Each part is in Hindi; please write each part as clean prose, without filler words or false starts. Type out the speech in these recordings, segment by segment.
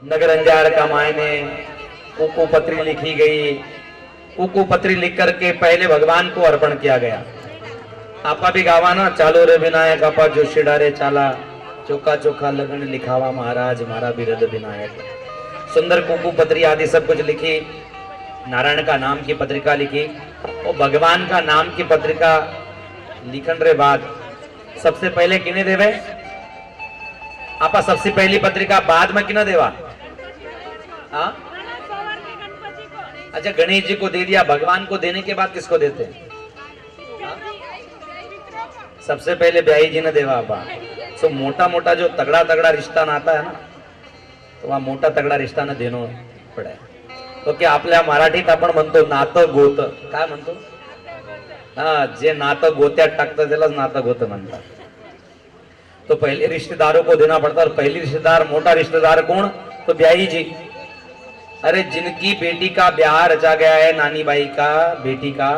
नगरंजार का मायने कुकू पत्री लिखी गई। कुकू पत्री लिख करके पहले भगवान को अर्पण किया गया। आपा भी गावा ना, चालो रे विनायक आपा जोशी डारे चाला, चोखा चोखा लगन लिखावा महाराज मारा बिरद विनायक। सुंदर कुकू पत्री आदि सब कुछ लिखी। नारायण का नाम की पत्रिका लिखी और भगवान का नाम की पत्रिका लिखन रे बाद सबसे पहले किने देवे? आपा सबसे पहली पत्रिका बाद में किना देवा? हाँ, अच्छा, गणेश जी को दे दिया। भगवान को देने के बाद किसको देते? सबसे पहले ब्याही जी ने देवा। आपा सो मोटा मोटा जो तगड़ा तगड़ा रिश्ता नाता है ना, तो वहां मोटा तगड़ा रिश्ता न देनो पडे. तो की आपल्या मराठीत आपण म्हणतो नातं गोत. काय म्हणतो? हा, जे नातं गोत्यात टाकतं त्यालाच नातं गोत म्हणतात. तो पहले रिश्तेदारों को देना पड़ता. और पहली रिश्तेदार, मोटा रिश्तेदार कौन? तो ब्याही जी. अरे जिनकी बेटी का ब्याह रचा गया है, नानी बाई का बेटी का,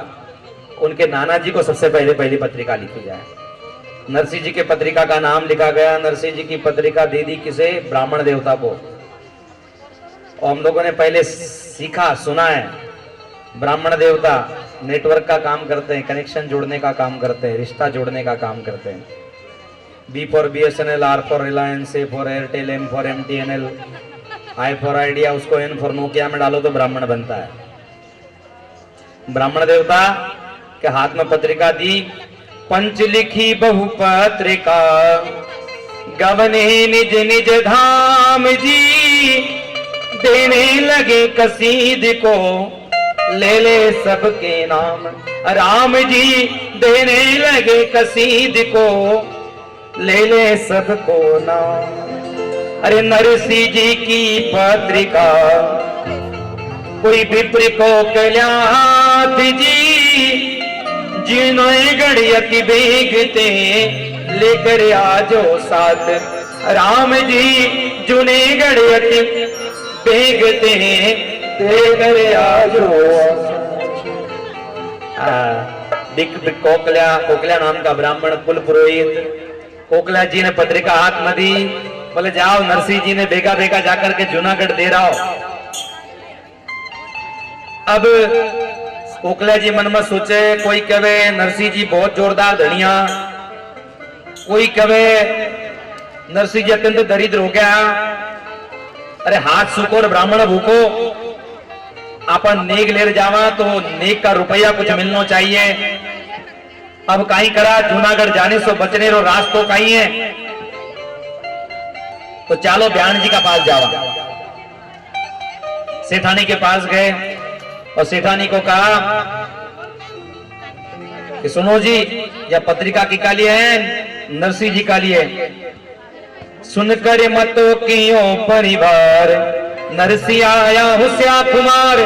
उनके नाना जी को सबसे पहले पहली पत्रिका लिखी जाए. नरसिंह जी के पत्रिका का नाम लिखा गया. नरसिंह जी की पत्रिका दे दी किसे? ब्राह्मण देवता को. और हम लोगों ने पहले सीखा, सुना है, ब्राह्मण देवता नेटवर्क का काम करते हैं, कनेक्शन जोड़ने का काम करते हैं, रिश्ता जोड़ने का काम करते हैं. B for BSNL, R for Reliance, A for Airtel, M for MTNL, I for Idea, उसको N फॉर नोकिया में डालो तो ब्राह्मण बनता है. ब्राह्मण देवता के हाथ में पत्रिका दी. पंच लिखी बहु पत्रिका, गवने निज निज धाम जी, देने लगे कसीद को, ले ले सबके नाम. राम जी देने लगे कसीद को, ले ले सबको नाम. अरे नरसिंह जी की पत्रिका कोई विप्र को कल्याथ जी, जिन्होंने गड़ियती बेगते लेकर आजो साथ. राम जी जुने गड़ियती बेगते लेकर आजो. कोकल्या नाम का ब्राह्मण कुल पुरोहित. कोकला जी ने पत्रिका हाथ में दी. बोले जाओ, नरसिंह जी ने बेगा बेगा जाकर के जूनागढ़ दे रहा हो. अब कोकला जी मन में सोचे, कोई कहे नरसिंह जी बहुत जोरदार धनिया, कोई कहे नरसिंह जी अत्यंत दरिद्र हो गया. अरे हाथ सूखो और ब्राह्मण भूखो. अपन नेक ले जावा तो नेक का रुपया कुछ मिलना चाहिए. अब कहीं करा, जूनागढ़ जाने से बचने रो रास्तो कहीं है, तो चालो ब्यान जी का पास जावा. सेठानी के पास गए और सेठानी को कहा कि सुनो जी, यह पत्रिका किका लिए है? नरसिंह जी का लिए. सुनकर मतो कियो परिवार, नरसिंह आया हुस्या कुमार.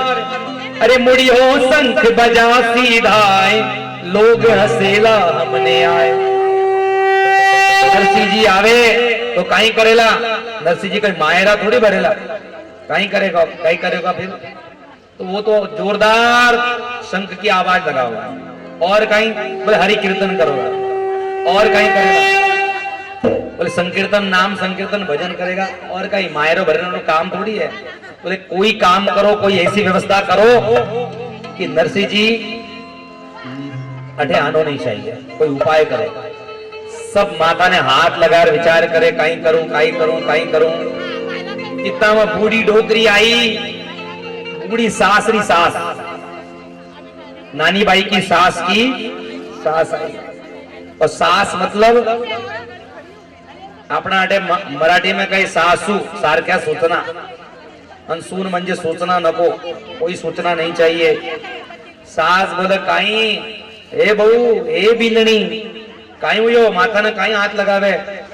अरे मुड़ियो शंख बजा सीधाए, लोग हसेला हमने आए. नरसिंह जी आवे तो कहीं करेला. नरसिंह जी कोई मायरा थोड़ी भरेला, कहीं करेगा, कहीं करेगा फिर. तो वो तो जोरदार शंख की आवाज लगा हुआ है. और कहीं बोले हरि कीर्तन करो, और कहीं करेगा बोले संकीर्तन, नाम संकीर्तन भजन करेगा. और कहीं मायरो भरने काम थोड़ी है. बोले कोई काम करो, कोई ऐसी व्यवस्था करो कि नरसिंह जी अठे आनो नहीं चाहिए. कोई उपाय करे. सब माता ने हाथ लगाकर विचार करे, कहीं करूं, कहीं करूं, कहीं करूं. कितना में बूढ़ी डोकरी आई, बूढ़ी सासरी सास, नानी बाई की सास की सास आई. और सास मतलब अपना अटे मराठी में कहीं सासू सारख्या सूचना. अनसून म्हणजे सूचना नको, कोई सूचना नहीं चाहिए. सास बोले कहीं, हे बहू, हे बिलनी, कहीं हुई माथा ने कहीं हाथ लगावे.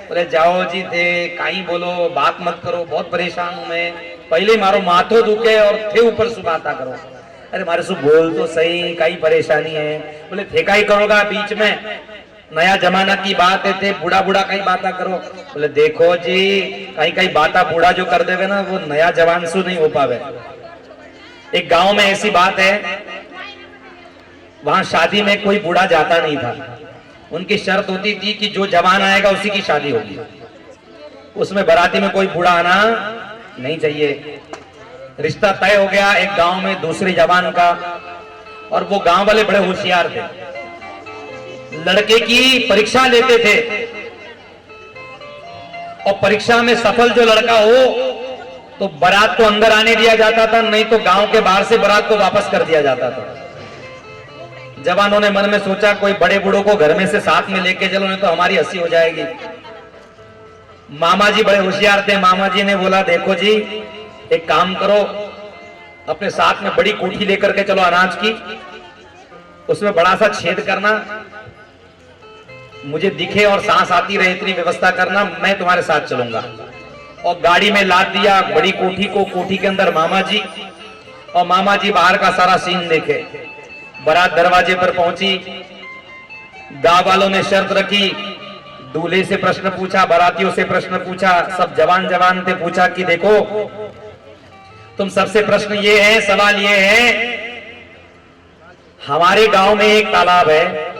बोले जाओ जी, थे कहीं बोलो, बात मत करो, बहुत परेशान हूं मैं. पहले मारो माथो दुखे और थे ऊपर सु बाता करो. अरे मारे सु बोल तो सही, कहीं परेशानी है. बोले थे कहीं करोगा, बीच में नया जमाना की बात है, थे बूढ़ा बूढ़ा कहीं बाता करो. बोले देखो जी, कहीं कहीं बाता बूढ़ा जो कर देवे ना, वो नया जवान सु नहीं हो पावे. एक गांव में ऐसी बात है, वहां शादी में कोई बूढ़ा जाता नहीं था. उनकी शर्त होती थी कि जो जवान आएगा उसी की शादी होगी. उसमें बाराती में कोई बूढ़ा आना नहीं चाहिए। रिश्ता तय हो गया एक गांव में दूसरी जवान का, और वो गांव वाले बड़े होशियार थे, लड़के की परीक्षा लेते थे, और परीक्षा में सफल जो लड़का हो तो बारात को अंदर आने दिया जाता था, नहीं तो गांव के बाहर से बारात को वापस कर दिया जाता था। जवानों ने मन में सोचा कोई बड़े बूढ़ों को घर में से साथ में लेके चलो, नहीं तो हमारी हंसी हो जाएगी। मामा जी बड़े होशियार थे, मामा जी ने बोला देखो जी एक काम करो, अपने साथ में बड़ी कोठी लेकर के चलो अनाज की, उसमें बड़ा सा छेद करना, मुझे दिखे और सांस आती रहे इतनी व्यवस्था करना, मैं तुम्हारे साथ चलूंगा। और गाड़ी में लाद दिया बड़ी कोठी को, कोठी के अंदर मामा जी, और मामा जी बाहर का सारा सीन देखे। बारात दरवाजे पर पहुंची, गांव वालों ने शर्त रखी, दूल्हे से प्रश्न पूछा, बारातियों से प्रश्न पूछा, सब जवान जवान थे, पूछा कि देखो तुम सबसे प्रश्न ये है, सवाल ये है, हमारे गांव में एक तालाब है,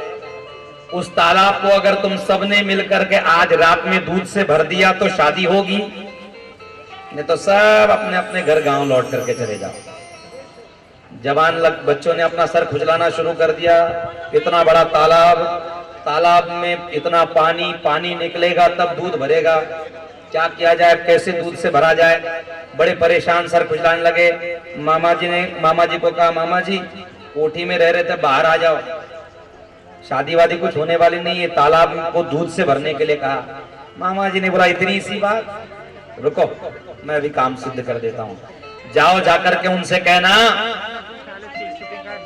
उस तालाब को अगर तुम सबने मिलकर के आज रात में दूध से भर दिया तो शादी होगी, नहीं तो सब अपने अपने घर गांव लौट करके चले जाओ। जवान बच्चों ने अपना सर खुजलाना शुरू कर दिया, इतना बड़ा तालाब, तालाब में इतना पानी, पानी निकलेगा तब दूध भरेगा, क्या किया जाए, कैसे दूध से भरा जाए। बड़े परेशान सर खुजलाने लगे। मामा जी ने मामा जी को कहा, मामा जी कोठी में रह रहे थे, बाहर आ जाओ, शादी वादी कुछ होने वाली नहीं है, तालाब को दूध से भरने के लिए कहा। मामा जी ने बोला इतनी सी बात, रुको मैं अभी काम सिद्ध कर देता हूं। जाओ जाकर के उनसे कहना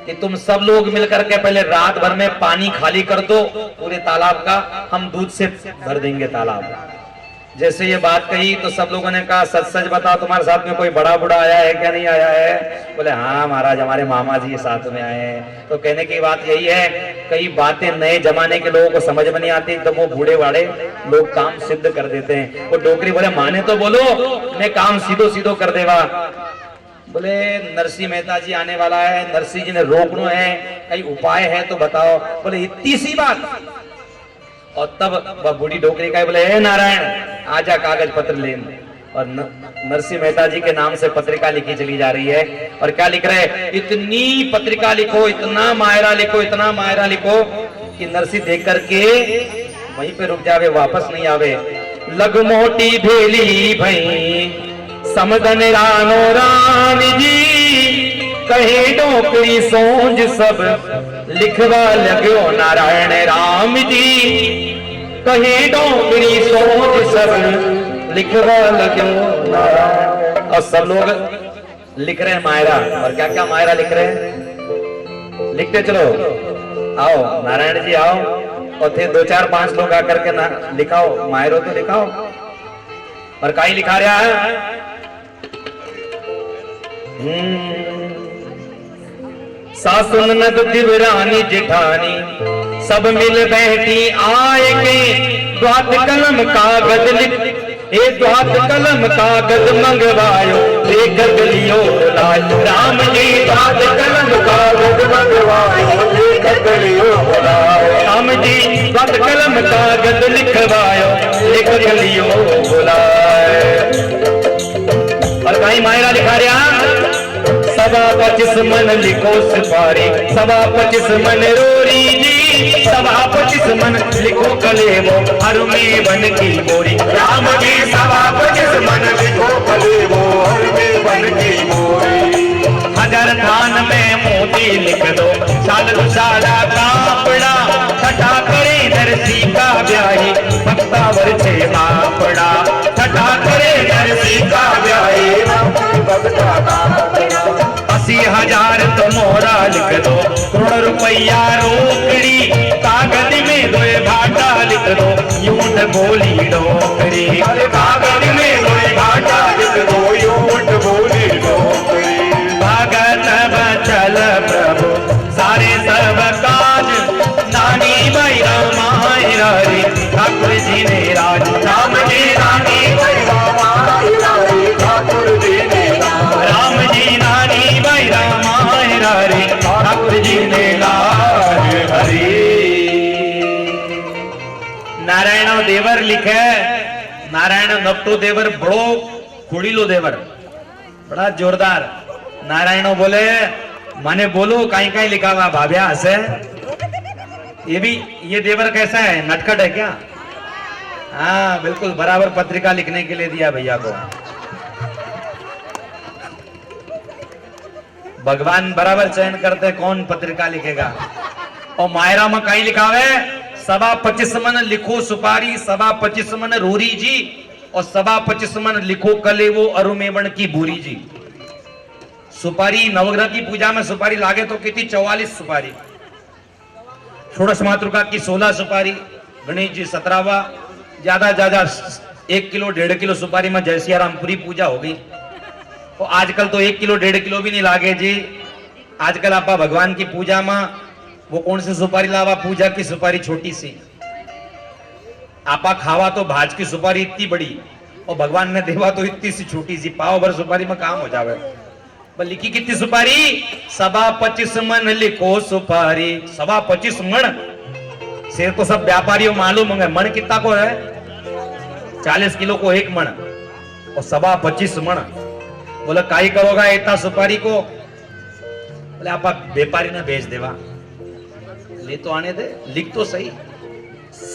कि तुम सब लोग मिलकर के पहले रात भर में पानी खाली कर दो पूरे तालाब का, हम दूध से भर देंगे तालाब। जैसे ये बात कही तो सब लोगों ने कहा सच सच बताओ तुम्हारे साथ में कोई बड़ा बूढ़ा आया है क्या, नहीं आया है? बोले हाँ महाराज हमारे मामा जी साथ में आए हैं। तो कहने की बात यही है, कई बातें नए जमाने के लोगों को समझ में नहीं आती, तो वो बूढ़े वाड़े लोग काम सिद्ध कर देते हैं। वो डोकरी बोले माने तो बोलो, मैं काम सीधो सीधो कर देवा। बोले नरसिंह मेहता जी आने वाला है, नरसिंह जी ने रोकनो है, कई उपाय है तो बताओ। बोले इतनी सी बात। और तब वह बूढ़ी डोकरी का बोले हे नारायण आजा कागज पत्र ले। और नरसिंह मेहता जी के नाम से पत्रिका लिखी चली जा रही है। और क्या लिख रहे हैं, इतनी पत्रिका लिखो, इतना मायरा लिखो, इतना मायरा लिखो कि नरसिंह देख करके वहीं पे रुक जावे, वापस नहीं आवे। लग मोटी भेली भई समदन रानो राम जी, कहे डोकरी सोंझ सब लिखवा लगो नारायण राम जी, कहे डोकरी सोंझ सब लिखवा लगो नारायण। और सब लोग लिख रहे हैं मायरा, और क्या क्या मायरा लिख रहे हैं, लिखते चलो। आओ नारायण जी आओ, और थे 2 4 5 लोग आकर के ना लिखाओ, मायरो तो लिखाओ। और काई लिखा रहा है, सासुन नद दिवरानी जिठानी सब मिल बैठी आए के, द्वात कलम कागज लिख ए द्वात कलम कागज मंगवायो, लेख लियो लाय राम जी, द्वात कलम कागज मंगवायो, लेख लियो लाय राम जी, द्वात कलम कागज लिखवायो, लेख लियो लाय। और कहीं मायरा लिखा रहा, सवा 25 मन लिखो सिपारी, सवा 25 मन रोरी जी, सवा 25 मन लिखो कलेवो, हर में बन की मोरी राम जी, सवा 25 मन लिखो कलेवो, हर में बन की मोरी। 1000 थान में मोती लिख दो, साल साला कापड़ा, छठा करे नरसी का ब्याही, भक्तावर छे आपड़ा, छठा करे नरसी का ब्याही, भक्ता आपड़ा। 80,000 तो मोहरा लिख दो, करोड़ रुपया रोकड़ी, कागज में 2 घाटा लिख दो, यूंट बोली डोकरी, कागज में 2 घाटा लिख दो, यूंट बोली डोकरी। भगत बचल प्रभु सारे सब काज, नानी भाई रामायरा रे ठाकुर जी ने राज, राम जी नानी भाई रामायरा रे ठाकुर जी ने राम जी नानी भाई रामायरा रे ठाकुर जी ने लाज। हरि नारायण देवर लिखे, नारायण नपटो देवर बड़ो खोड़ीलो देवर बड़ा जोरदार। नारायणो बोले माने बोलो कहीं कहीं लिखा हुआ भाभ्या हसे। ये भी ये देवर कैसा है, नटखट है क्या? हाँ बिल्कुल बराबर पत्रिका लिखने के लिए दिया भैया को। भगवान बराबर चयन करते कौन पत्रिका लिखेगा। और मायरा में कहीं लिखा है 25 मन लिखो सुपारी 25 मन रोरी जी और 25 मन लिखो कलेवो अरुमेवण की बूरी जी। सुपारी नवग्रह की पूजा में सुपारी लागे तो कितनी 44 सुपारी। षोडश मातृका की 16 सुपारी, गणेश जी 17वां, ज्यादा 1 किलो 1.5 किलो सुपारी में जय सिया राम पूरी पूजा हो गई। और आजकल तो 1 किलो 1.5 किलो भी नहीं लागे जी। आजकल आपा भगवान की पूजा में वो कौन सी सुपारी लावा, पूजा की सुपारी छोटी सी। आपा खावा तो भाज की सुपारी इतनी बड़ी और भगवान ने देवा तो इतनी सी छोटी सी। पाव भर सुपारी में काम हो जावे। पर लिखी कितनी सुपारी? 25 मन लिखो सुपारी। 25 मन शेर तो सब व्यापारियों मालूम होंगे। मन कितना को है? 40 किलो को 1 मन और 25 मन। बोला काई करोगा इतना सुपारी को? बोले आप व्यापारी ने भेज देवा। ले तो आने दे, लिख तो सही।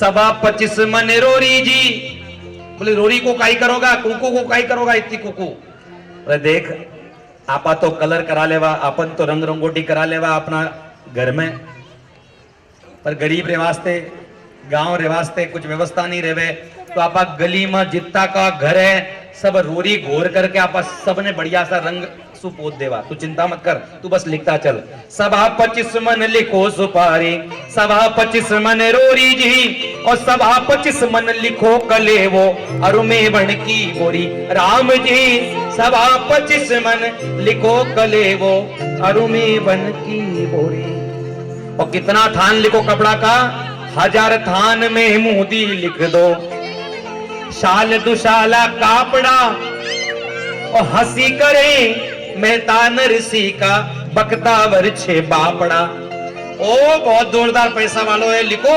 25 मन रोरी जी। बोले रोरी को काई करोगा? कुकू को काई करोगा इतनी कुकू? बोले देख आपा तो कलर करा लेवा, अपन तो रंग रंगोटी करा लेवा अपना घर में, पर गरीब रे वास्ते गांव रे वास्ते कुछ व्यवस्था नहीं रहे तो आपा गली में जितना का घर है सब रोरी घोर करके आपा सबने बढ़िया सा रंग सुपोत देवा। तू चिंता मत कर, तू बस लिखता चल। 25 मन लिखो सुपारी 25 मन रोरी जी और 25 मन लिखो कलेवो अरुमेवण की बोरी। राम जी 25 मन लिखो कलेवो अरुमेवण की बोरी। और कितना थान लिखो कपड़ा का? 1000 थान में मोदी लिख दो। शाल दुशाला कापड़ा और हंसी करे मेहता नरसी का बकतावर छे बापड़ा। ओ बहुत जोरदार पैसा वालों है। लिखो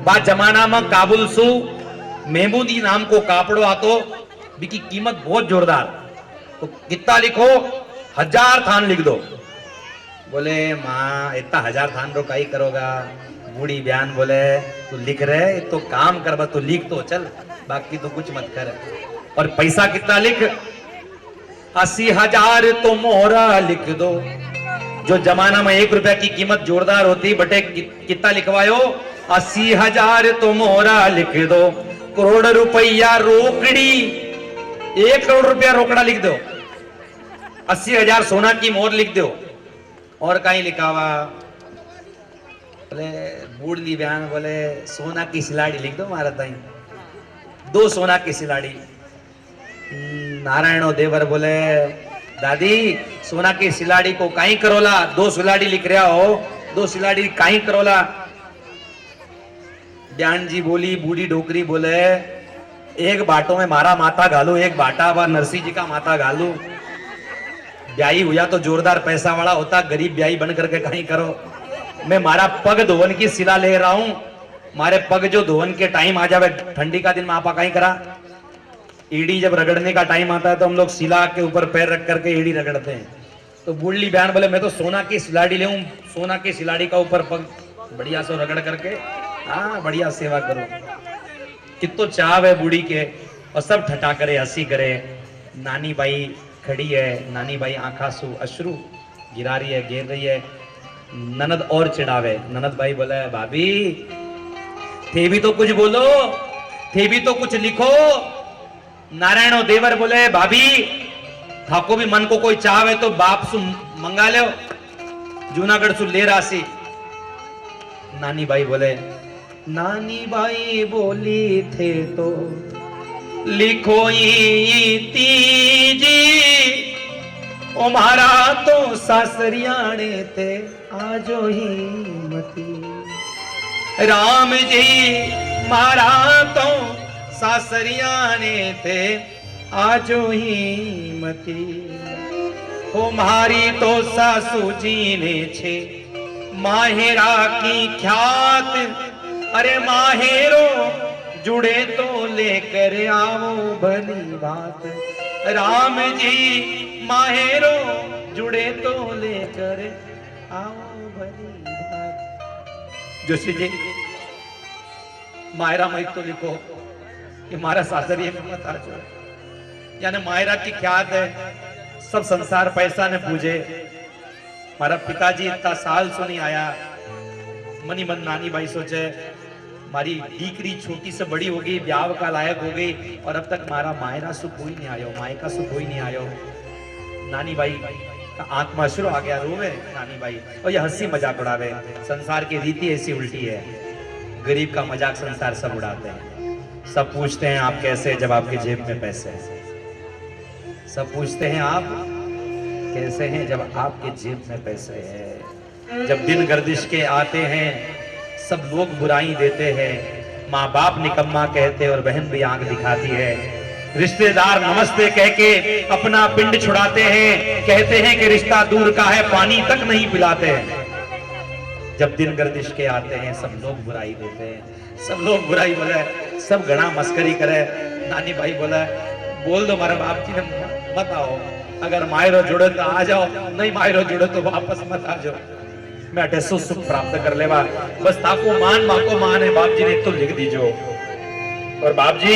बात जमाना में काबुल सु मेहमूदी नाम को कापड़ो आतो बिकी कीमत बहुत जोरदार। तो कितना लिखो? 1000 थान लिख दो। बोले माँ इतना 1000 थान रो काई करोगा? बूढ़ी बयान बोले तू लिख रहे तो काम कर, बस तू लिख तो चल, बाकी तो कुछ मत कर। और पैसा कितना लिख? 80,000 तो मोहरा लिख दो। जो जमाना में 1 रुपया की कीमत जोरदार होती, बटे कितना लिखवायो? 80,000 तो मोहरा लिख दो। करोड़ रुपया रोकड़ी, 1 करोड़ रुपया रोकड़ा लिख दो। 80,000 सोना की मोहर लिख दो। और कहीं लिखावा? बोले बूढ़ी बयान बोले सोना की सिलाड़ी लिख दो मारा ताई, 2 सोना की सिलाड़ी। नारायणो देवर बोले दादी सोना की सिलाड़ी को काई करोला? 2 सिलाड़ी लिख रहा हो, 2 सिलाड़ी काई करोला? बयान जी बोली, बूढ़ी डोकरी बोले 1 बाटों में मारा माथा घालू, 1 बाटा व नरसिंह जी का माथा घालू। ब्याई हुआ तो जोरदार पैसा वाला होता, गरीब ब्याई बन करके कहीं करो। मैं मारा पग धोवन की सिला ले रहा हूं। मारे पग जो धोवन के टाइम आ जावे, ठंडी का दिन में आपा कहीं करा, ईडी जब रगड़ने का टाइम आता है तो हम लोग सिला के ऊपर पैर रख करके ईडी रगड़ते हैं। तो बूढ़ी बयान बोले मैं तो सोना की सिलाड़ी ले, सोना की सिलाड़ी का ऊपर पग बढ़िया से रगड़ करके हाँ बढ़िया सेवा करो। कितो चाव है बूढ़ी के। और सब ठटा करे, हंसी करे। नानी बाई खड़ी है, नानी बाई आंखासू अश्रु गिरा रही है, गिर रही है। ननद और चिढ़ावे। ननद भाई बोले भाभी थे भी तो कुछ बोलो, थे भी तो कुछ लिखो। नारायणो देवर बोले भाभी थाको भी मन को कोई चाव है तो बाप सु मंगा लो, जूनागढ़ सु ले राशि। नानी बाई बोले, नानी बाई बोली थे तो लिखो तीजी, ओ मारा तो सासरियाणे थे आजो ही मती। राम जी मारा तो सासरियाणे थे आजो ही मती। ओ मारी तो सासू जी ने छे माहेरा की ख्यात, अरे माहेरो जुड़े तो लेकर आओ भली बात। राम जी माहेरो जुड़े तो लेकर आओ भली बात। जोशी जी मायरा मत तो लिखो कि मारा सासरिये में मत आ जाओ, यानी मायरा की ख्यात है सब संसार पैसा ने पूजे। मारा पिताजी इतना साल सो नहीं आया, मनी मन नानी भाई सोचे मारी दीकरी छोटी से बड़ी हो गई, ब्याह का लायक हो गई, और अब तक मारा मायरा सु कोई नहीं आयो, मायका सु कोई नहीं आयो। नानी भाई का आत्मा शुरू आ गया, रोवे नानी भाई, और ये हंसी मजाक उड़ावे। संसार की रीति ऐसी उल्टी है, गरीब का मजाक संसार सब उड़ाते हैं। सब पूछते हैं आप कैसे जब आपके जेब में पैसे हैं। सब पूछते हैं आप कैसे हैं जब आपके जेब में पैसे हैं। जब दिन गर्दिश के आते हैं सब लोग बुराई देते हैं, माँ बाप निकम्मा कहते और बहन भी आंख दिखाती है। रिश्तेदार नमस्ते कह के अपना पिंड छुड़ाते हैं, कहते हैं कि रिश्ता दूर का है, पानी तक नहीं पिलाते हैं। जब दिन गर्दिश के आते हैं सब लोग बुराई देते हैं, सब लोग बुराई बोले, सब गणा मस्करी करे। नानी भाई बोला बोल दो मारा बाप जी ने मत आओ, अगर मायरो जुड़े तो आ जाओ, नहीं मायरो जुड़े तो वापस मत आ जाओ, मैं अटेसो सुख प्राप्त कर लेवा। बस ताको मान माको मान है, बाप जी ने तो लिख दीजो। और बाप जी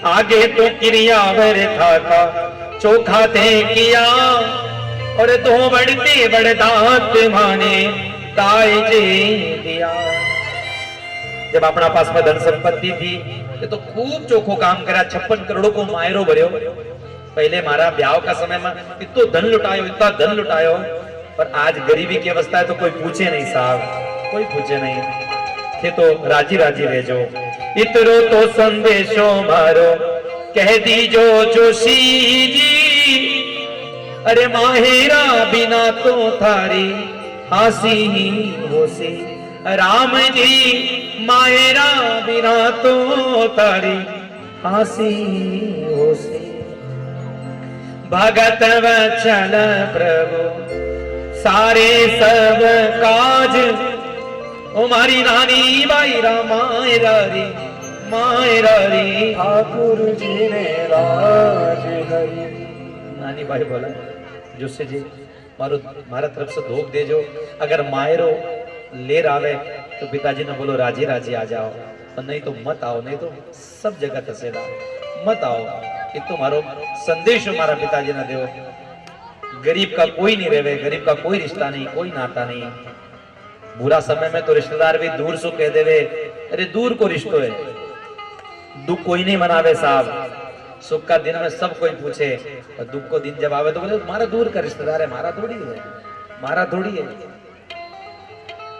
आगे तो क्रिया मेरे था का चोखा थे किया, और तो बढ़ते बढ़दात माने ताई जी दिया। जब अपना पास में धन संपत्ति थी तो खूब चोखो काम करा, 56 करोड़ को मायरो भर्यो। पहले मारा ब्याह का समय में इतना धन लुटायो, इतना धन लुटायो, पर आज गरीबी की अवस्था है तो कोई पूछे नहीं साहब, कोई पूछे नहीं थे तो राजी राजी रह जो। इतरो तो संदेशो मारो कह दीजो जोशी जी, अरे माहेरा बिना तो थारी हासी ही होसी। राम जी मायरा बिना तो तारी हासी होसी। भगत वचन प्रभु सारे सब काज, ओ मारी नानी बाईरा मायरा री मायरा री ठाकुर जी ने राज हरी। नानी भाई बोला जोशी जी मारो मारा तरफ से धोख दे जो, अगर मायरो ले आवे तो पिताजी ने बोलो राजी राजी आ जाओ, और नहीं तो मत आओ, नहीं तो सब जगह तसेला मत आओ। ये तो मारो संदेश हमारा पिताजी ने दो। गरीब का कोई नहीं रेवे, गरीब का कोई रिश्ता नहीं, कोई नाता नहीं। बुरा समय में तो रिश्तेदार भी दूर से कह देवे, अरे दूर को रिश्तो है, दुख कोई नहीं मनावे साहब। सुख का दिन में सब कोई पूछे, और दुख को दिन जब आवे तो बोले तुम्हारा दूर का रिश्तेदार है, मारा थोड़ी है, मारा थोड़ी है।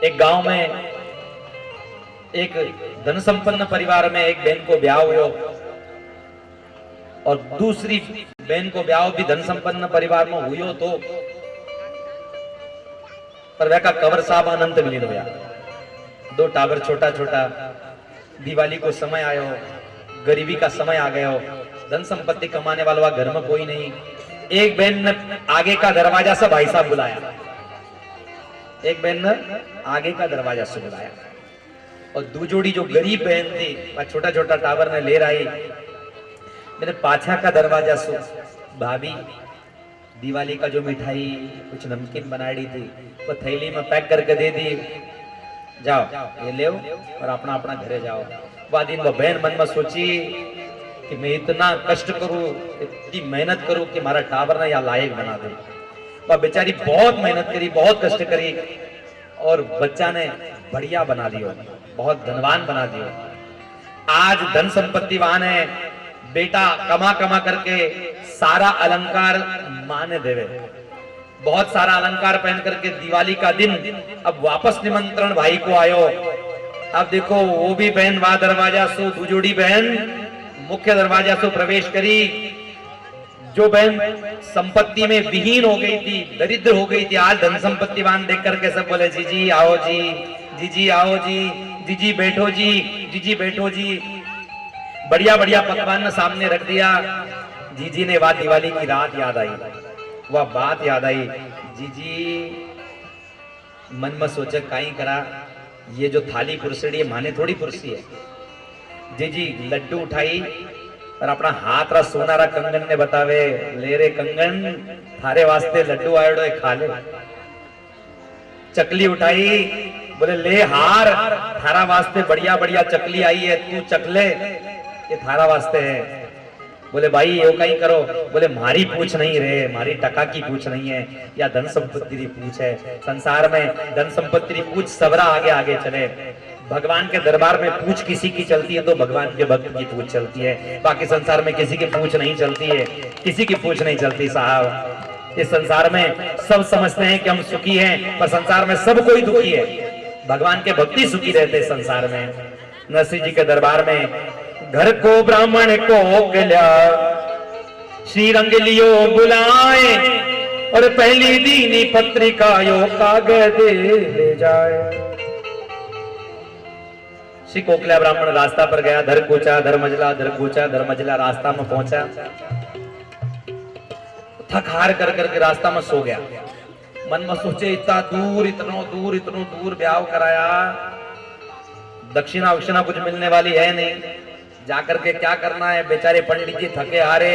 एक गांव में एक धन संपन्न परिवार में एक बहन को ब्याह हुआ, और दूसरी बहन को ब्याह भी धन संपन्न परिवार में हुई तो पर वह का कवर साहब अनंत मिलिन हुआ। 2 टावर छोटा छोटा, दिवाली को समय आयो, गरीबी का समय आ गया, धन संपत्ति कमाने वाला घर में कोई नहीं। एक बहन ने आगे का दरवाजा से भाई साहब बुलाया, एक बहन ने आगे का दरवाजा से बुलाया, और दूजोड़ी जो गरीब बहन थी वह छोटा छोटा टावर ने ले रही। मैंने पाछा का दरवाजा सो भाभी दिवाली का जो मिठाई कुछ नमकीन बनाई थी वो थैली में पैक करके दे दी, जाओ ये ले और अपना अपना घरे जाओ। वह दिन वो बहन मन में सोची कि मैं इतना कष्ट करूं, इतनी मेहनत करूं कि हमारा टावर ना या लायक बना दे। वह बेचारी बहुत मेहनत करी, बहुत कष्ट करी, और बच्चा ने बढ़िया बना दियो, बहुत धनवान बना दियो। आज धन संपत्तिवान है, बेटा कमा कमा करके सारा अलंकार माने देवे, बहुत सारा अलंकार पहन करके दिवाली का दिन अब वापस निमंत्रण भाई को आयो। अब देखो वो भी बहन वहां दरवाजा सो दुजोड़ी बहन मुख्य दरवाजा से प्रवेश करी। जो बहन संपत्ति में विहीन हो गई थी, दरिद्र हो गई थी, आज धन संपत्तिवान देख करके सब बोले जी जी आओ जी, जी जी आओ जी, जी जी बैठो जी, जी जी बैठो जी। बढ़िया बढ़िया पकवान सामने रख दिया। जी जी ने वह दिवाली की रात याद आई, वह बात याद आई। जी जी मन में सोचे काई करा, ये जो थाली पुरसड़ी है माने थोड़ी पुरसी है। जी जी लड्डू उठाई पर अपना हाथ रा सोनारा कंगन ने बतावे, ले रे कंगन थारे वास्ते लड्डू आयोडो है, खा ले। चकली उठाई, बोले ले हार, थारा वास्ते बढ़िया बढ़िया चकली आई है, तू चकले, ये थारा वास्ते है। बोले भाई यो कहीं करो, बोले मारी पूछ नहीं रे, मारी टका की पूछ नहीं है, या धन संपत्ति की पूछ है। संसार में धन संपत्ति की पूछ सबरा आगे आगे चले, भगवान के दरबार में पूछ किसी की चलती है तो भगवान के भक्त की पूछ चलती है, बाकी संसार में किसी की पूछ नहीं चलती है, किसी की पूछ नहीं चलती साहब। इस संसार में सब समझते हैं कि हम सुखी हैं, पर संसार में सब कोई दुखी है, भगवान के भक्ति सुखी रहते हैं संसार में। नरसिंह जी के दरबार में घर को ब्राह्मण को गल्या, श्री रंग लियो बुलाए, और पहली दीनी पत्रिका यो कागज ले जाए। श्री कोकला ब्राह्मण रास्ता पर गया, धर कूचा धर मजला, धर कूचा धर मजला, रास्ता में पहुंचा, थक हार कर करके रास्ता में सो गया। मन में सोचे इतना दूर इतनो दूर ब्याह कराया, दक्षिणा वक्षिणा कुछ मिलने वाली है नहीं, जाकर के क्या करना है। बेचारे पंडित जी थके हारे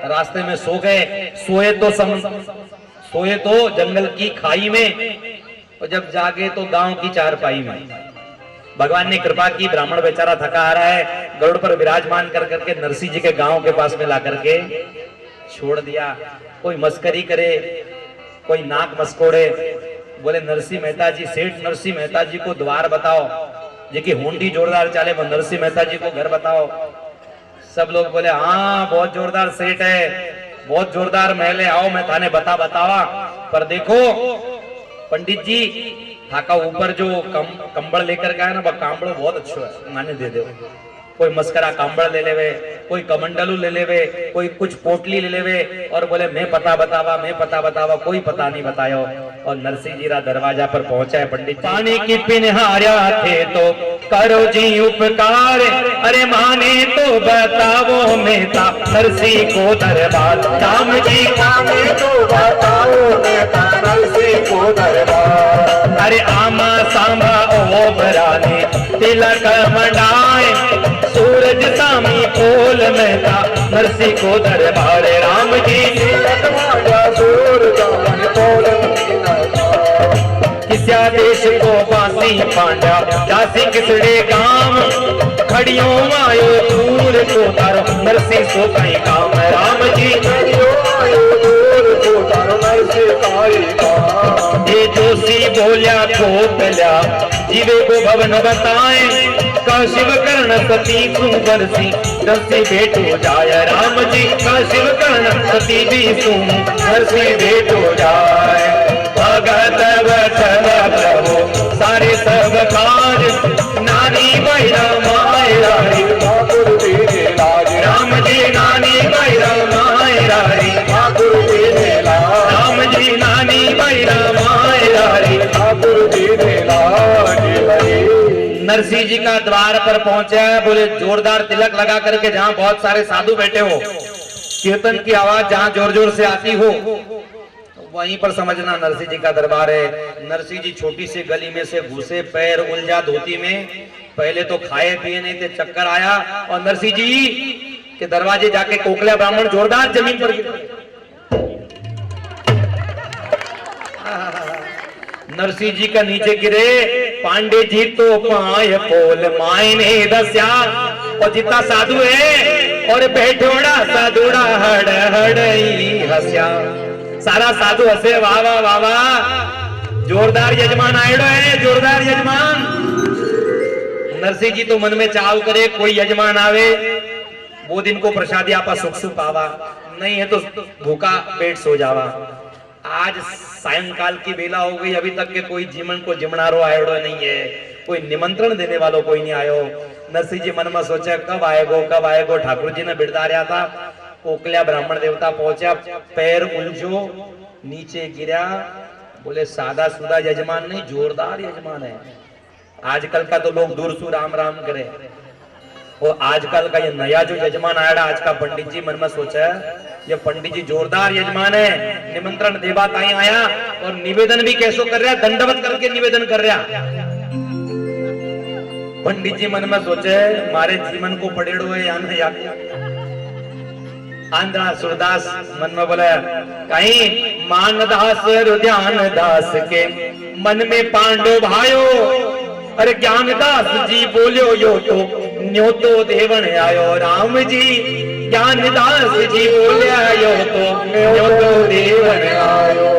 रास्ते में सो गए। सोए तो जंगल की खाई में, और जब जागे तो गांव की चारपाई में। भगवान ने कृपा की, ब्राह्मण बेचारा थका आ रहा है, गरुड़ पर विराजमान कर करके नरसिंह जी के गांव के पास में ला करके छोड़ दिया। कोई मस्करी करे, कोई नाक मस्कोड़े, बोले नरसिंह मेहता जी, सेठ नरसिंह मेहता जी को द्वार बताओ, जेकी हुंडी जोरदार चाले, वो नरसिंह मेहता जी को घर बताओ। सब लोग बोले हाँ बहुत जोरदार सेठ है, बहुत जोरदार महल है, आओ मैं थाने बतावा। पर देखो पंडित जी, थाका ऊपर जो कंबल लेकर गया ना, वो कांबड़ो बहुत अच्छा है, माने दे दो। कोई मस्करा कांबड़ ले लेवे, कोई कमंडलू ले लेवे, कोई कुछ पोटली ले लेवे, और बोले मैं पता बतावा, कोई पता नहीं बतायो। और नरसिंह जी रा दरवाजा पर पहुंचा है पंडित जी। पानी की पिनहार्या थे तो करो जी उपकार, अरे माने तो बताओ मेहता नरसिंह को दरबार, राम जी माने तो बताओ मेहता नरसिंह को दरबार। अरे आमा सांभा ओ बराने तिलक मंडाए, सूरज सामी पोल मेहता नरसिंह को दरबार, राम जी किस्या देश को बासी पांडा, जासी किसड़े काम, खड़ियों आयो दूर को तारो नरसिंह सो कहीं काम, राम जी ये जोशी बोलिया खोपल्या, जीवे को भवन बताए, का शिव कर्ण सती सुंदर सी दसी भेंट हो जाए, राम जी का शिव कर्ण सती भी सुंदर सी भेंट हो जाए। भगत वचन प्रभु सारे सब काज, नानी बैरा मायरा ठाकुर तेरे लाज, राम जी नानी बैरा मायरा ठाकुर तेरे लाज, राम जी नानी बैरा मायरा ठाकुर तेरे लाज। नरसिंह जी का द्वार पर पहुंचा है, बोले जोरदार तिलक लगा करके, जहां बहुत सारे साधु बैठे हो, कीर्तन की आवाज जहां जोर जोर से आती हो, वहीं पर समझना नरसिंह जी का दरबार है। नरसिंह जी छोटी सी गली में से घुसे, पैर उलझा धोती में, पहले तो खाए पिए नहीं थे, चक्कर आया, और नरसिंह जी के दरवाजे जाके कोकला ब्राह्मण जोरदार जमीन पर गिरे। नरसिंह जी का नीचे गिरे, पांडे जी तो पाए पोल मायने दस्या, और जितना साधु है और बैठोड़ा साधुड़ा हड़ हड़ई हस्या, सारा साधु हसे, वाह वाह वाह वाह, जोरदार यजमान आयडो है, जोरदार यजमान। नरसिंह जी तो मन में चाव करे, कोई यजमान आवे वो दिन को प्रसादी आपा सुख सुख पावा, नहीं है तो भूखा पेट सो जावा। आज सायंकाल की बेला हो गई, अभी तक के कोई जीवन को जिमणारो आयोडो नहीं है, कोई निमंत्रण देने वालों कोई नहीं आयो। नरसिंह जी मन में सोचा कब आएगो। ठाकुर जी ने बिड़दार्या था, कोकल्या ब्राह्मण देवता पहुंचा, पैर उलझो, नीचे गिरा, बोले सादा सुदा यजमान नहीं, जोरदार यजमान है। आजकल का तो लोग दूर सु राम राम करे, और आजकल का ये नया जो यजमान आया आज का पंडित जी मन में सोचा ये पंडित जी जोरदार यजमान है, निमंत्रण देवा ताई आया, और निवेदन भी कैसो कर रहा, दंडवत करके निवेदन कर रहा। पंडित जी मन में सोचे मारे जीवन को पड़ेड़ो है या आंध्रा सूरदास मन में बोला कहीं मानदास रुद्यान दास के मन में पांडव भायो, अरे ज्ञानदास जी बोलियो यो तो न्यो तो देवण आयो। राम जी ज्ञानदास जी बोलिया यो तो न्यो तो देवण आयो।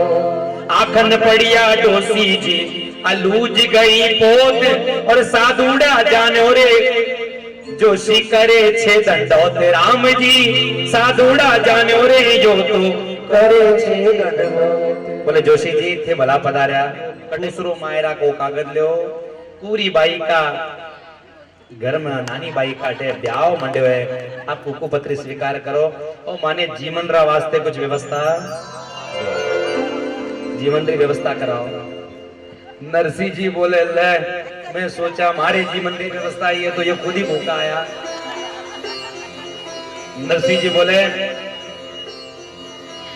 आखन पड़िया डोसी जी अलूज गई पोत, और साधुड़ा जानो रे जोशी करे छे दंडोत। राम जी साधुड़ा जानो रे जो तो करे छे दंडोत। बोले जोशी जी थे भला पधार्या, दूसरो मायरा को कागज लो, पूरी बाई का घर में नानी बाई काटे ब्याह मंड्यो है, आप कुकु पत्री स्वीकार करो और माने जीवन रा वास्ते कुछ व्यवस्था, जीवन री व्यवस्था कराओ। नरसिंह जी बोले ले मैं सोचा मारे जीवन की व्यवस्था ही है तो ये खुद ही भूखा आया। नरसिंह जी बोले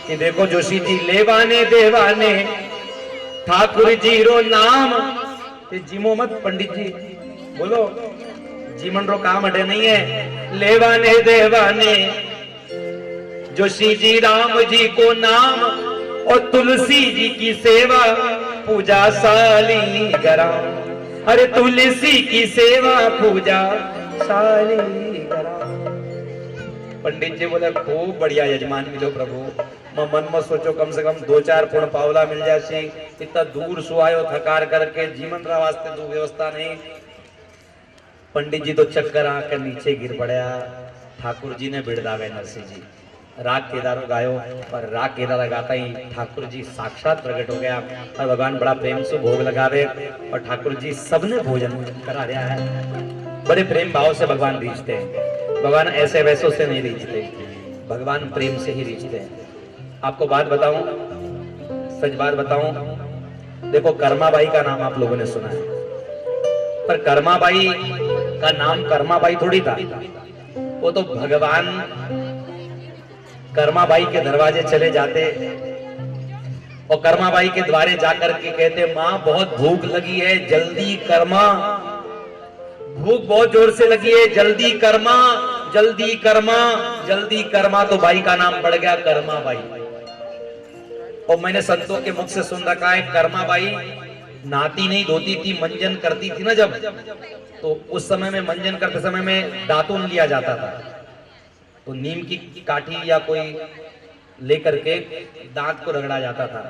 कि देखो जोशी जी लेवाने देवाने ठाकुर जी रो नाम जीमो मत पंडित जी, बोलो जीवन रो काम अटे नहीं है। लेवाने देवाने जोशी जी राम जी को नाम, और तुलसी जी की सेवा पूजा साली करा। अरे तुलसी की सेवा पूजा साली करा। पंडित जी बोले खूब बढ़िया यजमान मिलो प्रभु, मैं मन में सोचो कम से कम 2-4 पूर्ण पावला मिल जाए, इतना दूर सुआयो थकार करके जीवन रा वास्ते तो व्यवस्था नहीं। पंडित जी तो चक्कर आकर नीचे गिर पड़ा। ठाकुर जी ने बिड़दा गए नरसिंह जी, राग केदारो गायो, और राग केदारा गाता ही ठाकुर जी साक्षात प्रकट हो गया, और भगवान बड़ा प्रेम से भोग लगावे, और ठाकुर जी सबने भोजन करा रहा है। बड़े प्रेम भाव से भगवान रीझते हैं, भगवान ऐसे वैसों से नहीं रीझते, भगवान प्रेम से ही रीझते हैं। आपको बात बताऊं, सच बात बताऊं, देखो कर्माबाई का नाम आप लोगों ने सुना है, पर कर्माबाई का नाम कर्माबाई थोड़ी था, वो तो भगवान कर्माबाई के दरवाजे चले जाते और कर्माबाई के द्वारे जाकर के कहते माँ बहुत भूख लगी है, जल्दी कर्मा, भूख बहुत जोर से लगी है, जल्दी कर्मा, जल्दी कर्मा, जल्दी कर्मा। तो बाई का नाम पड़ गया कर्माबाई। और मैंने संतों के मुख से सुन रखा है कर्माबाई नहाती नहीं धोती थी, मंजन करती थी ना जब, तो उस समय में मंजन करते समय में दातून लिया जाता था, तो नीम की काठी या कोई लेकर के दांत को रगड़ा जाता था।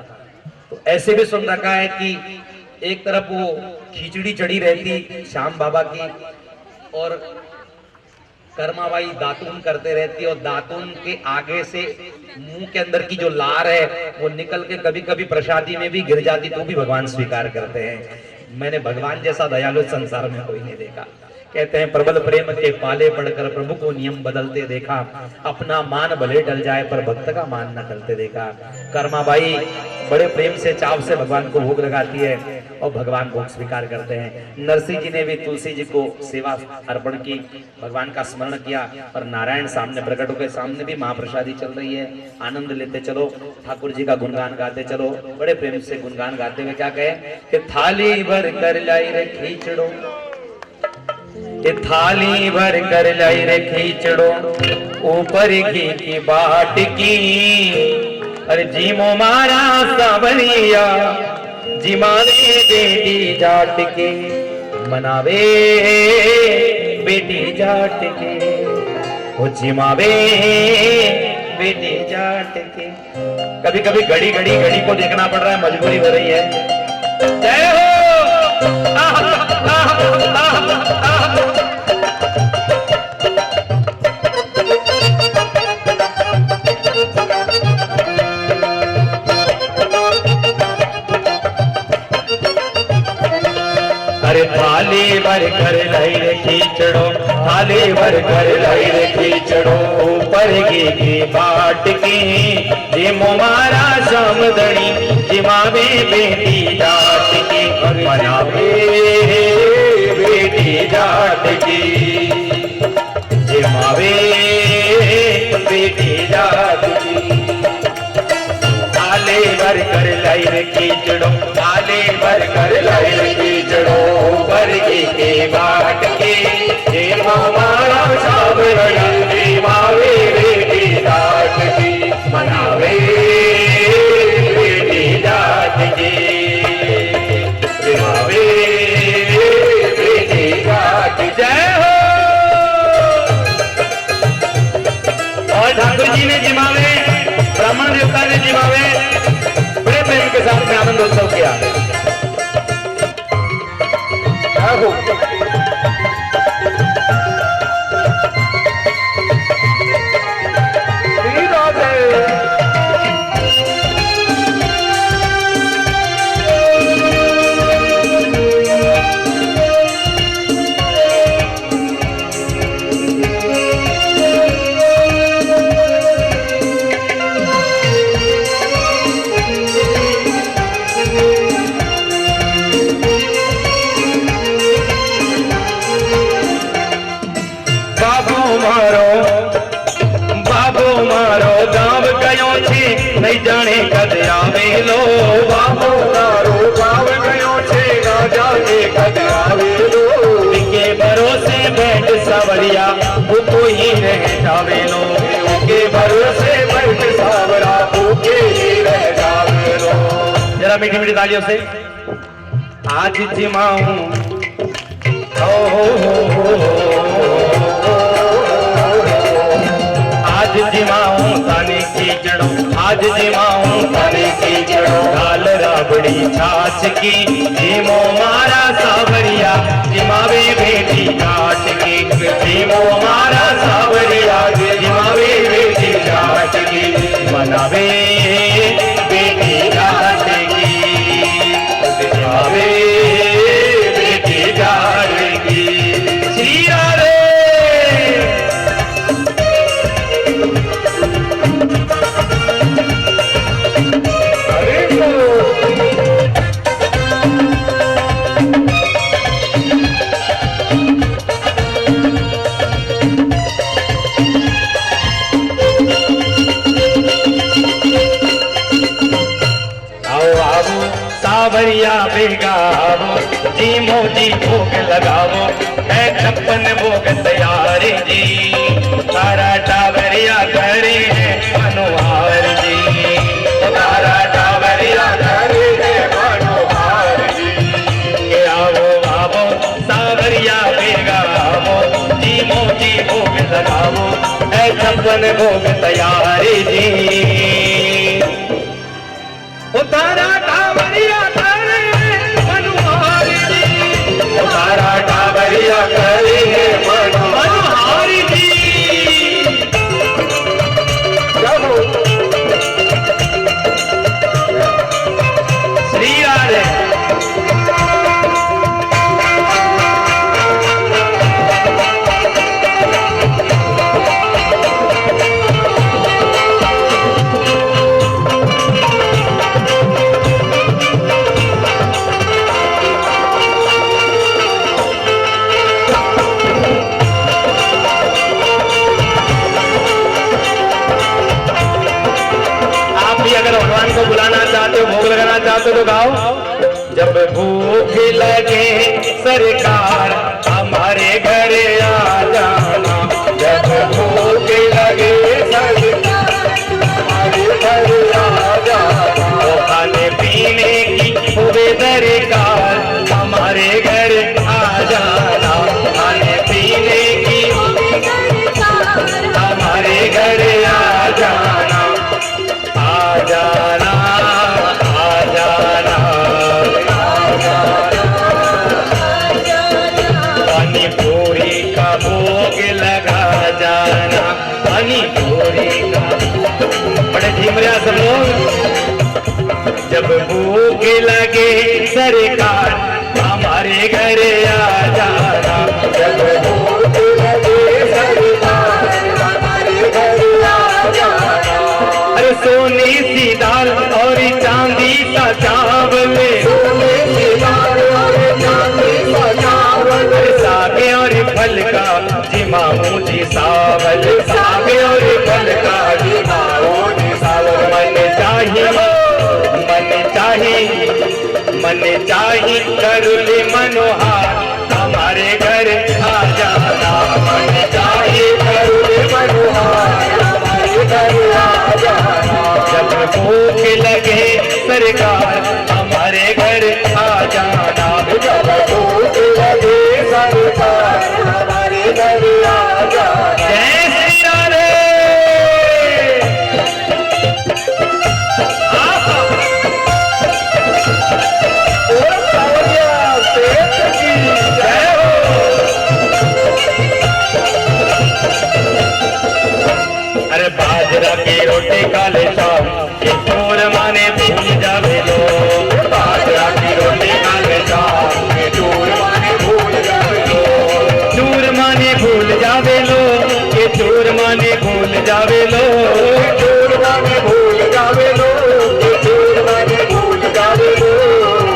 तो ऐसे भी सुन रखा है कि एक तरफ वो खिचड़ी चढ़ी रहती श्याम बाबा की, और कर्माबाई दातून करते रहती, और दातून के आगे से मुंह के अंदर की जो लार है वो निकल के कभी कभी प्रसादी में भी गिर जाती, तो भी भगवान स्वीकार करते हैं। मैंने भगवान जैसा दयालु संसार में कोई नहीं देखा। कहते हैं प्रबल प्रेम के पाले पड़कर प्रभु को नियम बदलते देखा, अपना मान भले टल जाए पर भक्त का मान न टलते देखा। कर्माबाई बड़े प्रेम से चाव से भगवान को भोग लगाती है और भगवान भोग स्वीकार करते हैं। नरसिंह जी ने भी तुलसी जी को सेवा अर्पण की, भगवान का स्मरण किया, और नारायण सामने प्रकट हो गए, सामने भी महाप्रसादी चल रही है, आनंद लेते चलो, ठाकुर जी का गुणगान गाते चलो। बड़े प्रेम से गुणगान गाते हुए क्या कहे कि थाली भर कर लाई रे खींचड़ो, थाली भर कर लाई रे खींचड़ो, ऊपर घी की बाट की, अरे जीमो मारा सावरिया, जिमावे बेटी जाट के, मनावे बेटी जाट के, वो जिमावे बेटी जाट के। कभी कभी घड़ी घड़ी घड़ी को देखना पड़ रहा है, मजबूरी हो रही है। जय हो। अरे थाली भर कर लाई रे खींचड़ो, थाली भर कर लाई रे खींचड़ो, ऊपर की बाट की, जिमो मारा सामदनी, जिमावे बेटी जाट की, मनावे बेटी जाट की, जिमावे बेटी जाट की। थाली भर कर लाई रे खींचड़ो, थाली भर कर लाई रे खींचड़ो, ऊपर की बाट की, जिमो मारा सावरणी, जिमावे बेटी जाट और ठाकुर जी ने जिमावे, ब्राह्मण देवता ने जिमावे, बड़े प्रेम के साथ में आनंदोत्सव किया। नहीं जाने कद आवे लो बाबो तारो गाँव गयो छे ना जाने कद आवे लो के भरोसे बैठ सावरिया वो तो ही रह जावे लो के भरोसे बैठ सावरा वो के ही रह जावे लो। जरा मीठी मीठी तालियों से आज जिमाऊं आज जिमाऊं ताने की जड़ों आज जिमाऊं ताने की जड़ों लाल राबड़ी छाछ की जिमो मारा सावरिया जिमावे बेटी काट की जिमो मारा सावरिया जिमावे बेटी काट की मनावे बेटी काट की जिमावे बेटी काट की श्री राधे। सावरिया बेगावो जी मोजी भोग लगावो है छप्पन भोग तैयारी जी तारा टावरिया करे है मनोहार जी तारा टावरिया करे है मनोहार जी के आवो आवो सावरिया बेगावो जी मोजी भोग लगावो है छप्पन भोग तैयारी जी तारा टावरिया करे मनोहारी जी तारा टावरिया करे मनोहारी जी। श्री राधे। भगवान को बुलाना चाहते हो भोग लगाना चाहते हो तो गाओ। जब भूख लगे सरकार हमारे घर आ जाना जब भूख लगे सरकार हमारे घर आ जाना खाने पीने की हुए दरकार हमारे घर आ जाना खाने पीने की हमारे घर आ जाना आ जाना आ जाना पानी पूरी का भोग लगा जाना पानी पूरी का बड़े झीम रहा सब लोग। जब भूख लगे सरकार हमारे घर आ जाना जब भूख लगे सरकार हमारे घर आ जाना अरे सोने सी दाल और चांदी सा चावल सोने सी दाल और चांदी सा चावल सागे और फल का जिमाऊ जी सावल सागे और फल का जिमाऊ जी सावल मन चाहिए करुले मनोहार हमारे घर आ जाना मन चाहिए करुले मनोहार हमारे घर आ जाना जब भूख लगे सरकार हमारे घर आ जाना जब भूख लगे सरकार हमारे घर आ जाना। जय श्री राधे। बाजरा की रोटी काले शाम ये चोर माने भूल जावे लो बाजरा की रोटी काले शाम ये चोर माने भूल जावे लो चोर माने भूल जावे लो ये चोर माने भूल जावे लो चोर माने भूल जावे लो ये चोर माने भूल जावे लो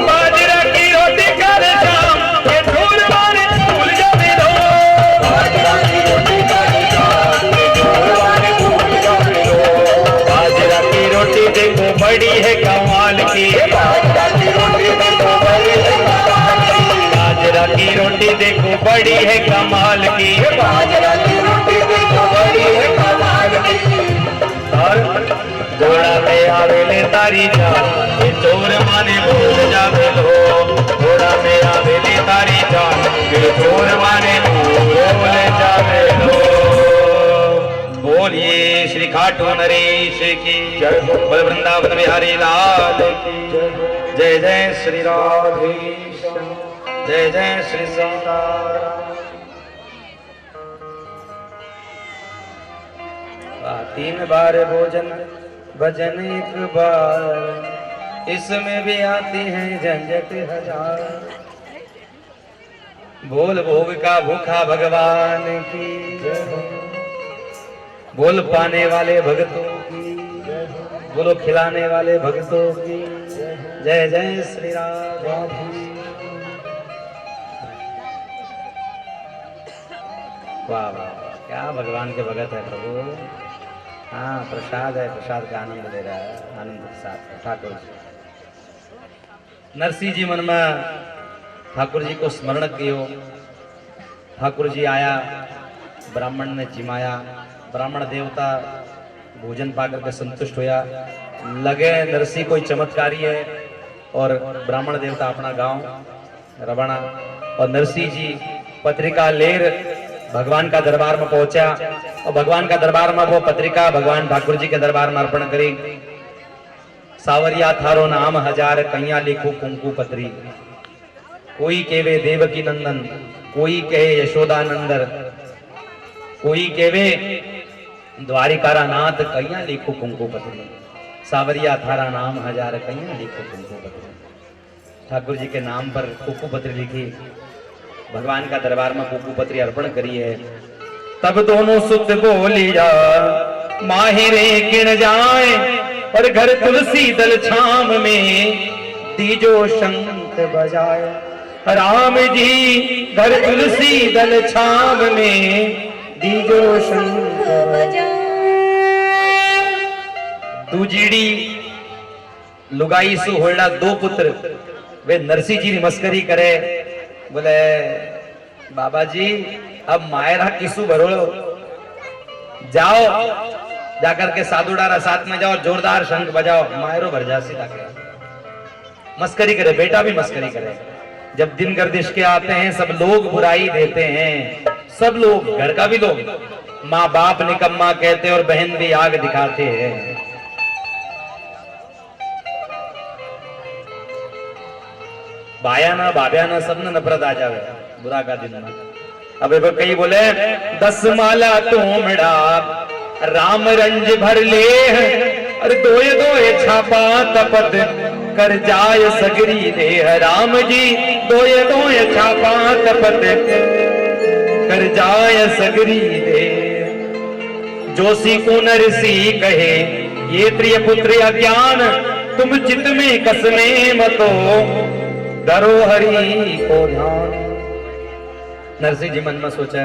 बाजरा की रोटी काले शाम ये चोर माने भूल जावे लो बाजरा की रोटी काले शाम ये चोर माने भूल जावे लो बाजरा की रोटी देखो बड़ी है कमाल की बाजरा की रोटी देखो बड़ी है कमाल की बाजरा की रोटी देखो बड़ी है कमाल की बाजरा की रोटी देखो बड़ी है कमाल की और घोड़ा में आवेले तारी जान ये चोर माने भूल जावे लो घोड़ा में आवेले तारी जान ये चोर माने भूल जावे लो बोलिए श्री खाटू नरेश की जय बोल वृंदावन बिहारी लाल की जय जय श्री राधेश्याम जय जय श्री सीताराम। 3 बार भोजन भजन 1 बार इसमें भी आती हैं झंझट हजार। बोल भोग का भूखा भगवान की बोल पाने वाले भक्तों की बोलो खिलाने वाले भक्तों की जय जय श्री राम। वाह वाह क्या भगवान के भगत है प्रभु। हाँ प्रसाद है प्रसाद का आनंद ले रहा है आनंद के साथ ठाकुर जी। नरसिंह जी मन में ठाकुर जी को स्मरण कियो ठाकुर जी आया ब्राह्मण ने जिमाया ब्राह्मण देवता भोजन पाकर के संतुष्ट होया लगे नरसिंह कोई चमत्कारी है और ब्राह्मण देवता अपना गांव रवाना और नरसिंह जी पत्रिका लेर भगवान का दरबार में पहुंचा और भगवान का दरबार में वो पत्रिका भगवान ठाकुर जी के दरबार में अर्पण करी। सावरिया थारो नाम 1000 कैया लिखो कुंकू पत्री कोई केवे देवकी नंदन कोई कहे यशोदानंदर कोई केवे द्वारिकारा नाथ कैया लिखो कुंकू पत्री सावरिया थारा नाम 1000 कैया लिखो कुंकू पत्री। ठाकुर जी के नाम पर कुंकू पत्री लिखी भगवान का दरबार में कुंकू पत्री अर्पण करी है। तब दोनों सुत बोलिया माहिरे गिण जाए और घर तुलसी दल छाम में दीजो शंख बजाए। राम जी घर तुलसी दल छाम में दीजो शंख बजाए। दूजीड़ी लुगाई सु होल्डा 2 पुत्र वे नरसिंह जी की मस्करी करे बोले बाबा जी अब मायरा किसु भरो जाओ जाकर के साधुडारा साथ में जाओ जोरदार शंख बजाओ मायरो भर जासी ताके मस्करी करे बेटा भी मस्करी करे। जब दिन गर्दिश के आते हैं सब लोग बुराई देते हैं सब लोग घर का भी लोग माँ बाप निकम्मा कहते और बहन भी आग दिखाते हैं। भाया ना भाभ्या ना सब ने नफरत आ जावे बुरा का दिन में। अब कई बोले 10 माला तोमड़ा राम रंज भर ले और दोए दोए छापा तपत कर जाय सगरी देह। राम जी दोए दोए छापा तपत कर जाय सगरी देह। जोशी को नरसी कहे ये प्रिय पुत्र अज्ञान तुम चित में कसमे मतो डरो हरि को ध्यान। नरसिंह जी मन में सोचा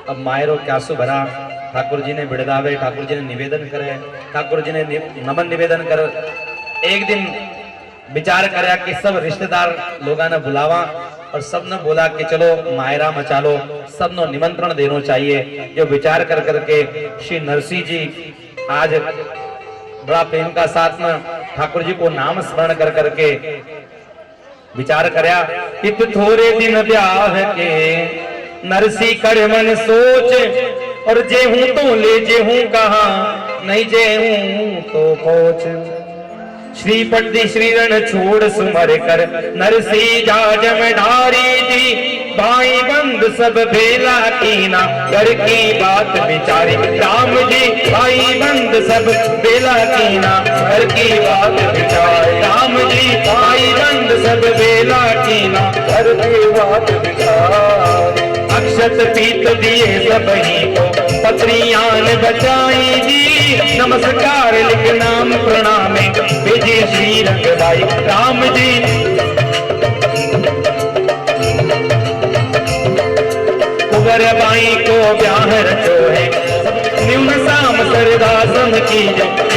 अब मायरो क्यासु भरा ठाकुर जी ने बिड़दावे ठाकुर जी ने निवेदन करे ठाकुर जी ने नमन निवेदन कर। एक दिन विचार कराया कि सब रिश्तेदार लोगों ने बुलावा और सब ने बोला कि चलो मायरा मचालो सब ने निमंत्रण देना चाहिए। जो विचार कर करके श्री नरसिंह जी आज बड़ा प्रेम का साथ में ठाकुर जी को नाम स्मरण कर करके विचार करया इत थोड़े दिन ब्याह के नरसी कर मन सोच और जे हूं तो ले जे हूं कहा नहीं जे हूं तो पहुंच। श्री पट्टी श्रीरण छोड़ सुमर कर नरसी जाजम ढारी दी भाई बंद सब भेला कीना घर की बात विचारी। राम जी भाई बंद बंद सब बेला कीना, घर की बात बिचारे। राम जी भाई बंद सब बेला कीना, घर की बात बिचारे। अक्षत पीत दिए सबही को, पत्रियान बचाई जी। नमस्कार लिख नाम प्रणामे, विजय श्री रंगदाई। राम जी कुंवर बाई को ब्याह रचो है, न्यून साम सरदा सम की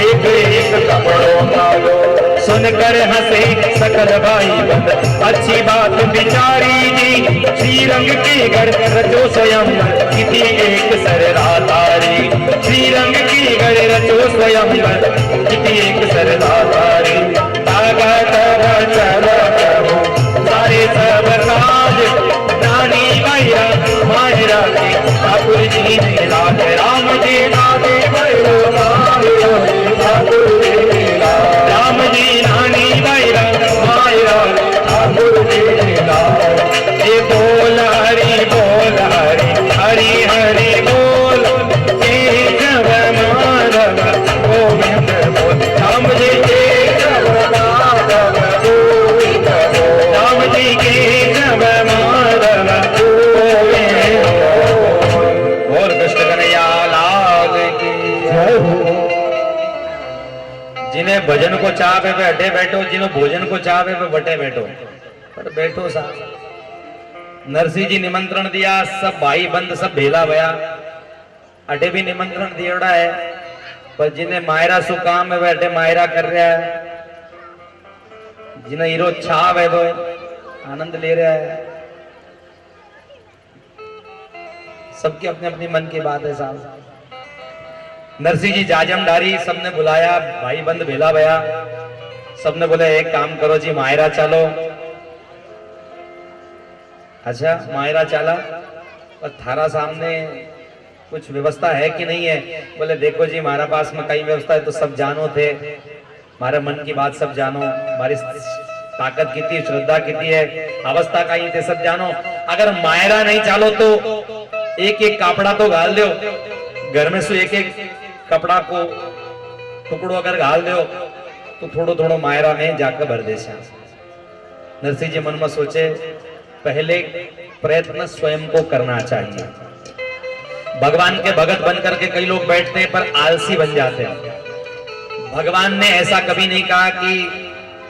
एक एक कपड़ों डालो। सुनकर हंसे सकल भाई बंद, अच्छी बात बिचारी जी। श्री रंग के घर रचो स्वयं, किसी एक सरदारी। श्री रंग की घर रचो स्वयं, किसी एक सरदारी। ताकत चल करो सारे सब काज, रानी मैया मायरा के ठाकुर जी ने लाज। राम जी नागे भैरो मायरो ठाकुर जी लाज। राम जी नानी मैया मायरा ठाकुर जी ने लाज। ये बोल हरि हरि हरि बोल, केशव माधव गोविंद बोल। राम जी केशव माधव गोविंद बोल। राम जी केशव माधव गोविंद बोल। और कृष्ण कन्हैया लाल की जय हो। जिन्हें भजन को चाहे वे अड्डे बैठो, जिन्हें भोजन को चाहे वे बटे बैठो, पर बैठो साहब। नरसिंह जी निमंत्रण दिया, सब भाई बंद सब भेला भया। अड्डे भी निमंत्रण दिया है, पर जिन्हें मायरा सु काम है वे अड्डे मायरा कर रहा है। जिन्हें हीरो छाव है वो आनंद ले रहा है। सबकी अपने अपनी मन की बात है साहब। नरसिंह जी जाजमदारी सबने बुलाया, भाई बंद भेला भया। सबने बोले एक काम करो जी, मायरा चलो। अच्छा मायरा चला, और थारा सामने कुछ व्यवस्था है कि नहीं है? बोले देखो जी हमारा पास में कई व्यवस्था है, तो सब जानो थे, हमारे मन की बात सब जानो, हमारी ताकत कितनी, श्रद्धा कितनी है, अवस्था का ही थे सब जानो। अगर मायरा नहीं चालो तो एक एक कपड़ा तो घाल दो, घर में से एक एक कपड़ा को टुकड़ो अगर घाल दो तो थोड़ो थोड़ो मायरा में जाकर भर दे। नरसिंह जी मन में सोचे पहले प्रयत्न स्वयं को करना चाहिए। भगवान के भगत बनकर के कई लोग बैठते हैं पर आलसी बन जाते हैं। भगवान ने ऐसा कभी नहीं कहा कि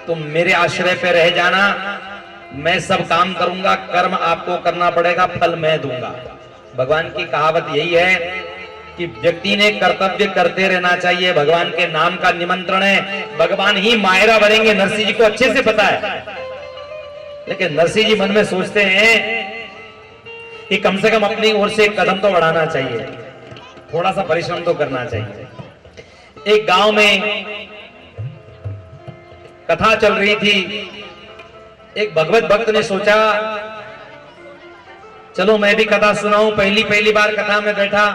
तुम मेरे आश्रय पे रह जाना, मैं सब काम करूंगा, कर्म आपको करना पड़ेगा, फल मैं दूंगा। भगवान की कहावत यही है कि व्यक्ति ने कर्तव्य करते रहना चाहिए। भगवान के नाम का निमंत्रण है, भगवान ही मायरा भरेंगे, नरसिंह जी को अच्छे से पता है। लेकिन नरसिंह जी मन में सोचते हैं कि कम से कम अपनी ओर से एक कदम तो बढ़ाना चाहिए, थोड़ा सा परिश्रम तो करना चाहिए। एक गांव में कथा चल रही थी। एक भगवत भक्त ने सोचा चलो मैं भी कथा सुनाऊं। पहली बार कथा में बैठा।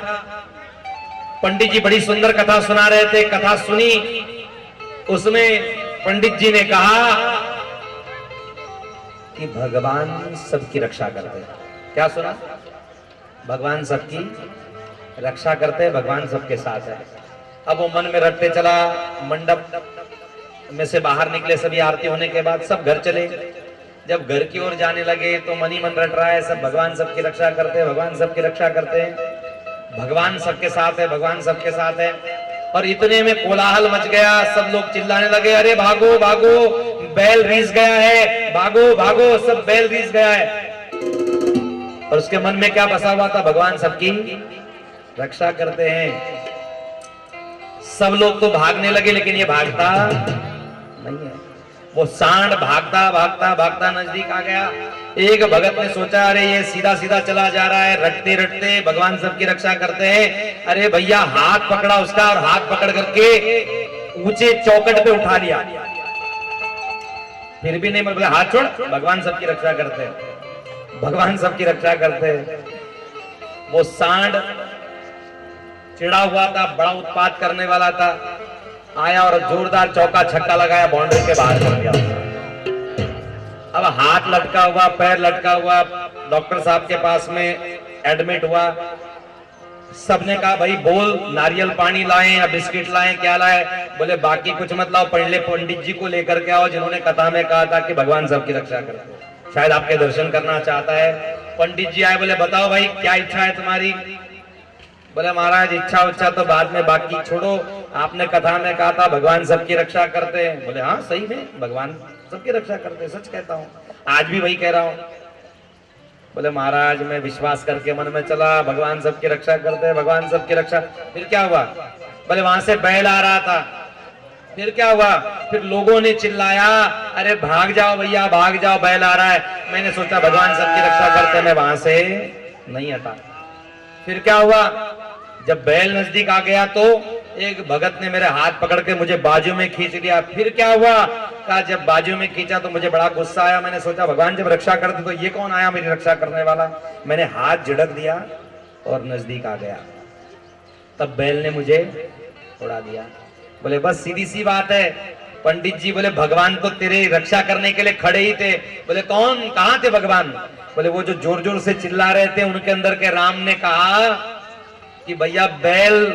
पंडित जी बड़ी सुंदर कथा सुना रहे थे। कथा सुनी, उसमें पंडित जी ने कहा कि भगवान सबकी रक्षा करते हैं। क्या सुना? भगवान सबकी रक्षा करते हैं, भगवान सबके साथ है। अब वो मन में रटते चला। मंडप में से बाहर निकले सभी आरती होने के बाद, सब घर चले। जब घर की ओर जाने लगे तो मन ही मन रट रहा है, सब भगवान सबकी रक्षा करते हैं, भगवान सबकी रक्षा करते हैं, भगवान सबके साथ है, भगवान सबके साथ है। और इतने में कोलाहल मच गया, सब लोग चिल्लाने लगे, अरे भागो भागो, बैल रीस गया है, भागो भागो, सब बैल रीस गया है। और उसके मन में क्या बसा हुआ था? भगवान सबकी रक्षा करते हैं। सब लोग तो भागने लगे, लेकिन ये भागता नहीं है। वो सांड भागता भागता भागता नजदीक आ गया। एक भगत ने सोचा अरे ये सीधा सीधा चला जा रहा है, रटते रटते भगवान सबकी रक्षा करते हैं। अरे भैया हाथ पकड़ा उसका, और हाथ पकड़ करके ऊंचे चौकट पे उठा लिया। फिर भी नहीं, मतलब हाथ छोड़, भगवान सबकी रक्षा करते हैं, भगवान सबकी रक्षा करते हैं। वो सांड चिड़ा हुआ था, बड़ा उत्पात करने वाला था, आया और जोरदार चौका छक्का लगाया, बाउंड्री के बाहर चल गया। अब हाथ लटका हुआ, पैर लटका हुआ, डॉक्टर साहब के पास में एडमिट हुआ। सबने कहा भाई बोल, नारियल पानी लाएं या बिस्किट लाएं, क्या लाएं? बोले बाकी कुछ मत लाओ, पहले पंडित जी को लेकर के आओ जिन्होंने कथा में कहा था कि भगवान सबकी रक्षा करते हैं, शायद आपके दर्शन करना चाहता है। पंडित जी आए, बोले बताओ भाई क्या इच्छा है तुम्हारी? बोले महाराज इच्छा उच्छा तो बाद में, बाकी छोड़ो, आपने कथा में कहा था भगवान सबकी रक्षा करते हैं। बोले हाँ सही में भगवान सबकी रक्षा करते हैं, सच कहता हूँ, आज भी वही कह रहा हूँ। बोले महाराज मैं विश्वास करके मन में चला, भगवान सबकी रक्षा करते हैं, भगवान सबकी रक्षा। फिर क्या हुआ? बोले वहां से बैल आ रहा था, फिर क्या हुआ? फिर लोगों ने चिल्लाया, अरे भाग जाओ भैया भाग जाओ, बैल आ रहा है। मैंने सोचा भगवान सबकी रक्षा करते हैं, मैं वहां से नहीं हटा। फिर क्या हुआ? जब बैल नजदीक आ गया तो एक भगत ने मेरे हाथ पकड़ के मुझे बाजू में खींच लिया। फिर क्या हुआ? कहा जब बाजू में खींचा तो मुझे बड़ा गुस्सा आया। मैंने सोचा भगवान जब रक्षा करते तो ये कौन आया मेरी रक्षा करने वाला? मैंने हाथ झिड़क दिया और नजदीक आ गया, तब बैल ने मुझे उड़ा दिया। बोले बस सीधी सी बात है। पंडित जी बोले भगवान तो तेरे रक्षा करने के लिए खड़े ही थे। बोले कौन, कहां थे भगवान? बोले वो जो जोर जोर से चिल्ला रहे थे, उनके अंदर के राम ने कहा कि भैया बैल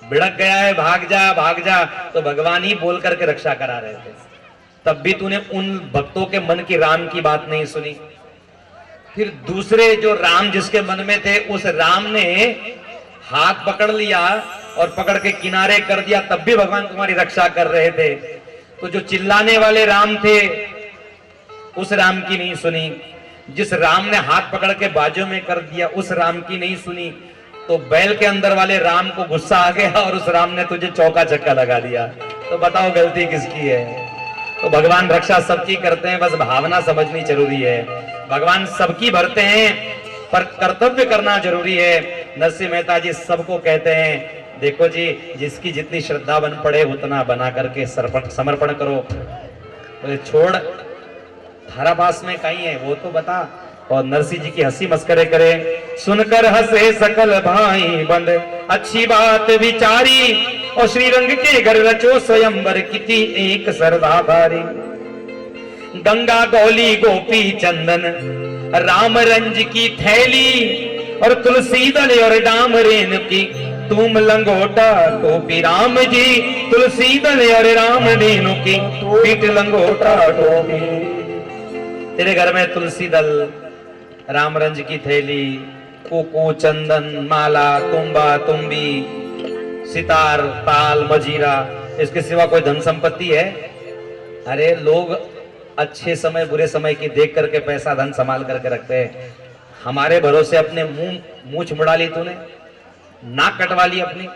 भिड़क गया है, भाग जा भाग जा। तो भगवान ही बोल करके रक्षा करा रहे थे। तब भी तूने उन भक्तों के मन की राम की बात नहीं सुनी। फिर दूसरे जो राम जिसके मन में थे, उस राम ने हाथ पकड़ लिया और पकड़ के किनारे कर दिया, तब भी भगवान तुम्हारी रक्षा कर रहे थे। तो जो चिल्लाने वाले राम थे उस राम की नहीं सुनी, जिस राम ने हाथ पकड़ के बाजू में कर दिया उस राम की नहीं सुनी। तो बैल के अंदर वाले राम को गुस्सा आ गया और उस राम ने तुझे चौका चक्का लगा दिया। तो बताओ गलती किसकी है? तो भगवान रक्षा सबकी करते हैं, बस भावना समझनी जरूरी है। भगवान सबकी भरते हैं पर कर्तव्य करना जरूरी है। नरसिंह मेहता जी सबको कहते हैं देखो जी, जिसकी जितनी श्रद्धा बन पड़े उतना बना करके समर्पण करो। बोले छोड़, थारा पास में कहीं है वो तो बता। और नरसिंह जी की हंसी मस्करे करे, सुनकर हंसे सकल भाई बंद, अच्छी बात विचारी, और श्रीरंग के घर रचो स्वयंवर किति एक सरदाधारी। गंगा गौली गोपी चंदन राम रंज की थैली, और तुलसी दल और डामरेन की तुम लंगोटा टोपी। राम जी तुलसी दल और राम रेणु की पीठ लंगोटा टोपी। तेरे घर में तुलसी दल, राम रंज की थैली, कुकू चंदन माला, तुम्बा तुम्बी, सितार ताल मजीरा, इसके सिवा कोई धन संपत्ति है? अरे लोग अच्छे समय बुरे समय की देख करके पैसा धन संभाल करके रखते हैं। हमारे भरोसे अपने मूछ मुड़ा ली तूने, नाक कटवा ली अपनी।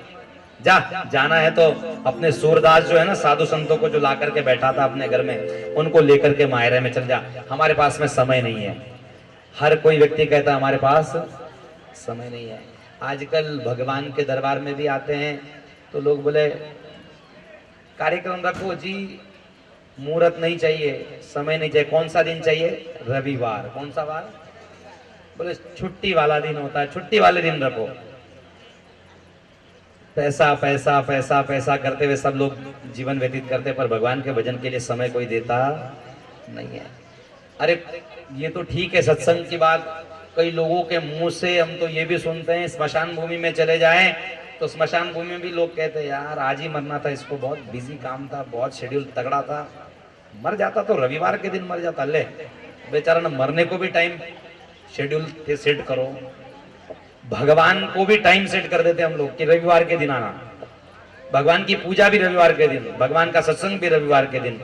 जा, जाना है तो अपने सूरदास जो है ना, साधु संतों को जो ला करके बैठा था अपने घर में, उनको लेकर के मायरे में चल जा। हमारे पास में समय नहीं है। हर कोई व्यक्ति कहता है हमारे पास समय नहीं है। आजकल भगवान के दरबार में भी आते हैं तो लोग बोले कार्यक्रम रखो जी, मुहूर्त नहीं चाहिए, समय नहीं चाहिए। कौन सा दिन चाहिए? रविवार। कौन सा वार? बोले छुट्टी वाला दिन होता है, छुट्टी वाले दिन रखो। पैसा पैसा पैसा पैसा करते हुए सब लोग जीवन व्यतीत करते, पर भगवान के भजन के लिए समय कोई देता नहीं है। अरे ये तो ठीक है सत्संग की बात, कई लोगों के मुंह से हम तो ये भी सुनते हैं स्मशान भूमि में चले जाएं तो स्मशान भूमि में भी लोग कहते हैं यार आज ही मरना था, इसको बहुत बिजी काम था, बहुत शेड्यूल तगड़ा था, मर जाता तो रविवार के दिन मर जाता। ले बेचारा ना, मरने को भी टाइम शेड्यूल सेट करो। भगवान को भी टाइम सेट कर देते हम लोग कि रविवार के दिन आना। भगवान की पूजा भी रविवार के दिन, भगवान का सत्संग भी रविवार के दिन।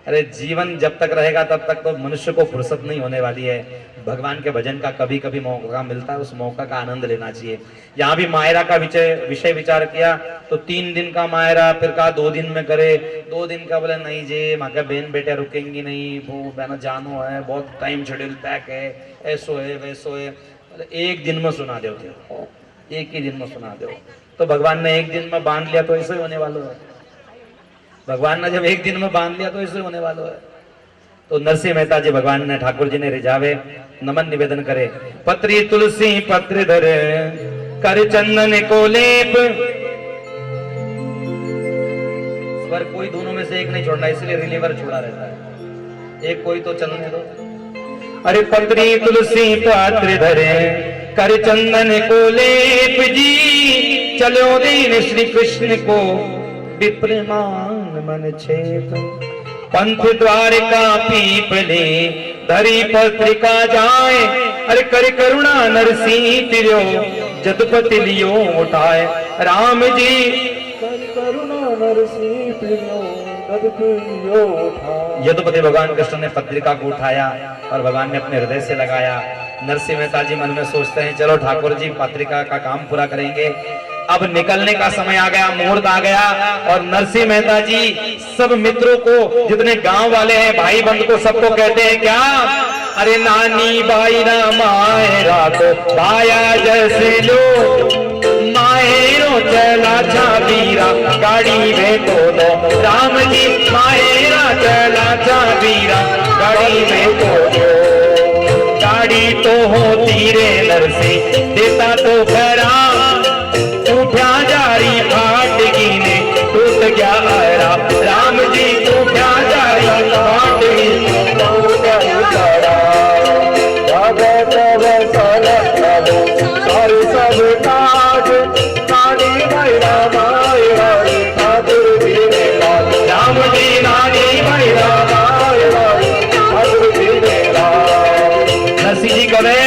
अरे जीवन जब तक रहेगा तब तक तो मनुष्य को फुर्सत नहीं होने वाली है। भगवान के भजन का कभी कभी मौका मिलता है, उस मौका का आनंद लेना चाहिए। यहाँ भी मायरा का विषय विचार किया तो 3 दिन का मायरा, फिर कहा 2 दिन में करे। 2 दिन का बोले नहीं जी, माँ का बहन बेटे रुकेंगी नहीं, वो बहना जानो है, बहुत टाइम शेड्यूल पैक है, ऐसो है वैसो है। एक दिन में सुना दो, एक ही दिन में सुना दो। तो भगवान ने एक दिन में बांध लिया तो ऐसे होने वाला है। भगवान ने जब एक दिन में बांध लिया तो ऐसे होने वाला है। तो नरसिंह मेहता जी भगवान ने, ठाकुर जी ने रिझावे, नमन निवेदन करे। पत्री तुलसी पत्र धरे, कर चंदन को लेप। स्वर कोई दोनों में से एक नहीं छोड़ना, इसलिए रिलीवर छोड़ा रहता है, एक कोई तो चलने दो। अरे पत्री तुलसी पत्र धरे, कर चंदन को लेप जी चलो दीन श्री कृष्ण को विप्रमान मन छेप पंथ द्वारिका पीपले धरी पत्रिका जाए अरे कर करुणा नरसिंह तिरो जदुपति लियो उठाए राम जी कर करुणा नरसिंह तिरो जदुपति लियो उठाए। यदुपति भगवान कृष्ण ने पत्रिका को उठाया और भगवान ने अपने हृदय से लगाया। नरसिंह मेहता जी मन में सोचते हैं चलो ठाकुर जी पत्रिका का काम पूरा करेंगे। अब निकलने का समय आ गया, मुहूर्त आ गया और नरसिंह मेहता जी सब मित्रों को, जितने गांव वाले हैं, भाई बंधु को, सबको कहते हैं क्या, अरे नानी भाई ना मायरा तो भाया जैसे लो माहेरो चला छाबीरा गाड़ी में तो दो राम जी माहेरा चला छाबीरा गाड़ी में तो दो गाड़ी तो होती रे नरसिंह देता तो खरा उठा जारी फाट गिने टूट गया आरा राम जी उठा जारी फाट गिने टूट गया सारे सब काज नानी भैरा मायरा ठाकुर जी ने राम जी नानी भैरा मायरा ठाकुर जी ने नरसिंह जी कहे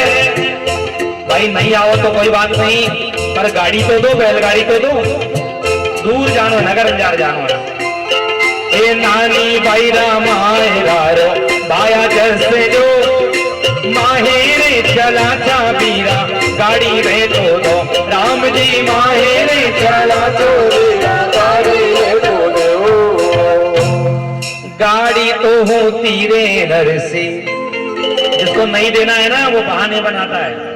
भाई नहीं आओ तो कोई बात नहीं पर गाड़ी तो दो, बैलगाड़ी तो दो, दूर जानो नगर अंजार जानो ना। ए नानी भाईरा मायरा रो भाया जैसे जो माहेरे चला छाबीरा गाड़ी में तो दो राम जी माहेरे चला छाबीरा गाड़ी में तो दो गाड़ी तो होती रे नरसिंह। जिसको नहीं देना है ना वो बहाने बनाता है।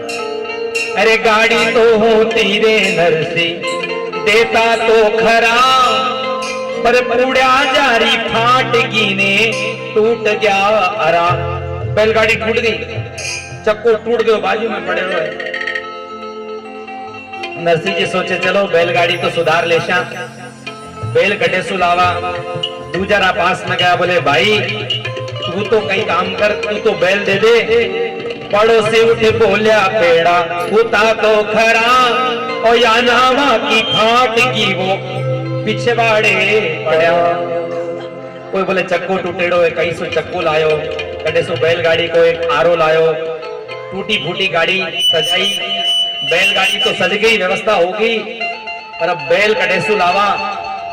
अरे गाड़ी तो होती रे नरसिंह देता तो खरा पर पूड़ा जारी फाट गिने टूट गया अरा। बैलगाड़ी टूट गई, चक्को टूट गए, बाजू में पड़े हुए। नरसिंह जी सोचे चलो बैलगाड़ी तो सुधार ले शा। बैल कटे सुलावा दूजरा पास में गया, बोले भाई तू तो कई काम कर, तू तो बैल दे दे। पड़ोसी उठे बोलिया पेड़ा उता तो खरा और या नावा की फाट की वो पीछे बाड़े पड़ा। कोई बोले चक्को टूटेड़ो है, कहीं सो चक्को लायो, कटे सो बैलगाड़ी को एक आरो लायो। टूटी फूटी गाड़ी सजाई, बैलगाड़ी तो सज गई, व्यवस्था होगी, पर अब बैल कटेसु लावा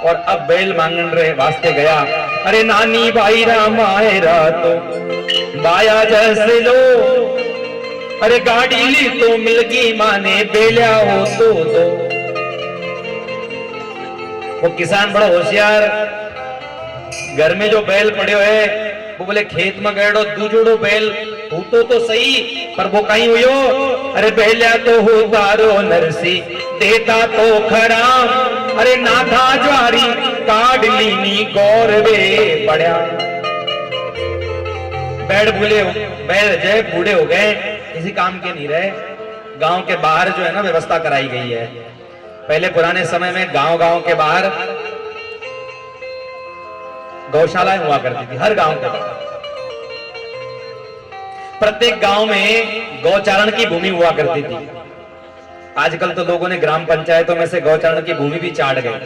और अब बैल मांगन रहे वास्ते गया। अरे नानी भाई राम आएरा तो बाया जैसे लो अरे गाड़ी ली तो मिलगी माने बेलिया हो तो दो। वो किसान बड़ा होशियार, घर में जो बैल पड़े है वो बोले खेत में गएड़ो दू जोड़ो बैल हूतो तो सही पर वो कहीं हुयो। अरे बेलिया तो हो तारो नरसी देता तो खरा अरे नाथा ज्वारी काट लीनी गौरवे पड़ा। बैल जय बूढ़े हो गए, किसी काम के नहीं रहे। गांव के बाहर जो है ना व्यवस्था कराई गई है। पहले पुराने समय में गांव के बाहर गौशालाएं हुआ करती थी, हर गांव के बाहर। प्रत्येक गांव में गौचारण की भूमि हुआ करती थी। आजकल तो लोगों ने ग्राम पंचायतों में से गौचारण की भूमि भी चाट गई।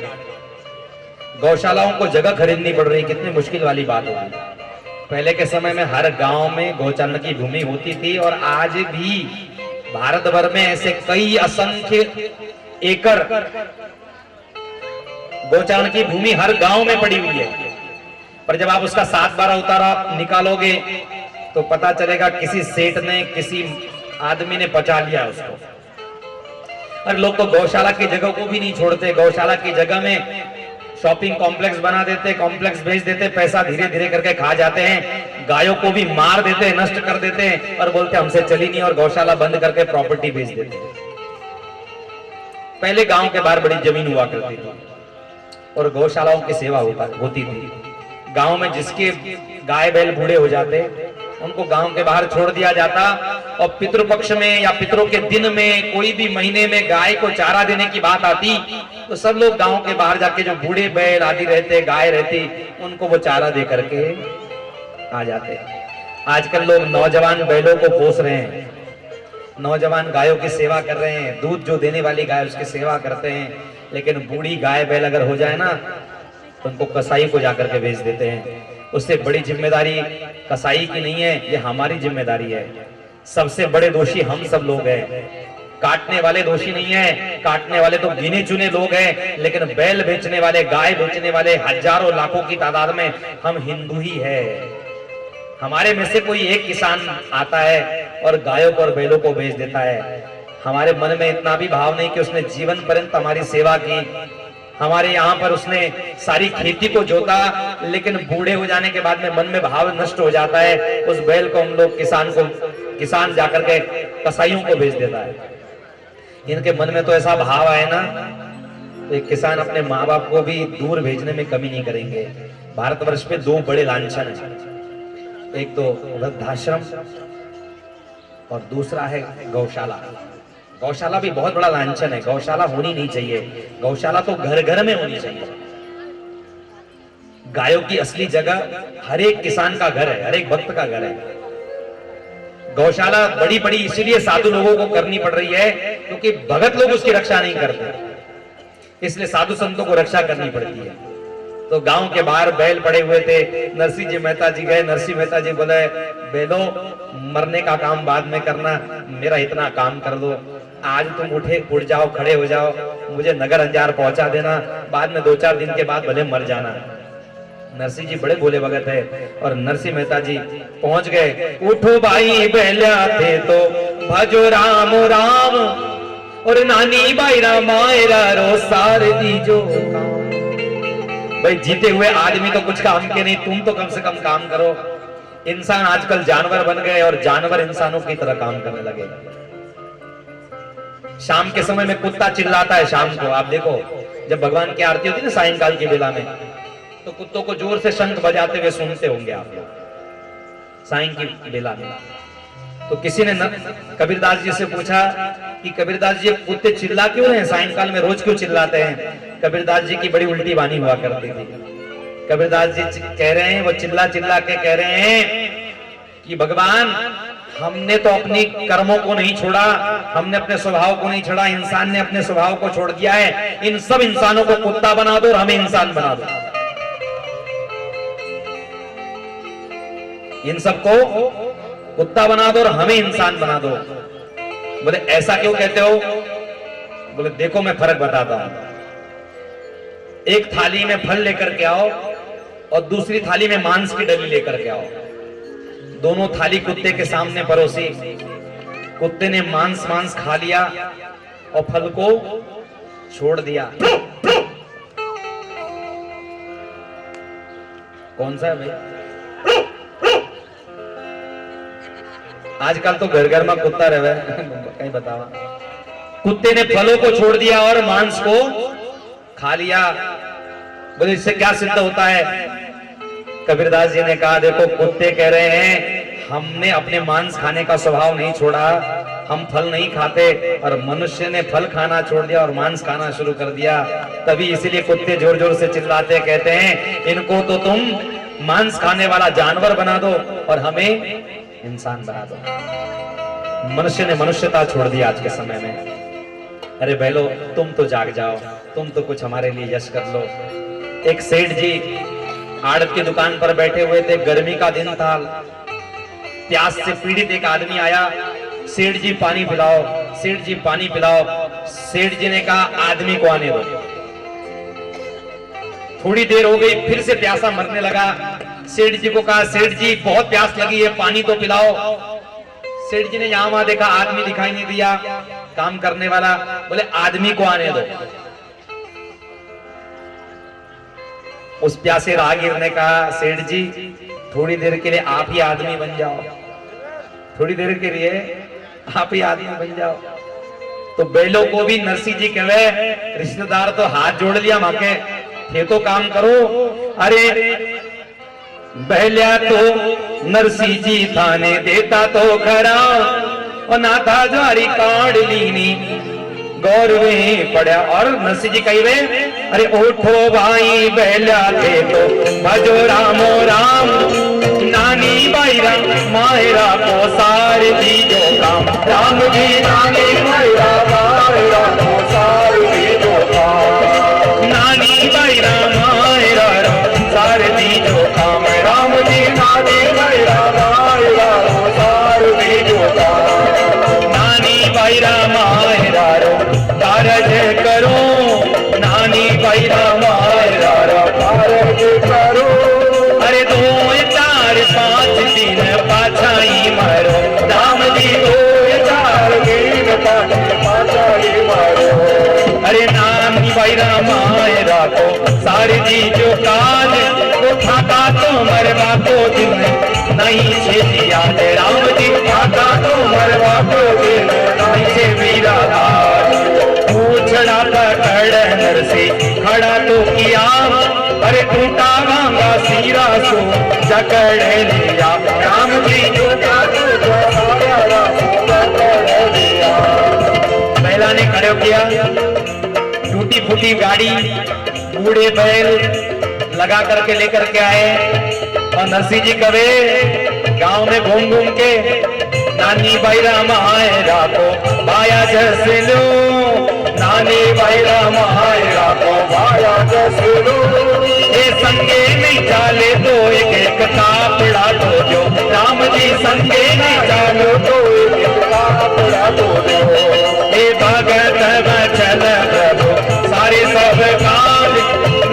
गौशालाओं को जगह खरीदनी पड़ रही, कितनी मुश्किल वाली बात होगी। पहले के समय में हर गांव में गौचारण की भूमि होती थी और आज भी भारत भर में ऐसे कई असंख्य एकड़ गौचारण की भूमि हर गांव में पड़ी हुई है। पर जब आप उसका 7/12 उतारा निकालोगे तो पता चलेगा किसी सेठ ने, किसी आदमी ने पचा लिया उसको। और लोग तो गौशाला की जगह को भी नहीं छोड़ते, गौशाला की जगह में शॉपिंग कॉम्प्लेक्स बना देते, कॉम्प्लेक्स बेच देते, पैसा धीरे धीरे करके खा जाते हैं। गायों को भी मार देते, नष्ट कर देते हैं और बोलते हमसे चली नहीं, और गौशाला बंद करके प्रॉपर्टी बेच देते हैं। पहले गांव के बाहर बड़ी जमीन हुआ करती थी और गौशालाओं की सेवा होती थी। गांव में जिसके गाय बैल बूढ़े हो जाते उनको गांव के बाहर छोड़ दिया जाता और पितृपक्ष में या पितरों के दिन में कोई भी महीने में गाय को चारा देने की बात आती तो सब लोग गांव के बाहर जाके जो बूढ़े बैल आदि रहते, गाय रहती, उनको वो चारा दे करके आ जाते। आजकल लोग नौजवान बैलों को पोस रहे हैं, नौजवान गायों की सेवा कर रहे हैं, दूध जो देने वाली गाय उसकी सेवा करते हैं, लेकिन बूढ़ी गाय बैल अगर हो जाए ना तो उनको कसाई को जाकर के बेच देते हैं। उससे बड़ी जिम्मेदारी कसाई की नहीं है, ये हमारी जिम्मेदारी है। सबसे बड़े दोषी हम सब लोग हैं, काटने वाले दोषी नहीं है, काटने वाले तो गिने चुने लोग हैं, लेकिन बैल बेचने वाले, गाय बेचने वाले हजारों लाखों की तादाद में हम हिंदू ही है। हमारे में से कोई एक किसान आता है और गायों को और बैलों को बेच देता है। हमारे मन में इतना भी भाव नहीं कि उसने जीवन पर्यंत हमारी सेवा की, हमारे यहाँ पर उसने सारी खेती को जोता, लेकिन बूढ़े हो जाने के बाद में मन में भाव नष्ट हो जाता है। उस बैल को हम लोग किसान जाकर के कसाईयों को बेच देता है। इनके मन में तो ऐसा भाव आए ना, तो एक किसान अपने माँ बाप को भी दूर भेजने में कमी नहीं करेंगे। भारतवर्ष पे दो बड़े लांछन है, एक तो वृद्धाश्रम और दूसरा है गौशाला। गौशाला भी बहुत बड़ा लांछन है, गौशाला होनी नहीं चाहिए। गौशाला तो घर घर में होनी चाहिए। गायों की असली जगह हर एक किसान का घर है, हर एक भक्त का घर है। गौशाला बड़ी बड़ी इसलिए साधु लोगों को करनी पड़ रही है क्योंकि भगत लोग उसकी रक्षा नहीं करते, इसलिए साधु संतों को रक्षा करनी पड़ती है। तो गांव के बाहर बैल पड़े हुए थे, नरसिंह जी मेहता जी गए, नरसिंह मेहता जी बोले बैलो मरने का काम बाद में करना, मेरा इतना काम कर दो, आज तुम उठ जाओ, खड़े हो जाओ, मुझे नगर अंजार पहुंचा देना, बाद में 2-4 दिन के बाद भले मर जाना। नरसिंह जी बड़े भोले भगत है और नरसिंह मेहता जी पहुंच गए। उठो भाई बैल्या थे तो भजो राम राम, और नानी भाई रामायरा रो सार दीजो। भाई जीते हुए आदमी तो कुछ काम के नहीं, तुम तो कम से कम काम करो। इंसान आजकल जानवर बन गए और जानवर इंसानों की तरह काम करने लगे। शाम के समय में कुत्ता चिल्लाता है, शाम को आप देखो जब भगवान की आरती होती है ना सायंकाल की बेला में, तो कुत्तों को जोर से शंख बजाते हुए सुनते होंगे आप लोग सायं की बेला में। तो किसी ने कबीरदास जी से पूछा कि कबीरदास जी कुत्ते चिल्ला क्यों रहे हैं सायंकाल में, रोज क्यों चिल्लाते हैं? कबीरदास जी की बड़ी उल्टी वाणी हुआ करती थी। कबीरदास जी कह रहे हैं, वो चिल्ला चिल्ला के कह रहे हैं कि भगवान हमने तो अपनी कर्मों को नहीं छोड़ा, हमने अपने स्वभाव को नहीं छोड़ा, इंसान ने अपने स्वभाव को छोड़ दिया है। इन सब इंसानों को कुत्ता बना दो और हमें इंसान बना दो। इन सबको कुत्ता बना दो और हमें इंसान बना दो। बोले ऐसा क्यों कहते हो? बोले देखो मैं फर्क बताता हूं। एक थाली में फल लेकर के आओ और दूसरी थाली में मांस की डली लेकर के आओ। दोनों थाली कुत्ते के सामने परोसी, कुत्ते ने मांस खा लिया और फल को छोड़ दिया। कौन सा है भाई? आजकल तो घर घर में कुत्ता रहे कहीं बतावा। कुत्ते ने फलों को छोड़ दिया और मांस को खा लिया। बोले इससे क्या सिद्ध होता है? कबीरदास जी ने कहा देखो कुत्ते कह रहे हैं हमने अपने मांस खाने का स्वभाव नहीं छोड़ा, हम फल नहीं खाते, और मनुष्य ने फल खाना छोड़ दिया और मांस खाना शुरू कर दिया। तभी इसीलिए कुत्ते जोर जोर से चिल्लाते, कहते हैं इनको तो तुम मांस खाने वाला जानवर बना दो और हमें इंसान बना दो। मनुष्य ने मनुष्यता छोड़ दी आज के समय में। अरे बैलो तुम तो जाग जाओ, तुम तो कुछ हमारे लिए यश कर लो। एक सेठ जी आड़त की दुकान पर बैठे हुए थे, गर्मी का दिन था, प्यास से पीड़ित एक आदमी आया। सेठ जी पानी पिलाओ, सेठ जी पानी पिलाओ। सेठ जी ने कहा आदमी को आने दो। थोड़ी देर हो गई, फिर से प्यासा मरने लगा। सेठ जी को कहा सेठ जी बहुत प्यास लगी है, पानी तो पिलाओ। सेठ जी ने यहां वहां देखा, आदमी दिखाई नहीं दिया काम करने वाला। बोले आदमी को आने दो। उस प्यासे राहगीर ने कहा सेठ जी थोड़ी देर के लिए आप ही आदमी बन जाओ, थोड़ी देर के लिए आप ही आदमी बन जाओ। तो बैलों को भी नरसिंह जी कहे, रिश्तेदार तो हाथ जोड़ लिया माके, थे तो काम करो। अरे बैल्या तो नरसिंह जी थाने देता तो खरा, और ना था ज्वारी काढ़ लीनी गौरवे पड़ा। और नरसिंह जी कही वे अरे उठो भाई बैल्या थे तो भजो रामो राम, नानी नानी बाईरा मायरा को सारे जी जो काम राम जी नानी बाईरा मायरा को सारे जी जो काम नानी बाईरा मायरा सारे जी जो काम राम जी नानी बाईरा मायरा को सारे जी जो काम नानी बाईरा मायरा कारज करो नानी बाईरा मायरा कारज करो अरे 2 4 5 दिन पाछाई मारो राम जी 2 4 दिन पाछाई मारो अरे नानी बाईरा मायरा को सारे जी जो काज वो थाका तो मरवा को दिन नहीं छे याद राम जी थाका तो मरवा को दिन नहीं छे वीरा पूछड़ा पकड़ नर से खड़ा तो किया अरे टूटा वांगा सीरा सो जकड़ लिया राम जी टूटा महिला ने खड़े किया टूटी फूटी गाड़ी बूढ़े बैल लगा करके लेकर के आए और नरसिंह जी कवे गांव में घूम घूम के नानी बाईरा मायरा को भाया जस लो नानी बाईरा मायरा को भाया जस लो ये संगे नहीं चाले तो एक एक कापड़ा तो जो राम जी संगे नहीं चालो तो एक एक कापड़ा तो जो हे भगत बचन प्रभु सारे सब काज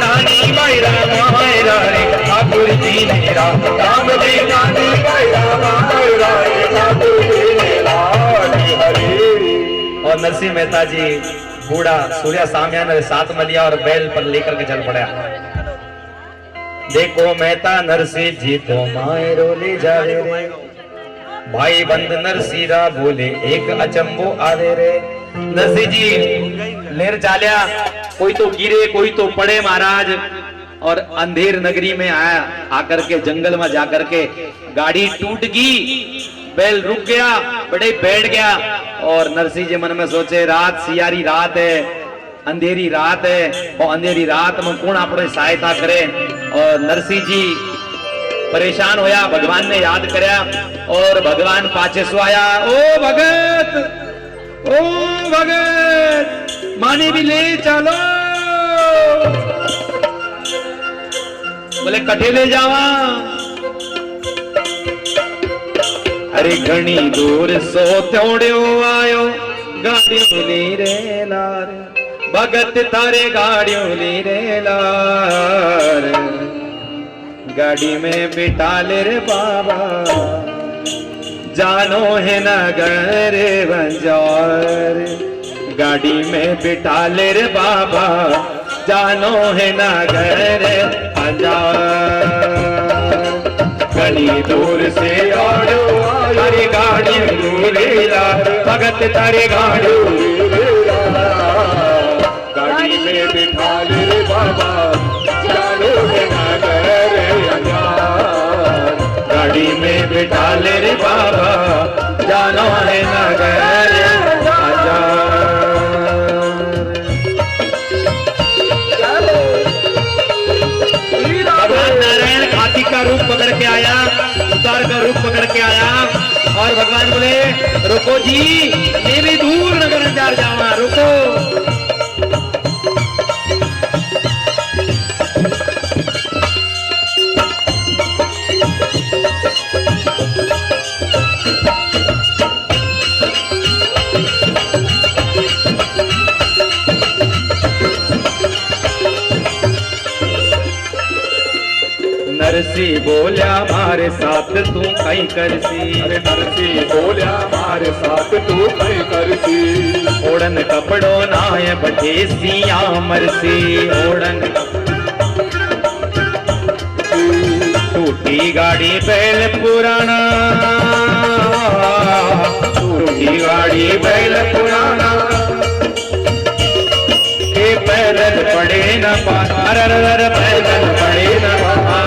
नानी बाईरा मायरा रे ठाकुर जी मेरा राम जी नानी बाईरा मायरा रे ठाकुर जी मेरा हरे और नरसिंह मेहता जी बूढ़ा सूर्या साम्यान साथ मलिया और बैल पर लेकर के चल पड़ा देखो मेहता नरसिंह जी तो मायरो ले जावे रे भाई बंद नरसिंह बोले एक अचंबो आवे रे नरसिंह जी लेर चाल्या कोई तो गिरे कोई तो पड़े महाराज और अंधेर नगरी में आया आकर के जंगल में जाकर के गाड़ी टूट गई बैल रुक गया बड़े बैठ गया और नरसिंह जी मन में सोचे रात सियारी रात है अंधेरी रात है और अंधेरी रात में कौन अपने सहायता करे और नरसिंह जी परेशान होया भगवान ने याद करया और भगवान पाछे सो आया ओ भगत माने भी ले चलो बोले कठे ले जावा अरे घणी दूर सो त्योड़ो आयो गाड़ियों ली रे लार भगत तारे गाड़ियों ली रे लार गाड़ी में बिठा ले रे बाबा जानो है नगर बंजार गाड़ी में बिठा ले रे बाबा जानो है नगर बंजार घनी दूर से आड़ो तारे गाड़ी लेला भगत तारे गाड़ी गाड़ी में बिठा ले बाबा जानो है नगर बंजार गाड़ी में बिठा ले रे बाबा जानो है नगर बंजार भगवान नारायण हाथी का रूप पकड़ के आया उतार का रूप पकड़ के आया और भगवान बोले रुको जी मैं भी दूर नगर अंजार जावा रुको नरसी बोलिया मारे साथ तू कहीं करसी अरे नरसी बोलिया हमारे साथ तू कहीं करसी ओढ़न कपड़ो नाय बटे सिया मरसी ओढ़न टूटी गाड़ी बैल पुराना टूटी गाड़ी बैल पुराना के पैदल पड़े न पा अरे पैदल पड़े न पा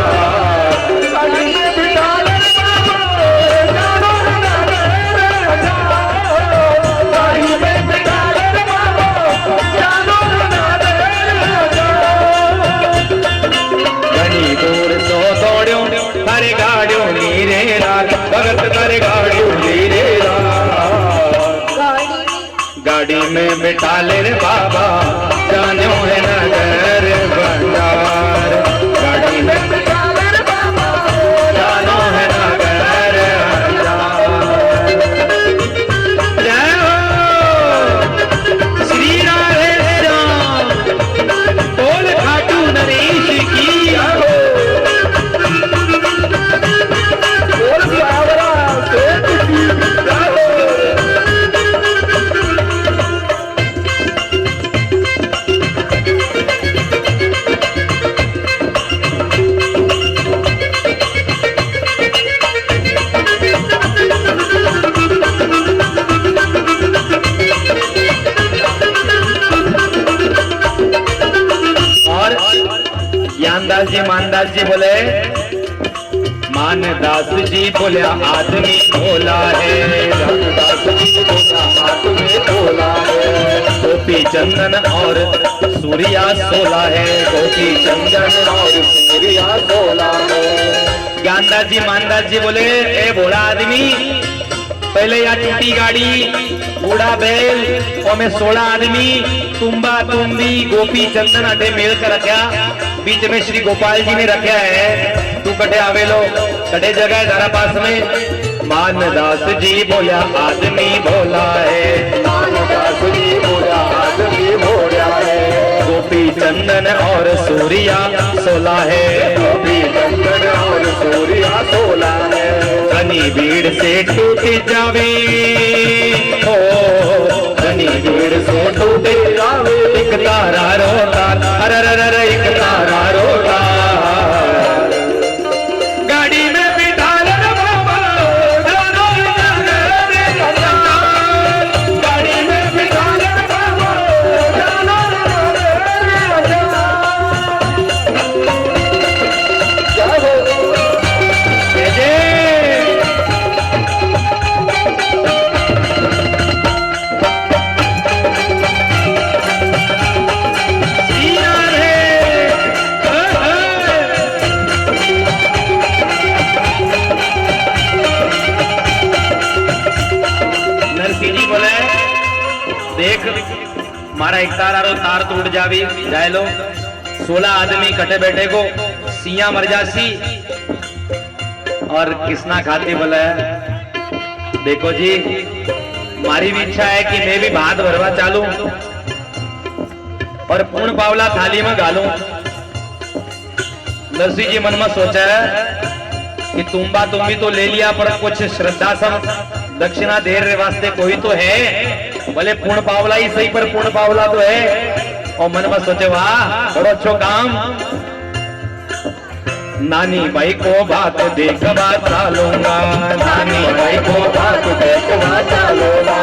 दूर सो दौड़ो थारे गाड़ियों नीरे बिठा ले रे बाबा जानो है नगर बाजार गाड़ी में बिठा ले रे बाबा जानो है नगर बाजार। जय हो श्री राधे श्याम बोल खाटू नरेश की हो। ज्ञानदास जी मानदास जी बोले मानदास जी बोलिया आदमी भोला है रामदास जी बोला आदमी भोला है गोपी चंदन और सूर्या सोला है गोपी चंदन और सूर्या सोला है। ज्ञानदास जी मानदास जी बोले ए भोला आदमी पहले या टूटी गाड़ी बूढ़ा बैल और में 16 आदमी तुम्बा तुम्बी गोपी चंदन अटे मेल कर रखा बीच में श्री गोपाल जी ने रखा है तू कटे आवेलो कटे जगह है तारा पास में। मानदास जी बोला आदमी भोला है रामदास जी बोला आदमी भोला है गोपी चंदन और सूर्या सोला है गोपी चंदन और सूर्या सोला है। धनी भीड़ से टूट जावे हो धनी भीड़ से टूट जावे एक तारा रोता अरे एक तारा रोता गाड़ी में बिठा ले बाबा जानो नगर बाजार गाड़ी में बिठा ले बाबा जानो नगर बाजार। जय जय देख मारा एक तार टूट जावी जाए लो 16 आदमी कटे बैठे को सिया मर जासी और किसना खाती बोला देखो जी मारी भी इच्छा है कि मैं भी भात भरवा चालू और पूर्ण पावला थाली में गालूं। नरसिंह जी मन में सोचा है कि तुम्बा तुम्बी तो ले लिया पर कुछ श्रद्धा सम दक्षिणा देर वास्ते कोई तो है भले पूर्ण पावला ही सही पर पूर्ण पावला तो है और मन में सोचे वाह बड़ो अच्छो काम नानी भाई को बात देखवा चालूंगा नानी भाई को बात देखवा चालूंगा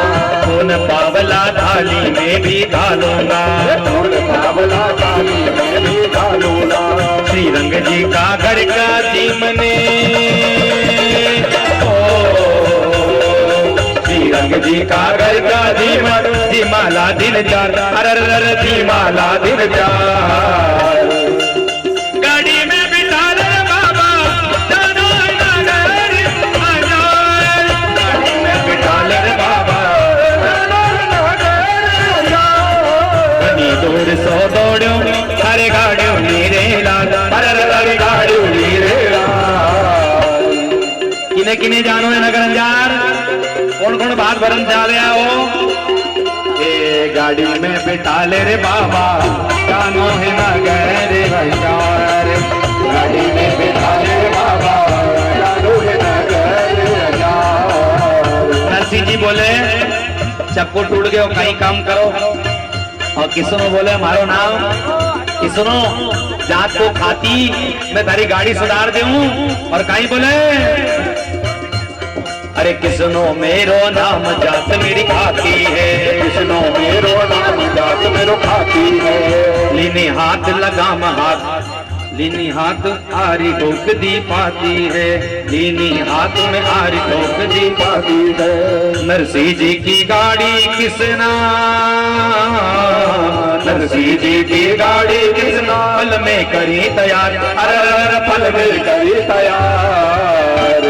पूर्ण पावला थाली में भी डालूंगा पूर्ण पावला थाली में भी डालूंगा श्री रंग जी का घर का जीमने रंग जी का घर का धीमन धीमाला दिल जार अरर धीमाला दिल जार गाड़ी में बिठा ले बाबा जानो नगर बाजार गाड़ी में बिठा ले बाबा जानो नगर बाजार दूर सो दौड़ो हरे गाड़ियों नीरे लाल अरर गाड़ियों नीरे लाल किने किने जानो है नगर अंजार कौन कौन बात भरन चाले आओ ए गाड़ी में बिठा ले रे बाबा जानो है नगर बाजार गाड़ी में बिठा ले बाबा जानो है नगर बाजार। नरसिंह जी बोले चक्कू टूट गए कहीं काम करो और किसनो बोले मारो नाम किसनो जात को खाती मैं तारी गाड़ी सुधार दूं और कहीं बोले अरे किसनो मेरो नाम जात मेरी खाती है कृष्णो मेरो नाम जात मेरो खाती है लीनी हाथ लगाम हाथ लीनी हाथ आरी ठोक दी पाती है लीनी हाथ में आरी ठोक दी पाती है। नरसिंह जी की गाड़ी किसना नरसिंह जी की गाड़ी किसना पल में करी तैयार अरे पल में करी तैयार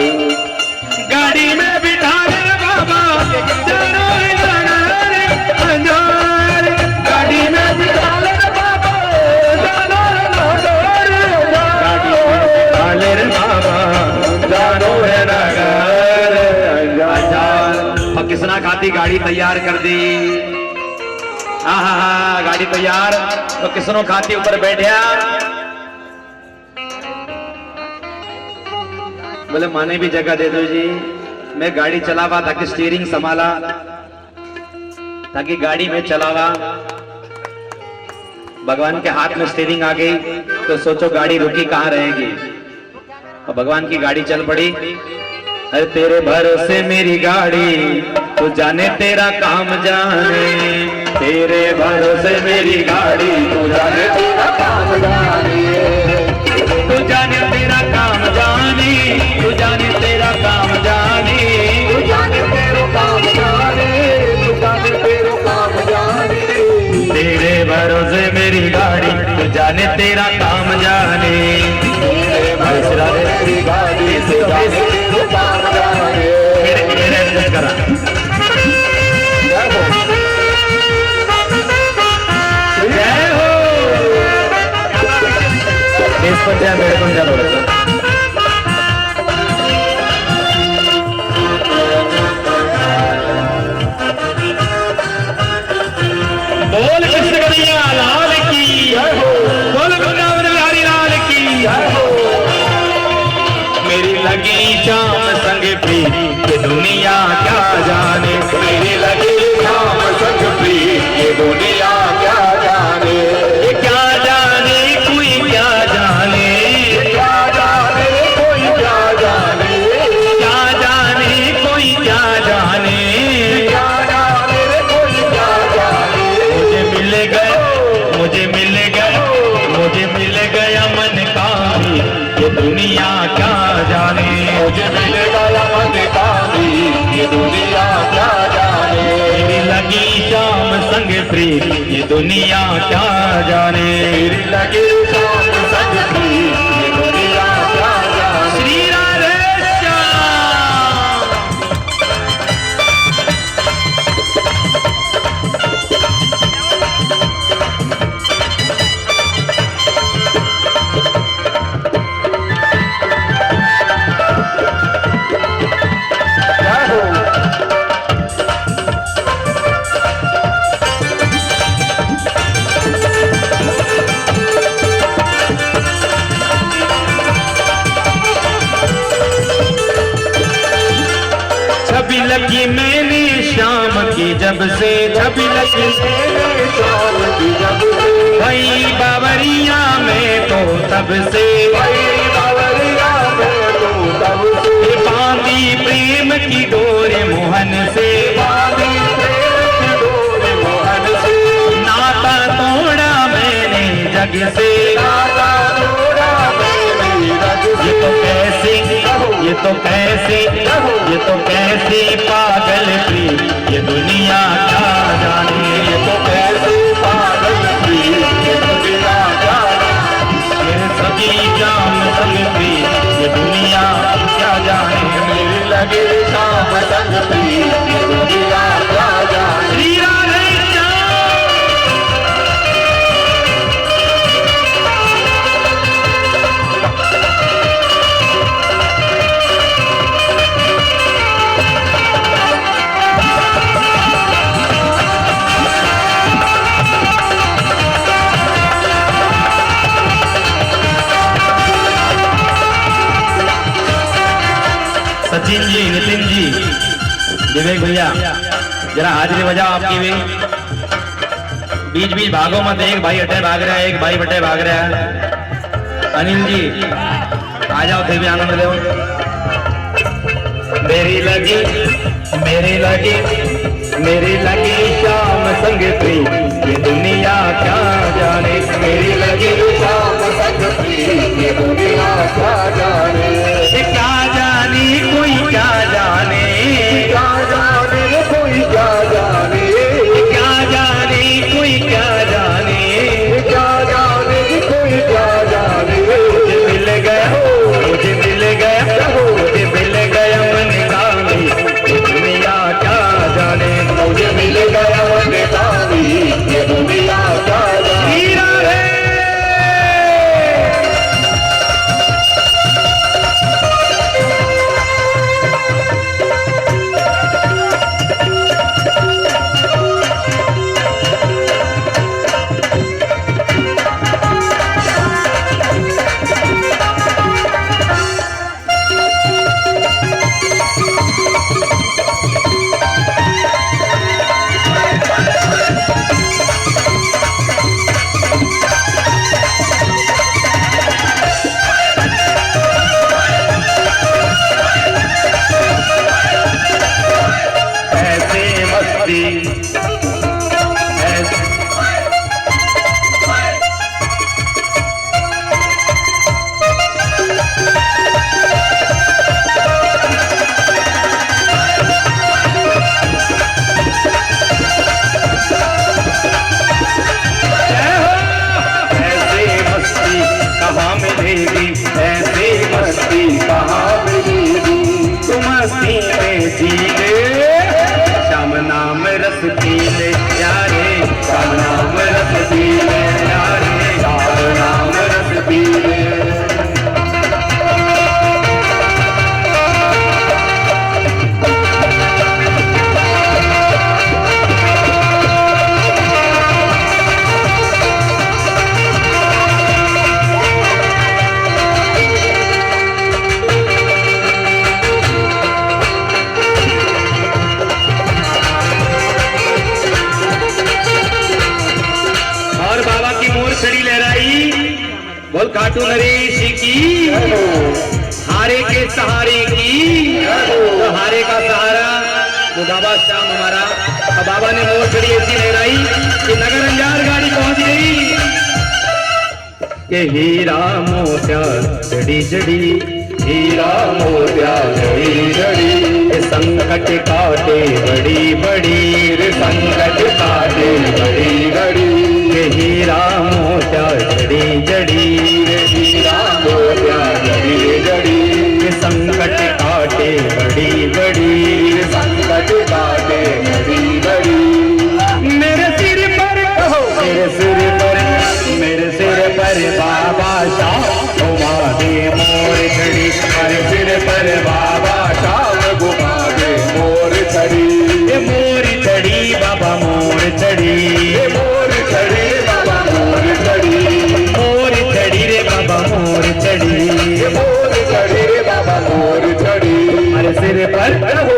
गाड़ी में बिठा ले बाबा जानो नगर बाजार गाड़ी तैयार कर दी। हाँ, गाड़ी तैयार। तो किसनों खाती ऊपर बैठा, बोले माने भी जगह दे दो जी। मैं गाड़ी चलावा ताकि स्टीयरिंग संभाला, ताकि गाड़ी में चलावा। भगवान के हाथ में स्टीयरिंग आ गई तो सोचो गाड़ी रुकी कहाँ रहेगी। और भगवान की गाड़ी चल पड़ी। अरे तेरे भरोसे मेरी गाड़ी, तू जाने तेरा काम जाने। तेरे भरोसे मेरी गाड़ी, तू जाने तेरा काम जाने। तू जाने तेरा काम जाने, तू जाने तेरा काम जाने। तू जाने तेरो काम जाने, तू जाने तेरो काम जाने। तेरे भरोसे मेरी गाड़ी, तू जाने तेरा काम जाने। तेरे भरोसे मेरी गाड़ी, तू जाने तेरो काम जाने। करा जय हो देश पर जा मेरे को जा बोल कृष्ण कन्हैया लाल की जय हो। बोल वृंदावन बिहारी लाल की जय हो। मेरी लगी शाम संग प्रीत, ये दुनिया क्या जाने। मेरी लगी शाम संग प्रीत, ये दुनिया क्या जाने। ये क्या जाने कोई क्या जाने। क्या जाने कोई क्या जाने। क्या जाने कोई क्या जाने। क्या जाने कोई क्या जाने। मुझे मिल गए, मुझे मिल गए, मुझे मिल गया मन का भी, ये दुनिया क्या जाने। मुझे मिल गया मन का भी, ये दुनिया क्या जाने। मेरी लगी शाम संग प्रीत, ये दुनिया क्या जाने। मेरी लगी शाम संग प्रीत, ये दुनिया क्या जाने। श्री राधे श्याम। जय हो। छवि लगी मैंने शाम की जब से, छवि लगी मेरे शाम की जब से, भई बावरिया में तो तब से। भाई बावरिया में तू तब से। ये बांधी प्रेम की डोरे मोहन से, बांधी प्रेम की डोरी मोहन से। नाता तोड़ा मैंने जग से। नाता तोड़ा मैंने रग से। ये तो कैसी, ये तो कैसी, ये तो कैसी पागल प्रीत, ये दुनिया क्या जाने। ये तो कैसे पागल प्रीत, ये दुनिया क्या जाने। मेरे सभी जाम संग प्रीत, ये दुनिया क्या जाने। मेरी लगी शाम संग प्रीत, ये दुनिया क्या जाने। श्री राधे श्याम। सचिन जी, नितिन जी, विवेक भैया जरा हाजिरी बजाओ आपकी भी। बीच बीच भागो मत, एक भाई अटे भाग रहा है, एक भाई बटे भाग रहा है। अनिल जी आ जाओ, थे भी आनंद लो। मेरी लगी, मेरी लगी, मेरी लगी शाम संग प्रीत, ये दुनिया क्या जाने। मेरी लगी शाम संग प्रीत, ये दुनिया क्या जाने। ये क्या जाने कोई क्या जाने। क्या जाने कोई क्या जाने। क्या जाने कोई क्या जाने। क्या जाने कोई क्या जाने। मुझे मिल गया, मुझे मिल गया, मुझे मिल गया मन का भी, ये दुनिया क्या जाने। मुझे मिल गया मन का भी, ये दुनिया क्या जाने। श्री राधे मिलेगी, ऐसे मस्ती कहाँ मिलेगी, तू मस्ती में जी ले, श्याम नाम रस पी ले यारे, श्याम नाम रस पी ले यारे, श्याम नाम रस पी ले। और बाबा की मोर छड़ी लहराई, बोल खाटू नरेश की, हारे के सहारे की, तो हारे का सहारा वो बाबा श्याम हमारा। और बाबा ने मोर छड़ी ऐसी लहराई कि नगर अंजार गाड़ी पहुंच गई, ये हीरा मोतिया जड़ी जड़ी, हीरा मोतिया जड़ी जड़ी, ये संकट काटे बड़ी बड़ी, रे संकट काटे बड़ी बड़ी, ये हीरा मोतिया जड़ी जड़ी, रे हीरा मोतिया जड़ी जड़ी, ये संकट काटे बड़ी बड़ी, रे संकट काटे बड़ी बड़ी। मेरे सिर पर कहो, मेरे सिर पर, मेरे सिर पर बाबा श्याम घुमा दे मोर छड़ी, मेरे सिर पर बाबा श्याम घुमा दे मोर छड़ी, ये मोर छड़ी बाबा मोर छड़ी, ये मोर छड़ी बाबा मोर छड़ी, मोर छड़ी रे बाबा मोर छड़ी, ये मोर छड़ी रे बाबा मोर छड़ी। हमारे सिर पर,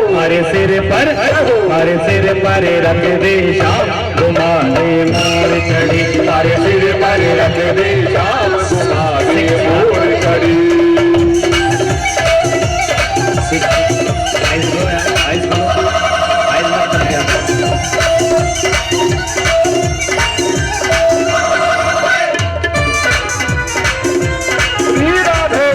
हमारे सिर पर, हमारे सिर पर रख दे श्याम घुमा दे मोर छड़ी, तारे सिर पर रख दे श्याम घुमा दे मोर छड़ी। आइस लो यार, आइस लो, आइस मत कर यार। राधे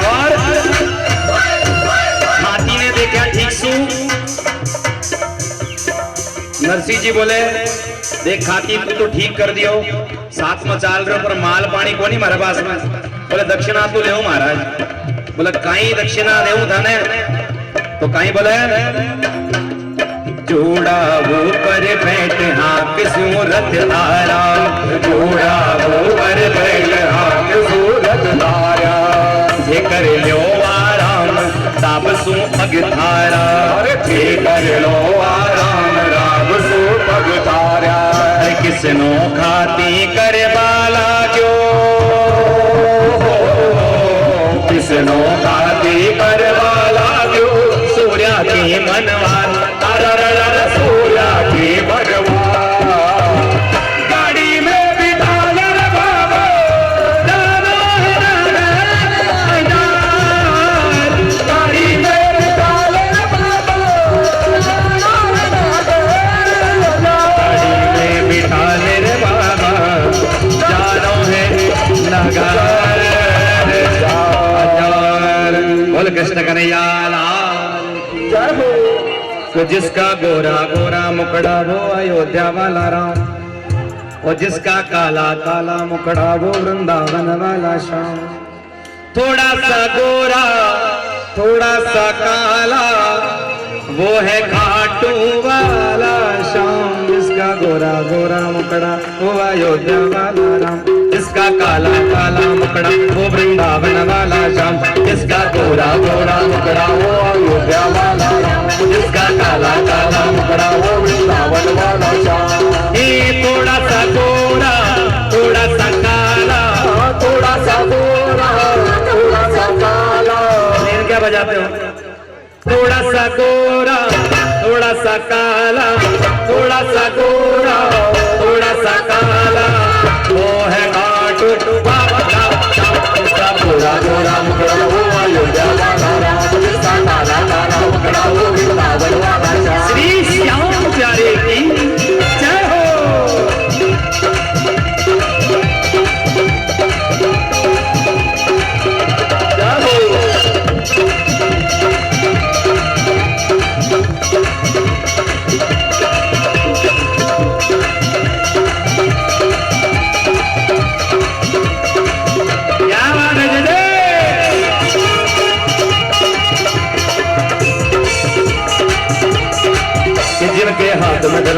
और हाथी ने देखा ठीक सू, नरसिंह जी बोले देख हाथी तू तो ठीक कर दियो, साथ में चाल रहे हो पर माल पानी को नहीं मारे पास में। बोले दक्षिणा तू ले महाराज, बोले कहीं दक्षिणा देऊ था ने, तो कहीं बोले जोड़ा वो पर बैठ हाँ किसू रथ आरा, जोड़ा वो पर बैठ हाथ सूरत धारा, ये कर लो आराम ताप सू पग थारा, अरे ठीक कर लो आराम राम सो पग तारा। किसनो खाती कर बाला जो, किसनो खाती कर वाला जो, सूर्या की मनवान अररर सूर्या की भगवा, गाड़ी में बिठा ले रे बाबा, गाड़ी में बिठा ले रे बाबा, गाड़ी में बिठा ले रे बाबा, जानो है नगर। बोल कृष्ण कन्हैया लाल की। जय हो। तो जिसका गोरा गोरा मुकड़ा वो अयोध्या वाला राम, और जिसका काला काला मुकड़ा वो वृंदावन वाला श्याम। थोड़ा सा गोरा थोड़ा सा काला वो है खाटू वाला श्याम, जिसका गोरा गोरा मुकड़ा वो अयोध्या वाला राम, जिसका काला काला मुकड़ा वो वृंदावन वाला श्याम, जिसका गोरा गोरा मुकड़ा वो अयोध्या वाला राम, जिसका काला काला मुकड़ा वो वृंदावन वाला श्याम। ये थोड़ा सा गोरा थोड़ा सा काला, थोड़ा सा गोरा थोड़ा सा काला, लेकिन क्या बजाते हो? थोड़ा सा गोरा थोड़ा सा काला, थोड़ा सा गोरा थोड़ा सा काला वो है खाटू बाबा श्याम, जिसका गोरा गोरा मुकड़ा वो अयोध्या वाला राम, जिसका काला काला मुकड़ा वो वृंदावन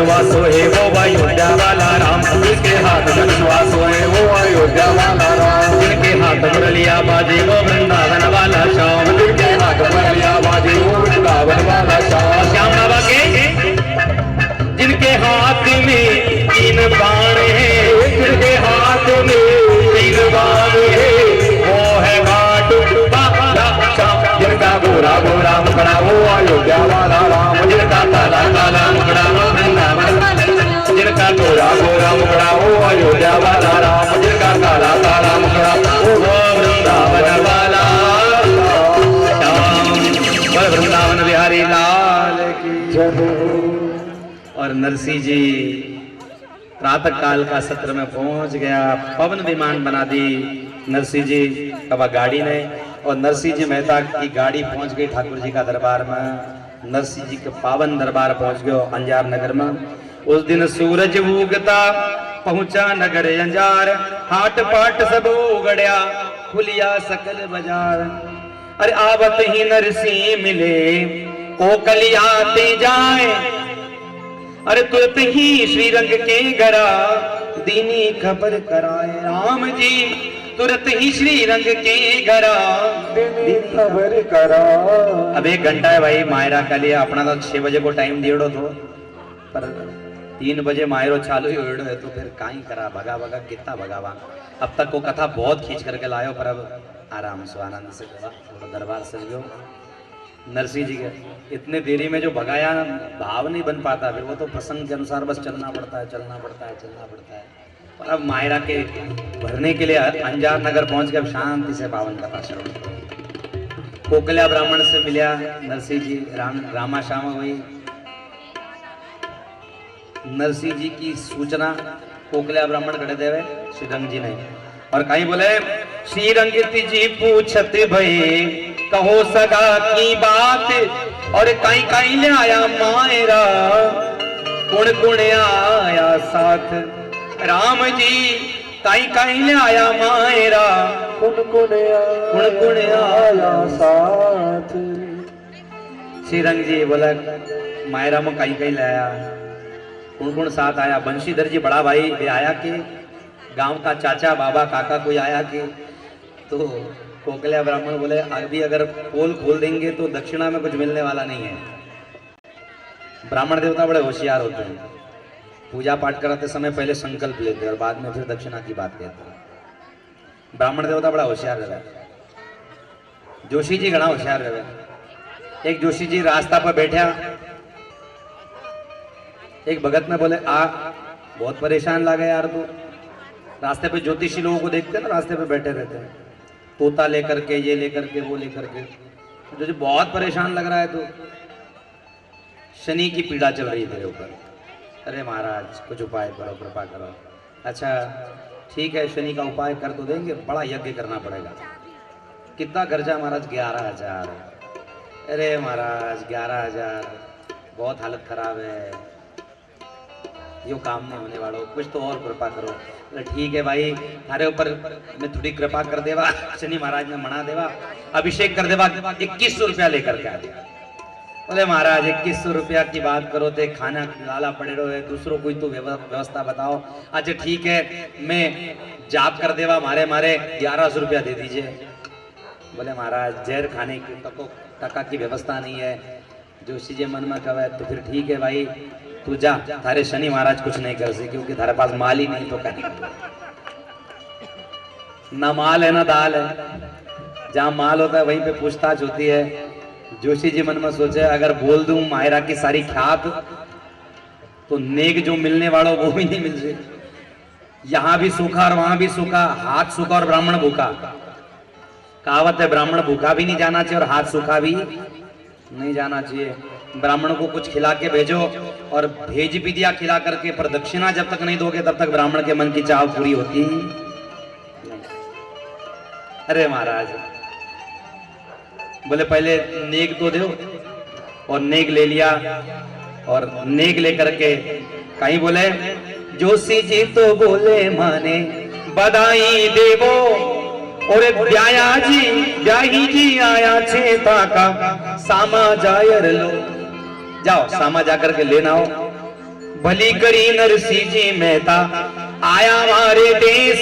विश्वास है वो अयोध्या वाला राम, जिसके हाथ में विश्वास होए वो अयोध्या वाला राम, जिनके हाथ मुरलिया बाजे वो वृंदावन वाला श्याम, जिनके हाथ मुरलिया बाजे वो वृंदावन वाला श्याम, श्याम बाबा के जिनके हाथ में 3 बाण है, जिनके हाथ में 3 बाण है, वो है घाट वाला श्याम, जिनका गोरा गोरा मुखड़ा वो अयोध्या वाला राम, जिनका काला काला मुखड़ा वो वृंदावन, जिनका गोरा गोरा मुखड़ा वो अयोध्या वाला राम, जिनका काला काला मुखड़ा वो वृंदावन वाला श्याम, बोल वृंदावन बिहारी लाल की। और नरसिंह जी प्रातः काल का सत्र में पहुंच गया, पवन विमान बना दी नरसिंह जी कबा गाड़ी ने, और नरसिंह जी मेहता की गाड़ी पहुंच गई ठाकुर जी का दरबार में। नरसिंह जी के पावन दरबार पहुंच गयो अंजार नगर में। उस दिन सूरज उगता पहुंचा नगर अंजार, हाट पाट सब उगड़िया खुलिया सकल बाजार। अरे आवत ही नरसिंह मिले कोकलियाते जाए, अरे तुरंत ही श्रीरंग के गरा दीनी खबर कराए। राम जी तुरंत ही श्रीरंग के गरा दीनी खबर करा। अब 1 घंटा है भाई मायरा का लिए, अपना तो 6 बजे को टाइम दियो तो, पर 3 बजे मायरो चालू ही होड़ो है, तो फिर काई करा भगा भगा कितना भगावा। अब तक को कथा बहुत खींच करके लायो, पर अब आराम से आनंद से थोड़ा दरबार से गयो। नरसिंह जी के इतने देरी में जो भगाया भाव नहीं बन पाता, फिर वो तो प्रसंग के अनुसार बस चलना पड़ता है, चलना पड़ता है, चलना पड़ता है। और अब मायरा के भरने के लिए अंजार नगर पहुंच के अब शांति से पावन कथा शुरू। कोकल्या ब्राह्मण से मिला नरसिंह जी, रामा श्यामा हुई। नरसिंह जी की सूचना कोकल्या ब्राह्मण गढ़ देवे श्रीरंग जी ने, और कहीं बोले श्रीरंग जी पूछत भई कहो सगा की बात, और कहीं कहीं ले आया मायरा कुण कुण आया साथ। राम जी कहीं कहीं ले आया मायरा कुन कुन आया साथ। श्रीरंग जी बोला मायरा में कहीं कहीं ले आया, कुण कुण साथ आया। बंशीधर जी बड़ा भाई भी आया कि गांव का चाचा बाबा काका कोई आया कि? तो कोकल्या ब्राह्मण बोले अभी अगर पोल खोल देंगे तो दक्षिणा में कुछ मिलने वाला नहीं है। ब्राह्मण देवता बड़े होशियार होते हैं, पूजा पाठ कराते समय पहले संकल्प लेते हैं और बाद में फिर दक्षिणा की बात कहते हैं। ब्राह्मण देवता बड़ा होशियार रहे। जोशी जी घना होशियार रहे। एक जोशी जी रास्ता पर बैठा, एक भगत ने बोले आ बहुत परेशान लगा यार तू। रास्ते पे ज्योतिषी लोगों को देखते हैं ना, रास्ते पे बैठे रहते हैं, तोता लेकर के, ये लेकर के, वो लेकर के, तुझे बहुत परेशान लग रहा है तू, शनि की पीड़ा चल रही तेरे ऊपर। अरे महाराज कुछ उपाय करो, कृपा करो। अच्छा ठीक है, शनि का उपाय कर तो देंगे, बड़ा यज्ञ करना पड़ेगा। कितना खर्चा महाराज? 11,000। अरे महाराज 11,000, बहुत हालत खराब है, यो काम नहीं होने वाला, कुछ तो और कृपा करो। ठीक है भाई, थारे ऊपर मैं थोड़ी कृपा कर देवा, शनि महाराज ने मना देवा, अभिषेक कर देवा, 2100 रुपया लेकर के आ गया। बोले महाराज 2100 रुपया की बात करो थे, खाना लाला पड़े रहो है, दूसरों कोई तो व्यवस्था बताओ। अच्छा ठीक है, मैं जाप कर देवा, मारे 1100 रुपया दे दीजिए। बोले महाराज जहर खाने की टका की व्यवस्था नहीं है। जोशी जी मन में कहे तो फिर ठीक है भाई, तू जा, थारे शनि महाराज कुछ नहीं कर सके, क्योंकि थारे पास माल ही नहीं तो कहीं ना माल है ना दाल है। जहाँ माल होता है वहीं पे पूछताछ होती है। जोशी जी मन में सोचे अगर बोल दूं मायरा की सारी ख्यात तो नेक जो मिलने वाला वो भी नहीं मिल रही। यहाँ भी सूखा और वहां भी सूखा, हाथ सूखा और ब्राह्मण भूखा। कहावत है ब्राह्मण भूखा भी नहीं जाना चाहिए और हाथ सूखा भी नहीं जाना चाहिए। ब्राह्मण को कुछ खिला के भेजो, और भेज भी दिया खिला करके, पर दक्षिणा जब तक नहीं दोगे तब तक ब्राह्मण के मन की चाह पूरी होती नहीं। अरे महाराज बोले पहले नेक तो दो, और नेक ले लिया, और नेक लेकर के कहीं बोले जोशी जी तो बोले माने बधाई देवो, और ब्याही जी आया छे ताका सामा जायर लो। जाओ सामा जाकर के लेना हो। भली करी नरसिंह जी मेहता आया हमारे देश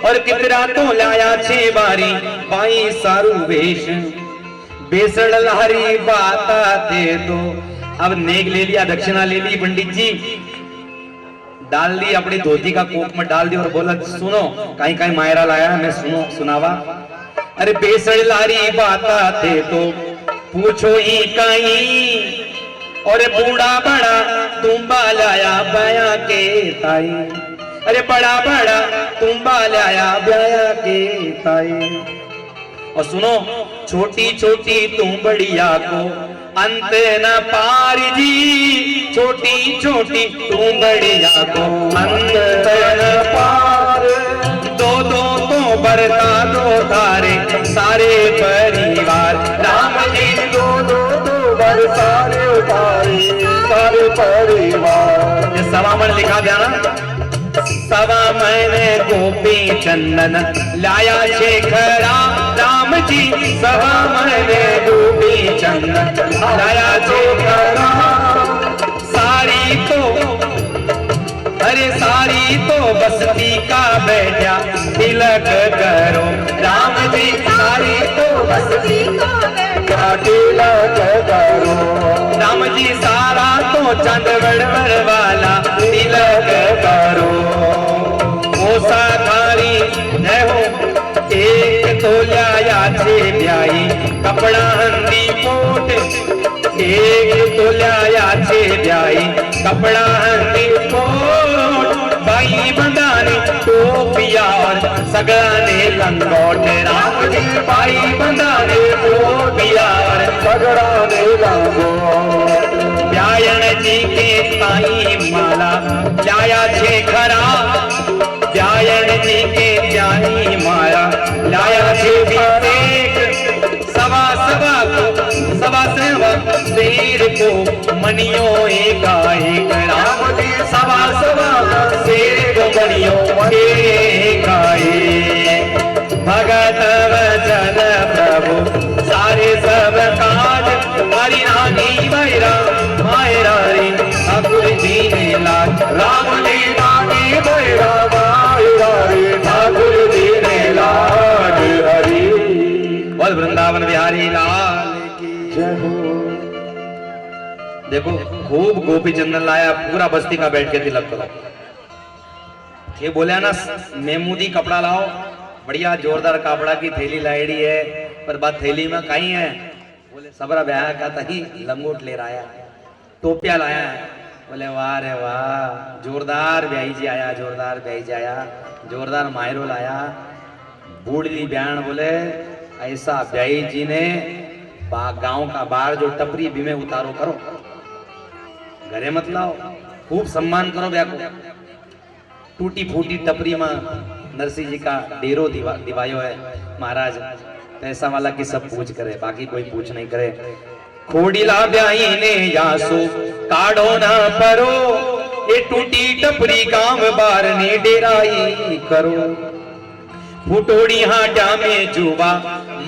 और कितरा तो लाया छे बारी पाई सारू वेश बेसड़ लहरी बाता थे तो अब नेक ले लिया दक्षिणा ले ली पंडित जी डाल दी अपनी धोती का कोप में डाल दी और बोला सुनो कहीं कहीं मायरा लाया मैं सुनो सुनावा अरे बेसड़ लारी बाता थे तो पूछो ही कहीं और बूढ़ा बड़ा तुम्बा लाया बया के ताई अरे बड़ा बड़ा तुम्बा लाया बया के ताई और सुनो छोटी छोटी तुम बढ़िया को अंत न पार जी छोटी छोटी तुम बढ़िया को अंत न पार दो दो तो बरता दो तारे सारे परिवार राम जी दो दो दो बर सारे उतारे सारे परिवार। ये सवा मन लिखा जाना सवा मैंने गोपी चंदन लाया शेखरा राम जी सवा मैंने गोपी चंदन लाया शेखरा सारी तो अरे सारी तो बस्ती का बैठा तिलक करो राम जी सारी तो बस्ती का तिलक करो राम जी सारा तो चंदवड़ वाला तिलक करो ओसा थारी न हो एक तो लाया छे ब्याई कपड़ा हंदी कोट एक तो लाया छे ब्याई कपड़ा हंदी कोट बाई बंदानी टोपिया और सगड़ा ने लंगोट राम जी बाई बंदानी टोपिया और सगड़ा ने लंगोट ब्यायण जी के ताई माला लाया छे खरा ब्यायण जी के जानी माया लाया छे विवेक सवा सवा को सवा सवा शेर को मनियो एकाएक राम जी सवा सवा शेर को मनियो एकाएक भगत वचन प्रभु सारे सब काज हरि रानी भैरा मायरा रे ठाकुर जी ने लाज राम जी रानी भैरा मायरा रे ठाकुर जी ने लाज हरि बोल वृंदावन बिहारी लाल की जय हो। देखो खूब गोपी चंदन लाया पूरा बस्ती का बैठ के तिलक करो ये बोले ना मेमूदी कपड़ा लाओ बढ़िया जोरदार कपड़ा की थैली लाएड़ी है पर बात थैली में कहीं है बोले सबरा ब्याह का तही लंगोट ले रहा है टोपिया लाया है बोले वाह रे वाह जोरदार ब्याही जी आया जोरदार ब्याही जी आया जोरदार मायरो लाया बूढ़ी ब्याण बोले ऐसा ब्याही जी ने गांव का बाहर जो टपरी भी में उतारो करो घरे मत लाओ खूब सम्मान करो ब्याह को टूटी फूटी टपरी में नरसिंह जी का डेरो दिवायो है महाराज पैसा वाला की सब पूछ करे बाकी कोई पूछ नहीं करे खोड़ीला ब्याही ने यासो काढ़ो ना परो ये टूटी टपरी गांव बार ने डेराई करो फुटोड़ी हाटा में जुबा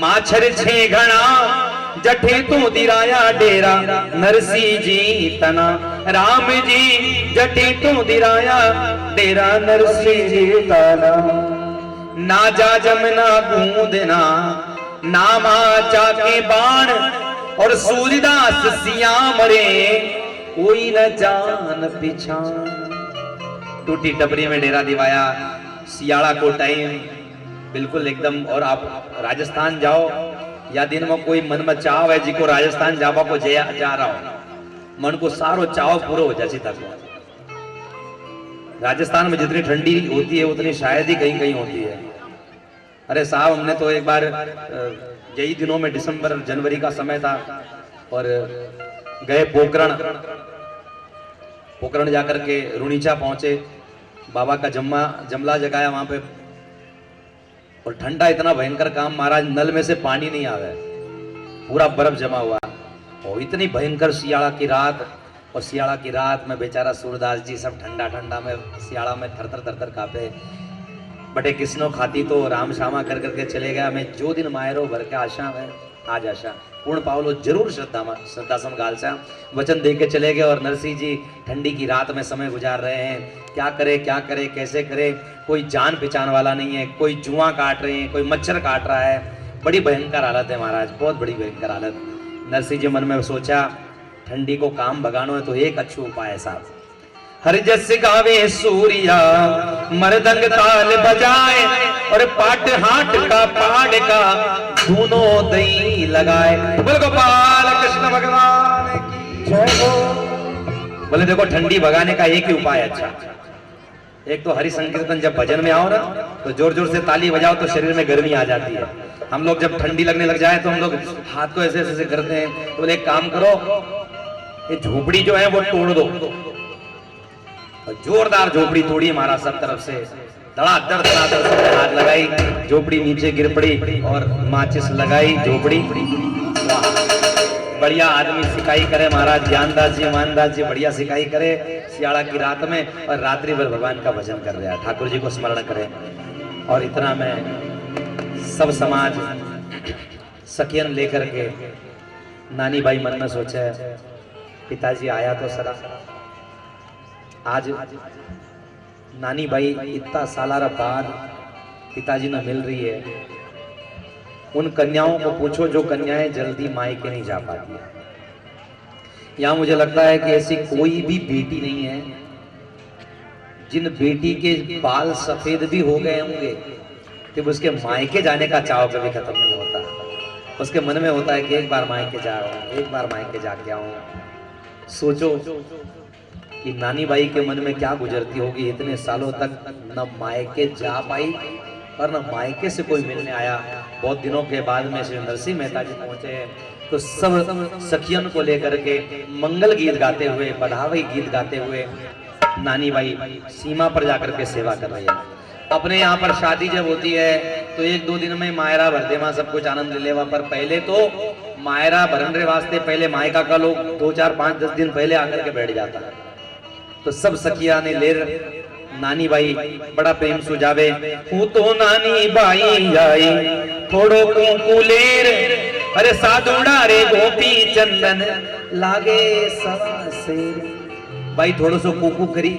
माछर छे घना जठे तो दिराया डेरा नरसिंह जी तना राम जी जठे तो दिराया डेरा नरसिंह जी तना ना जा जमना बूंदना नामा चाके बाण और सूरदास सिया मरे कोई न जान पिछान टूटी टपरी में डेरा दिवाया सियाड़ा को टाइम बिल्कुल एकदम और आप राजस्थान जाओ या दिन में कोई मन में चाव है जिको राजस्थान जावा को जा रहा हो मन को सारो चाव पूरो हो जाए तक राजस्थान में जितनी ठंडी होती है उतनी शायद ही कहीं कहीं होती है अरे साहब हमने तो एक बार यही दिनों में दिसंबर जनवरी का समय था और गए पोकरण जाकर के रुणीचा पहुंचे बाबा का जमला जगाया वहां पे और ठंडा इतना भयंकर काम महाराज नल में से पानी नहीं आ रहा पूरा बर्फ जमा हुआ और इतनी भयंकर सियाड़ा की रात और सियाड़ा की रात में बेचारा सूरदास जी सब ठंडा ठंडा में सियाड़ा में थर थर कांपे बटे किसनो खाती तो राम श्यामा कर करके चले गया मैं जो दिन मायरो भर के आशा है आज आशा पूर्ण पावलो जरूर श्रद्धा सम गालसा वचन दे के चले गए। और नरसिंह जी ठंडी की रात में समय गुजार रहे हैं, क्या करे कैसे करे, कोई जान पहचान वाला नहीं है, कोई जुआ काट रहे हैं, कोई मच्छर काट रहा है। बड़ी भयंकर हालत है महाराज, बहुत बड़ी भयंकर हालत। नरसिंह जी मन में सोचा ठंडी को काम भगानो है तो एक अच्छा उपाय है साहब। हर जस गावे सूर्या मरदंग ताल बजाए और पाट हाट का पाड़ का दोनों दई लगाए। बोले गोपाल कृष्ण भगवान की जय हो। बोले देखो ठंडी भगाने का एक ही उपाय अच्छा। एक तो हरि संकीर्तन जब भजन में आओ ना तो जोर जोर से ताली बजाओ तो शरीर में गर्मी आ जाती है। हम लोग जब ठंडी लगने लग जाए तो हम लोग हाथ को ऐसे ऐसे करते हैं। तो बोले एक काम करो, ये झोपड़ी जो है वो तोड़ दो। और जोरदार झोपड़ी तोड़ी महाराज सब तरफ से, धड़ाधड़ सबने हाथ लगाई, झोपड़ी नीचे गिर पड़ी और माचिस लगाई झोपड़ी। बढ़िया आदमी सिकाई करे महाराज, ज्ञानदास जी मानदास जी बढ़िया सिकाई करे सियाड़ा की रात में, और रात्रि भर भगवान का भजन कर रहा है, ठाकुर जी को स्मरण करे। और इतना में सब समाज सखियन लेकर के नानी भाई मन में सोचे पिताजी आया तो सरा आज नानी भाई इतना सालारा बाद पिताजी ने मिल रही है। उन कन्याओं को पूछो जो कन्याएं जल्दी मायके नहीं जा पाती है। यहाँ मुझे लगता है कि ऐसी कोई भी बेटी नहीं है जिन बेटी के बाल सफेद भी हो गए होंगे तो उसके मायके जाने का चाव कभी खत्म नहीं होता। उसके मन में होता है कि एक बार मायके जाओ, एक बार मायके जाके आऊं। सोचो कि नानी बाई के मन में क्या गुजरती होगी, इतने सालों तक न मायके जा पाई और न मायके से कोई मिलने आया। बहुत दिनों के बाद में श्री नरसिंह मेहता जी पहुंचे हैं तो सब सखियन को लेकर के मंगल गीत गाते हुए, बधाई गीत गाते हुए नानी बाई सीमा पर जाकर के सेवा कर रही है। अपने यहाँ पर शादी जब होती है तो एक दो दिन में मायरा भर दे, सब कुछ आनंद ले लेवा, पर पहले तो मायरा भरन रे वास्ते पहले मायका का लोग 2, 4, 5, 10 दिन पहले आकर के बैठ जाता है। तो सब सखिया ने लेर नानी बाई बड़ा प्रेम सुझावे, हूँ तो नानी बाई आई थोड़ो कुंकू लेर, अरे साधुड़ा रे गोपी चंदन लागे सवा से। भाई थोड़ो सो कुंकू करी।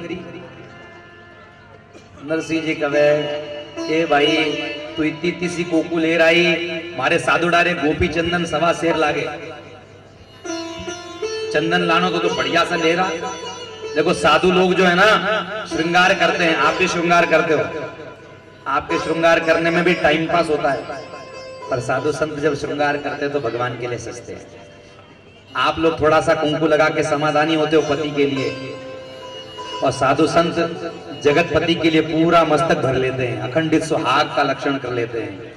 नरसिंह जी कहे ए भाई तू इतनी सी कुंकू लेर आई, मारे साधुड़ा रे गोपी चंदन सवा शेर लागे। चंदन लानो तो बढ़िया सा ले रहा। देखो साधु लोग जो है ना श्रृंगार करते हैं, आप भी श्रृंगार करते हो, आपके श्रृंगार करने में भी टाइम पास होता है, पर साधु संत जब श्रृंगार करते हैं तो भगवान के लिए सजते हैं। आप लोग थोड़ा सा कुंकू लगा के समाधानी होते हो पति के लिए, और साधु संत जगतपति के लिए पूरा मस्तक भर लेते हैं, अखंडित सुहाग का लक्षण कर लेते हैं।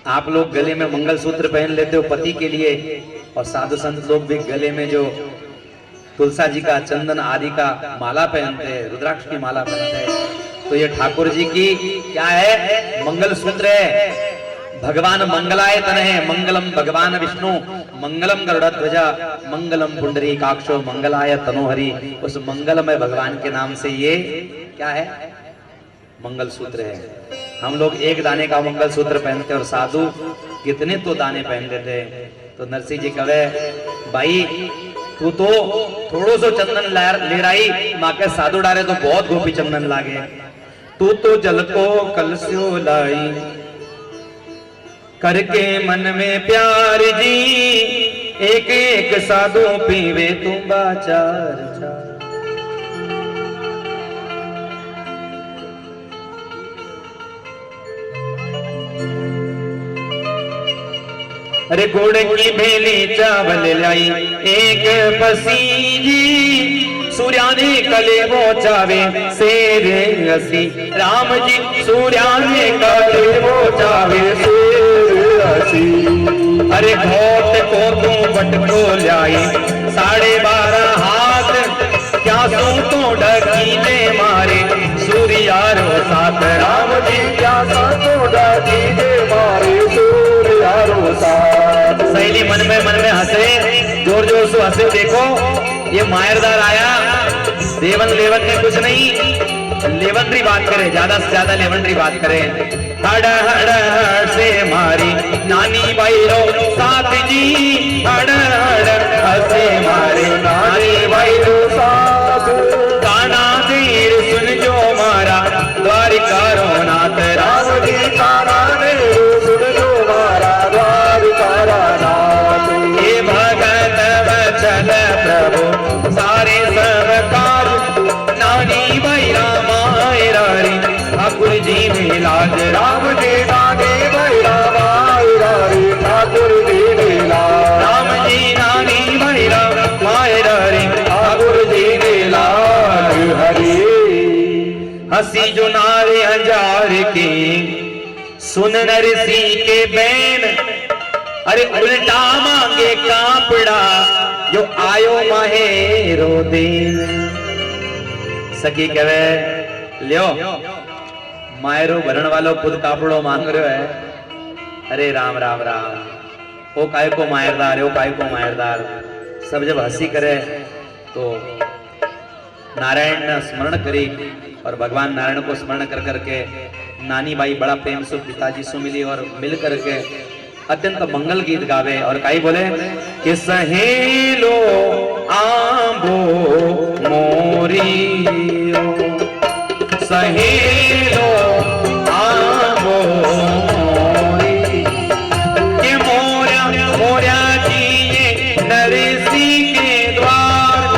आप लोग गले में मंगलसूत्र पहन लेते हो पति के लिए, और साधु संत लोग भी गले में जो तुलसा जी का, चंदन आदि का माला पहनते हैं, रुद्राक्ष की माला पहनते हैं। तो ये ठाकुर जी की क्या है, मंगलसूत्र है। भगवान मंगलाय तन है, मंगलम भगवान विष्णु, मंगलम गरुड़ध्वजा, मंगलम पुंडरीकाक्षो, मंगलाय तनोहरि। उस मंगलमय भगवान के नाम से ये क्या है, मंगलसूत्र है। हम लोग एक दाने का मंगलसूत्र पहनते हैं और साधु कितने तो दाने पहन लेते हैं। तो नरसिंह जी कहे भाई तू तो थोड़ो सो चंदन ले राई, माँ के साधु डारे तो बहुत गोपी चंदन लागे। तू तो जल को कलस्यो लाई करके मन में प्यार जी, एक एक साधु पीवे तू बाचार चार। अरे गुड़ की भेली चावल लाई एक पसीजी, सूर्याने कले वो चावे शेरे हसी। राम जी सूर्याने कले वो चावे शेरे हसी। अरे घोट को तू बटको लाई 12.5 हाथ, क्या सू तो डकीले मारे सूर्यारो साथ। राम जी क्या तो डकीले मारे सूर्यारो साथ। सहेली मन में हंसे, जोर जोर से हंसे। देखो ये मायरदार आया देवन लेवन में कुछ नहीं, लेवनरी बात करे, ज्यादा से ज्यादा लेवनरी बात करे। हड़ हड़ से मारी नानी बाई रो साथ जी, हड़ हड़ से मारी नानी बाई रो साथ। काना देर सुन जो मारा द्वारिका रो नाथ राम जी, काना देर सुन जो मारा द्वारिका रो नाथ। हे भगत वचन प्रभु सारे सब काज, नानी बाई रामाय रारी ठाकुर जी में लाज। राम जी नानी बाई रामाय रारी ठाकुर जी में लाज। राम जी नानी बाई रामाय रारी ठाकुर जी में लाज। हरि हंसी जो नारे हजार की सुन नरसी के बैन, अरे उल्टा मांगे कापड़ा जो आयो माहेरो दिन। सखी कहे लियो मायरो भरण वालो खुद कापड़ो मांग रहे है। अरे राम राम राम, ओ काय को मायरदार, ओ काय को मायरदार। सब जब हंसी करे तो नारायण ने स्मरण करी और भगवान नारायण को स्मरण कर करके नानी बाई बड़ा प्रेम से पिताजी से मिली और मिल करके अत्यंत मंगल गीत गावे और काई बोले कि सहेलो आंबो मोरियो, सहेलो आंबो मोरी, के मोरा मोरा जिए नरसी के द्वार,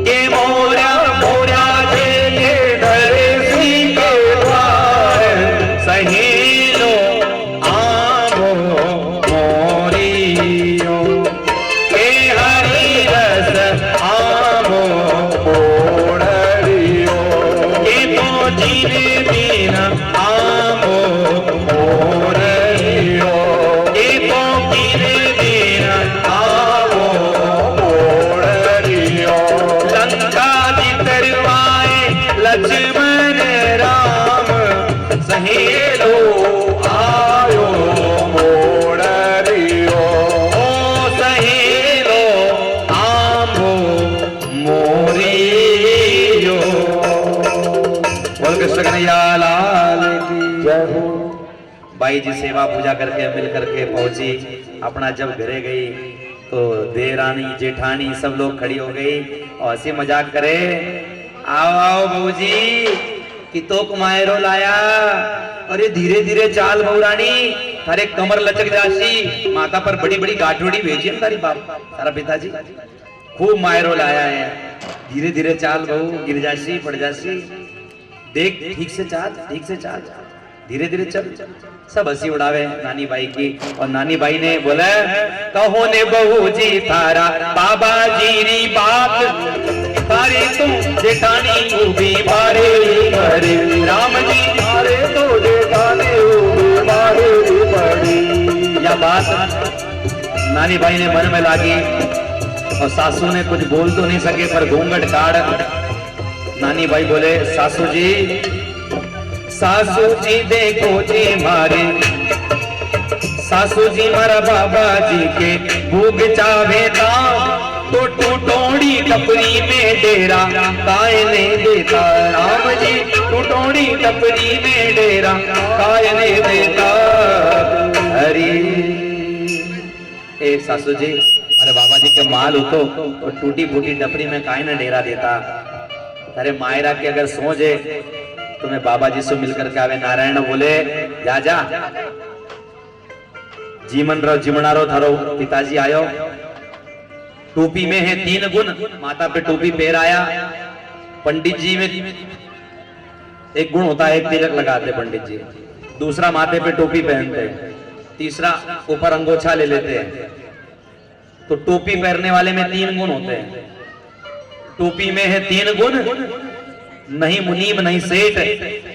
के मोरा मोरा जिए नरसी के द्वार। सहेलो मोरियो के हरि रस आमो मोड़ियो, के तो जीवे बिन आमो मोड़ियो, के तो गिरे बिन आमो मोड़ियो। लंका जितरवाए लक्ष्मण राम, सहेलो आयो मोड़ियो, ओ सहेलो आंबो मोरियो। बोल कृष्ण कन्हैया लाल की जय हो। बाई जी सेवा पूजा करके मिल करके पहुंची, अपना जब घरे गई तो देरानी जेठानी सब लोग खड़ी हो गई और हंसी मजाक करे। आओ आओ बहू जी कि तो कुमायरो लाया, अरे धीरे धीरे चाल बहू रानी, थारे कमर लचक जासी, माथा पर बड़ी बड़ी गाठोड़ी भेजी है तारी बाप तारा पिताजी, खूब मायरो लाया है, धीरे धीरे चाल बहू, गिर जासी पड़ जासी, देख ठीक से चाल, ठीक से चाल, धीरे धीरे चल। सब हंसी उड़ावे नानी बाई की और नानी बाई ने बोला कहो ने बहू जी थारा बाबा जी री बात, तारे तुम जेठानी को भी मारे करे, राम जी अरे तो जेठानी मारे पड़ी। यह बात नानी बाई ने मन में लागी और सासू ने कुछ बोल तो नहीं सके पर घूंघट काढ़ नानी बाई बोले सासू जी, सासू जी देखो जी मारे, सासू जी मारा बाबा जी के भूग चावेता, तो टूटोड़ी टपरी में डेरा काय ने देता, राम जी टूटोड़ी टपरी में डेरा काय ने देता। हरी ए सासू जी, अरे बाबा जी के माल हो तो टूटी फूटी टपरी में काय ने डेरा देता। अरे मायरा के अगर सोचे तुम्हें बाबा जी से मिलकर के आवे। नारायण बोले जा जा जीवन रो जिमणारो थारो पिताजी आयो, टोपी में है 3 गुण, माथा पे टोपी पहन आया। पंडित जी में एक गुण होता है, एक तिलक लगाते पंडित जी, दूसरा माथे पे टोपी पहनते हैं, तीसरा ऊपर अंगोछा ले लेते हैं। तो टोपी पहनने वाले में 3 गुण होते हैं। टोपी में है 3 गुण, नहीं मुनीम नहीं सेठ,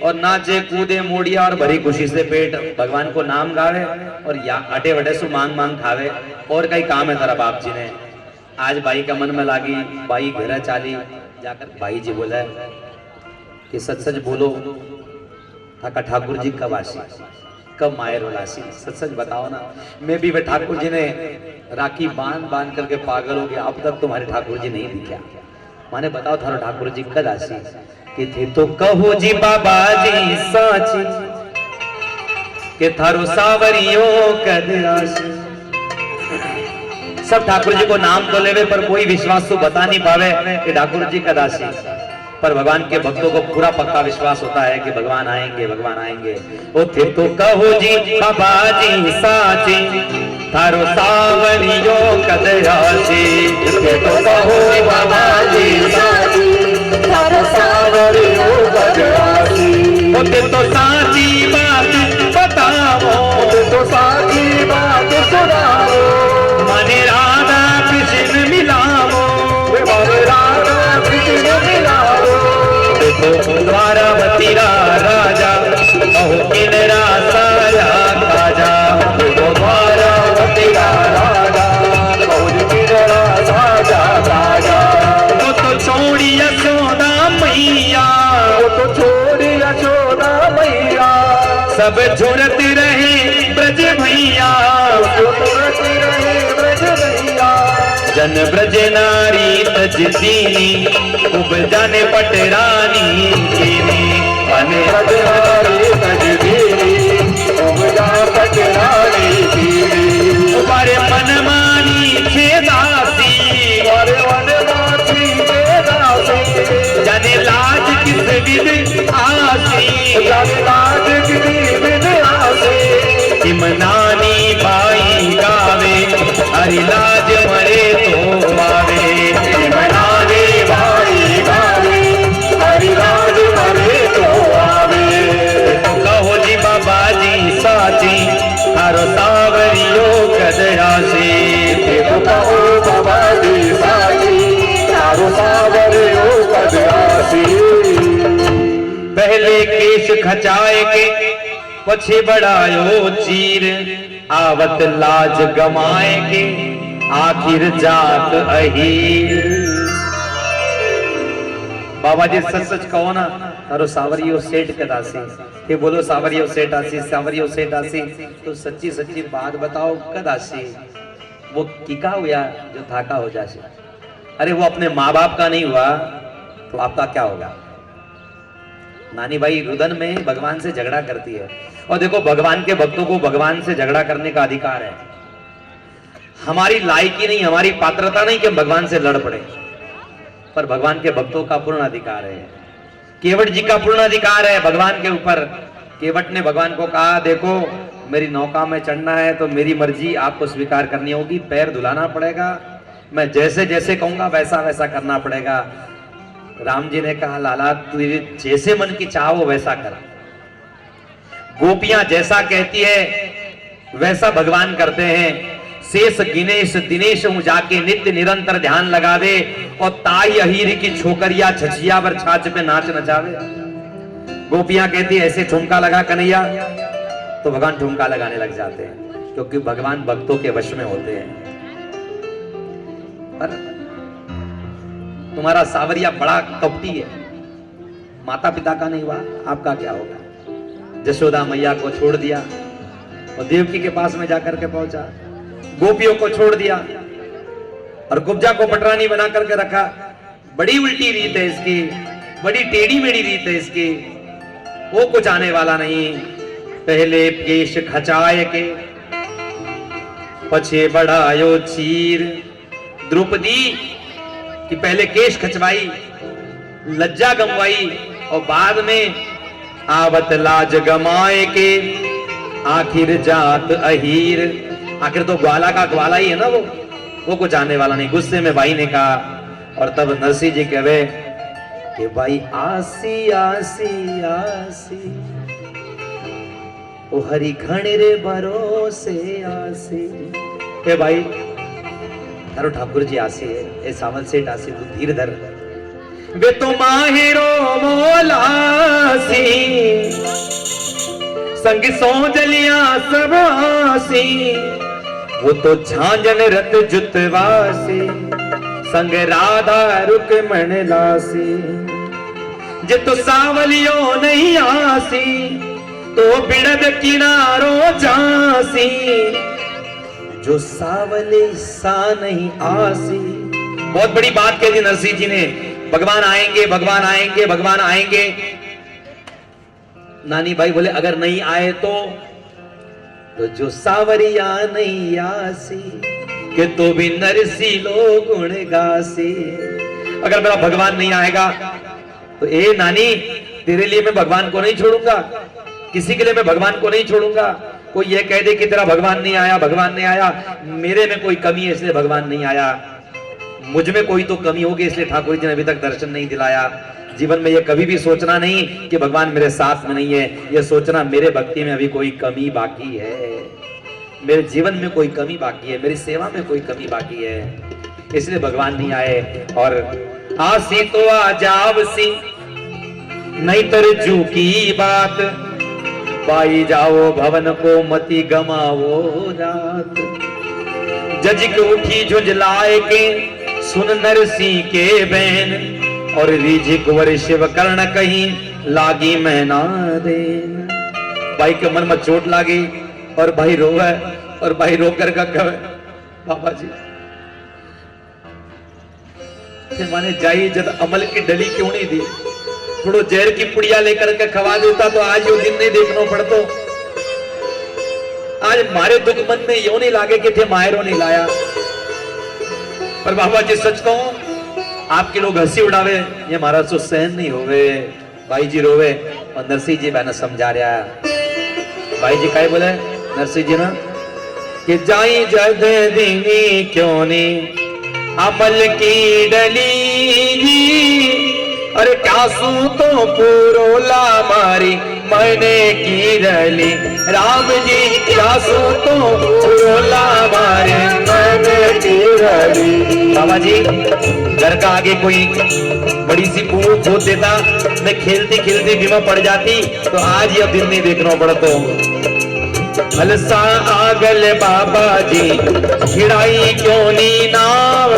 और नाचे कूदे मोड़िया और भरी खुशी से पेट, भगवान को नाम गावे और या अटे वटे सु मांग मांग खावे। और कई काम है तेरा बाप जी ने। आज बाई का मन में लागी, बाई घर चाली जाकर बाई जी बोला कि सच सच बोलो थाका ठाकुर जी कब आशी, कब मायर उलासी, सच सच बताओ ना। मैं भी वे ठाकुर जी ने राखी बांध बांध करके पागल हो गया, अब तक तुम्हारे ठाकुर जी नहीं दिखा। माने बताओ थारो ठाकुर जी कद आसी कि थे तो कहो जी बाबा जी साची के थारो सावरियो कद आसी। सब ठाकुर जी को नाम तो लेवे पर कोई विश्वास तो बता नहीं पावे कि ठाकुर जी कद आसी। पर भगवान के भक्तों को पूरा पक्का विश्वास होता है कि भगवान आएंगे, भगवान आएंगे। ओ थे तो कहो जी बाबा जी साची थारो सावरियो कद आसी। थे तो कहो बाबा जी साची थारो सावरियो कद आसी। ओ थे तो साची बात बताओ, थे तो साची बात सुनाओ, मने राधा कृष्ण मिलाओ, मने राधा कृष्ण मिलाओ। देखो द्वारावती राजा कहो किनरा सारा खाजा। देखो द्वारावती राजा कहो किनरा साजा खाजा। वो तो छोड़ी यशोदा मैया, वो तो छोड़ी यशोदा मैया, सब झुरत रहे ब्रज भैया, जो तुरंत रहे ब्रज भैया। जन ब्रज नारी तज दीनी खूब जाने पटरानी कीनी। अने ब्रजनारी तजदीनी उमदा पटरानी कीनी। तुम्हारे मन मानी खेदासी, तुम्हारे वनवासी के दासी, जाने लाज किस विद आसी। जाने लाज किसी बिन आसी। इमनानी बाई गावे हरि लाज मरे तो आवे। इमनानी भाई गावे हरि लाज मरे तो आवे। तो कहो जी बाबा जी साची थारो सावरियो कद आसी। देखो कहो बाबा जी साची थारो सावरियो कद आसी। पहले केश खचाए के पछे बढ़ायो चीर, आवत लाज गमाए के आखिर जात अहीर। बाबा जी सच सच कहो ना तारो सावरियो सेठ कदासी के बोलो सावरियो सेठ आसी, सावरियो सेठ आसी। तो सच्ची सच्ची बात बताओ कद आसी। वो किका हुआ जो थाका हो जाए। अरे वो अपने माँ बाप का नहीं हुआ तो आपका क्या होगा। नानी भाई रुदन में भगवान से झगड़ा करती है। और देखो भगवान के भक्तों को भगवान से झगड़ा करने का अधिकार है। हमारी लायकी नहीं, हमारी पात्रता नहीं कि हम भगवान से लड़ पड़े, पर भगवान के भक्तों का पूर्ण अधिकार है। केवट जी का पूर्ण अधिकार है भगवान के ऊपर। केवट ने भगवान को कहा देखो मेरी नौका में चढ़ना है तो मेरी मर्जी आपको स्वीकार करनी होगी, पैर धुलाना पड़ेगा, मैं जैसे जैसे कहूंगा वैसा वैसा करना पड़ेगा। राम जी ने कहा लाला तू जैसे मन की चाहो वैसा कर। गोपियां जैसा कहती है वैसा भगवान करते हैं। शेष गिनेश दिनेश हूं जाके नित्य निरंतर ध्यान लगावे और ताई अहीर की छोकरिया छछिया पर छाछ पे नाच नचावे। गोपियां कहती है ऐसे ठुमका लगा कन्हैया, तो भगवान ठुमका लगाने लग जाते हैं क्योंकि भगवान भक्तों के वश में होते हैं। पर तुम्हारा सावरिया बड़ा कपटी है, माता पिता का नहीं हुआ, आपका क्या होगा। जशोदा मैया को छोड़ दिया और देवकी के पास में जाकर के पहुंचा, गोपियों को छोड़ दिया और कुब्जा को पटरानी बना करके रखा। बड़ी उल्टी रीत है इसकी, बड़ी टेढ़ी मेढ़ी रीत है इसकी, वो कुछ आने वाला नहीं। पहले केश खचाए के पछे बढ़ायो चीर। द्रौपदी कि पहले केश खचवाई, लज्जा गमवाई और बाद में आवत लाज गमाए के आखिर जात अहीर। आखिर तो ग्वाला का ग्वाला ही है ना वो कुछ आने वाला नहीं। गुस्से में भाई ने कहा और तब नरसिंह जी कहे कि भाई आसी आसी आसी ओ हरि घणे रे भरोसे आसी। हे भाई थारो ठाकुर जी आसी है, ए सावल सेठ आसी, तू धीर धर। वे तो माहिरो मोलासी संग सो जलिया सब आसी। वो तो झांझन रत जुतवासी संग राधा रुकमण लासी। जे तो सावलियो नहीं आसी तो बिड़द किनारो जासी। जो सावले सा नहीं आसी। बहुत बड़ी बात कह दी नरसिंह जी ने भगवान आएंगे, भगवान आएंगे, भगवान आएंगे। नानी भाई बोले अगर नहीं आए तो जो सावरिया नहीं आसी कि तो भी नरसी लोग गुण गासी। अगर मेरा भगवान नहीं आएगा तो ए नानी, तेरे लिए मैं भगवान को नहीं छोड़ूंगा, किसी के लिए मैं भगवान को नहीं छोड़ूंगा। कोई ये कह दे कि तेरा भगवान नहीं आया, भगवान नहीं आया, मेरे में कोई कमी है इसलिए भगवान नहीं आया, मुझ में कोई तो कमी होगी इसलिए ठाकुर जी ने अभी तक दर्शन नहीं दिलाया। जीवन में ये कभी भी सोचना नहीं कि भगवान मेरे साथ में नहीं है, ये सोचना मेरे भक्ति में अभी कोई कमी बाकी है, मेरे जीवन में कोई कमी बाकी है, मेरी सेवा में कोई कमी बाकी है, इसलिए भगवान नहीं आए। और आसी तो आ जावसी नहीं तरजू की बात, पाई जाओ भवन को मति गमाओ रात। जजिक उठी झुंझलाए के सुन नरसी के बैन, और रीझिक वर शिव कर्ण कहीं लागी मैना देन। भाई के मन में चोट लागी और भाई रोवे, और भाई रोकर का कहे बाबा जी माने जाई जब अमल की डली क्यों नहीं दी, थोड़ो जहर की पुड़िया लेकर के खवा देता तो आज यो दिन नहीं देखना पड़तो। आज मारे दुख मन में यो नहीं लागे कि थे मायरो नहीं लाया। पर बाबा जी सच कहूं, आपके लोग हंसी उड़ावे ये महाराज तो सहन नहीं होवे। भाई जी रोवे और नरसिंह जी मैंने समझा रहा है। भाई जी काय बोले नरसिंह जी ना कि जाई जद दीनी क्यों नहीं अमल की डली जी, अरे कासू तो पुरोला मारी मैंने की रली। राम जी कासू तो पुरोला मारे मैंने की रली। बाबा जी घर का आगे कोई बड़ी सी कुओं खोद देता, मैं खेलती खेलती बीमा पड़ जाती, तो आज यह दिन नहीं देखना पड़ता। अलसा आगल बाबा जी खिड़ाई क्यों नी नाव,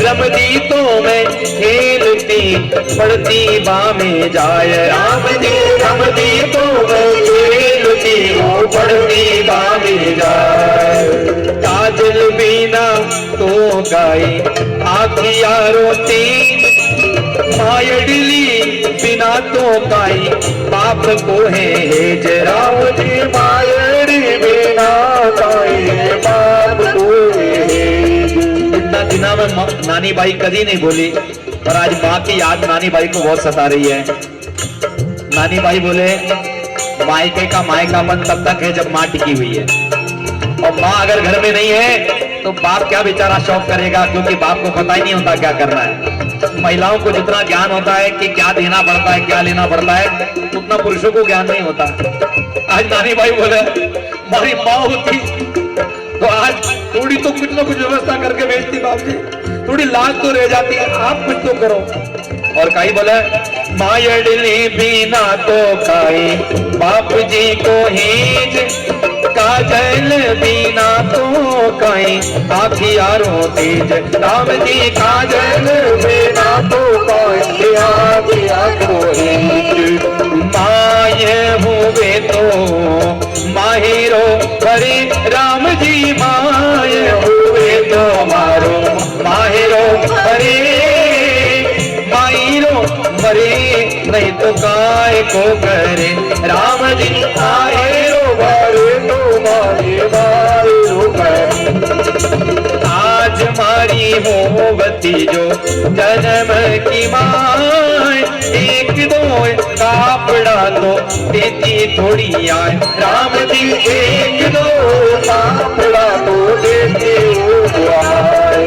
रमदी तो मैं खेलती पड़ती बामे जाए। राम जी रमदी तो मैं खेलती वो पड़ती बामे जाए। काजल बिना तो गाई आखिया रोती, मायडली बिना तो गाई बाप को है हेज। राम जी मायड़ी बिना गाई बाप को है हेज। इतना दिना में नानी बाई कभी नहीं बोली, पर आज माँ की याद नानी बाई को बहुत सता रही है। नानी बाई बोले मायके का मायकापन तब तक है जब माँ टिकी हुई है, और माँ अगर घर में नहीं है तो बाप क्या बेचारा शौक करेगा, क्योंकि बाप को पता ही नहीं होता क्या करना है। महिलाओं को जितना ज्ञान होता है कि क्या देना पड़ता है क्या लेना पड़ता है, उतना पुरुषों को ज्ञान नहीं होता। आज नानी भाई बोले हमारी माँ होती तो आज थोड़ी तो कुछ ना कुछ व्यवस्था करके भेजती, बाप जी थोड़ी लाज तो रह जाती है, आप कुछ तो करो। और कहीं बोले मायडली बिना तो खाई बाप जी को हेज, काजल बिना तो कहीं आखियारों तेज। राम जी काजल बिना तो कहीं आखियारों तेज। माय हुए तो माहिरो करे राम जी, माय हुए तो मारो माहिरो करे। माहिरो मरे नहीं तो काय को करे, राम जी माहिरो मरे तो मारे माहिरो करे। आज मारी होवती जो जन्म की माय, एक दो कापड़ा तो देती थोड़ी आए। राम जी एक दो कापड़ा तो देती आए।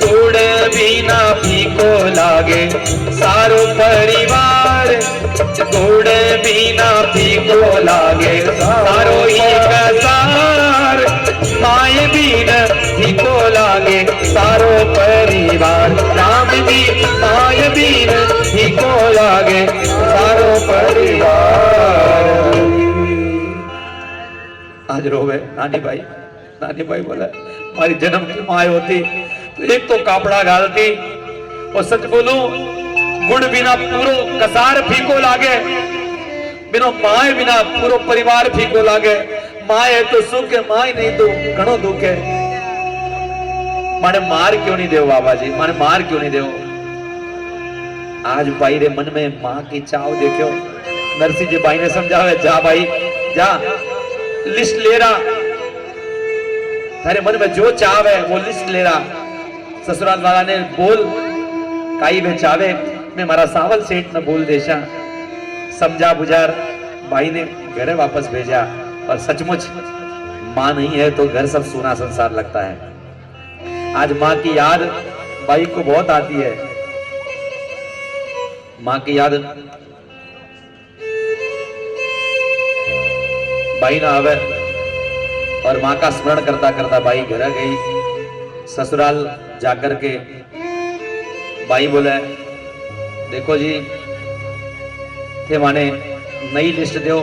गुड़ बिना फीको लागे सारो परिवार, गुड़ बिना फीको लागे सारो एक सार। माय बिना फीको लागे सारो परिवार, राम जी माय बिना फीको लागे सारो परिवार। आज रोवे नानी भाई बोला हमारी जन्म की माँ होती तो एक तो कापड़ा घालती, और सच बोलूं गुड़ बिना पूरो कसार फीको लागे, बिना माए बिना पूरो परिवार फीको लागे। माए तो सुख है, माए नहीं तो घणो दुख है। माने मार क्यों नहीं देव बाबा जी, माने मार क्यों नहीं देव? आज भाई रे मन में माँ की चाव देखो। नरसिंह जी भाई ने समझावे, जा भाई जा, लिस्ट ले रहा, तेरे मन में जो चाव है वो लिस्ट ले रहा। ससुराल वाला ने बोल काई वे चावे मैं मारा सावल सेठ ने बोल देशा। समझा बुझार भाई ने घरे वापस भेजा। और सचमुच माँ नहीं है तो घर सब सूना संसार लगता है। आज माँ की याद भाई को बहुत आती है। माँ की याद भाई ना आवे और माँ का स्मरण करता करता भाई घर गई। ससुराल जाकर के भाई बोले, देखो जी थे माने नई लिस्ट दो,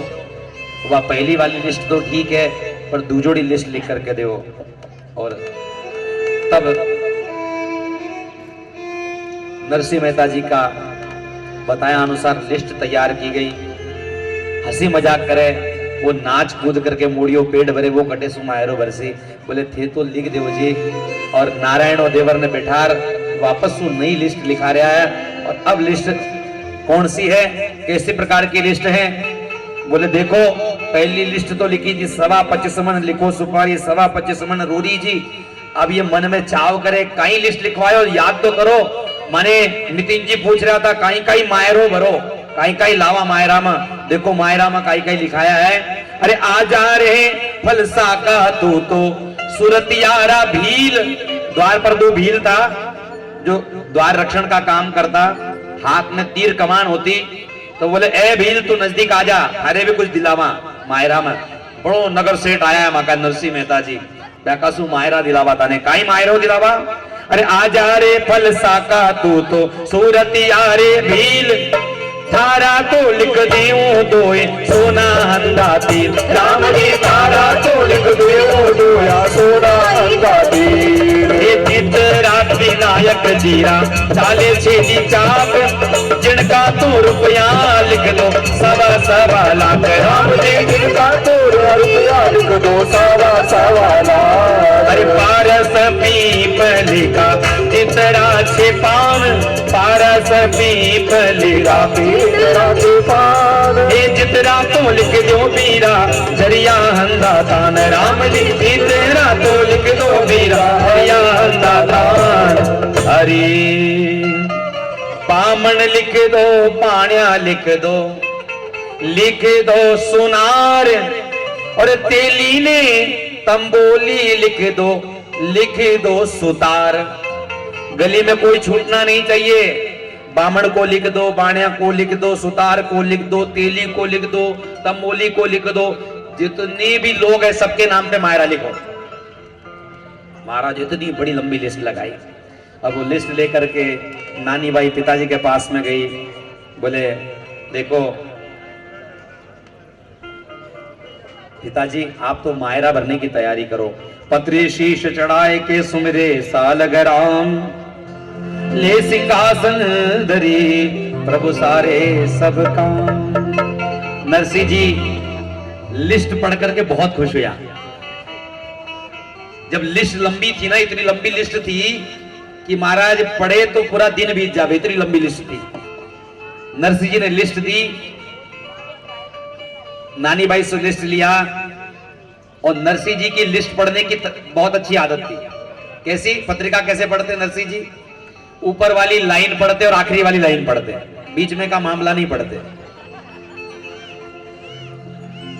वह पहली वाली लिस्ट तो ठीक है पर दूजोड़ी लिस्ट लिख करके दो। और तब नरसिंह मेहता जी का बताया अनुसार लिस्ट तैयार की गई। हंसी मजाक करे, वो नाच कूद करके मूड़ियों पेट भरे वो कटे सुमायरो भरसी। बोले थे तो लिख दो जी। और नारायण और देवर ने बैठार वापस वो नई लिस्ट लिखा रहा है। और अब लिस्ट कौन सी है, कैसे प्रकार की लिस्ट है? बोले देखो पहली लिस्ट तो लिखी थी 25 मन लिखो सुपारी 25 मन रोरी जी। अब ये मन में चाव करे कहीं लिस्ट लिखवाओ, याद तो करो। माने नितिन जी पूछ रहा था कहीं कहीं मायरो भरो, कहीं कहीं लावा मायरा में। देखो मायरा में कहीं कहीं लिखाया है। अरे आ जा रहे फलसा का तो सुरतियारा भील। द्वार पर 2 भील था जो द्वार रक्षण का काम करता, हाथ में तीर कमान होती। तो बोले ए भील तू नजदीक आ जा, अरे भी कुछ दिलावा मायरा में। बड़ो नगर सेठ आया है माका नरसिंह मेहता जी, बैकासु मायरा दिलावा ताने काई मायरो दिलावा। अरे आ जा रे फल साका तू तो सूरतिया रे भील, थारा तो लिख देऊ दोए सोना हंदा तिल। राम जी तारा तो लिख देओ दोया सोना हंदा तिल। ये चित रात विनायक जीरा चाले छेदी चाप, जिनका तो रुपया लिख दो 1.25 लाख। राम जी जिनका तो रुपया लिख दो 1.25 लाख। अरे पारस पीपली का चितरा छिपान, पारस पीपली का तेरा तूफान। ये जितरा तो लिख दो बीरा जरिया हंदा तान। राम जी तेरा तो लिख दो बीरा जरिया हंदा तान। अरे पामन लिख दो पाण्या लिख दो सुनार। और तेली ने तंबोली लिख दो सुतार। गली में कोई छूटना नहीं चाहिए। बामण को लिख दो, बाणिया को लिख दो, सुतार को लिख दो, तेली को लिख दो, तंबोली को लिख दो। जितने भी लोग हैं सबके नाम पे मायरा लिखो। महाराज इतनी बड़ी लंबी लिस्ट लगाई। अब वो लिस्ट लेकर के नानी बाई पिताजी के पास में गई। बोले देखो पिताजी आप तो मायरा भरने की तैयारी करो। पत्री शीश चढ़ाए के सुमिरे सालगराम, ले सिंहासन धरी प्रभु सारे सब काम। नरसिंह जी लिस्ट पढ़ करके बहुत खुश हुआ। जब लिस्ट लंबी थी ना, इतनी लंबी लिस्ट थी कि महाराज पढ़े तो पूरा दिन बीत जावे, इतनी लंबी लिस्ट थी। नरसिंह जी ने लिस्ट दी, नानी बाई से लिस्ट लिया। और नरसिंह जी की लिस्ट पढ़ने की बहुत अच्छी आदत थी। कैसी पत्रिका कैसे पढ़ते नरसिंह जी? ऊपर वाली लाइन पढ़ते और आखिरी वाली लाइन पढ़ते, बीच में का मामला नहीं पढ़ते।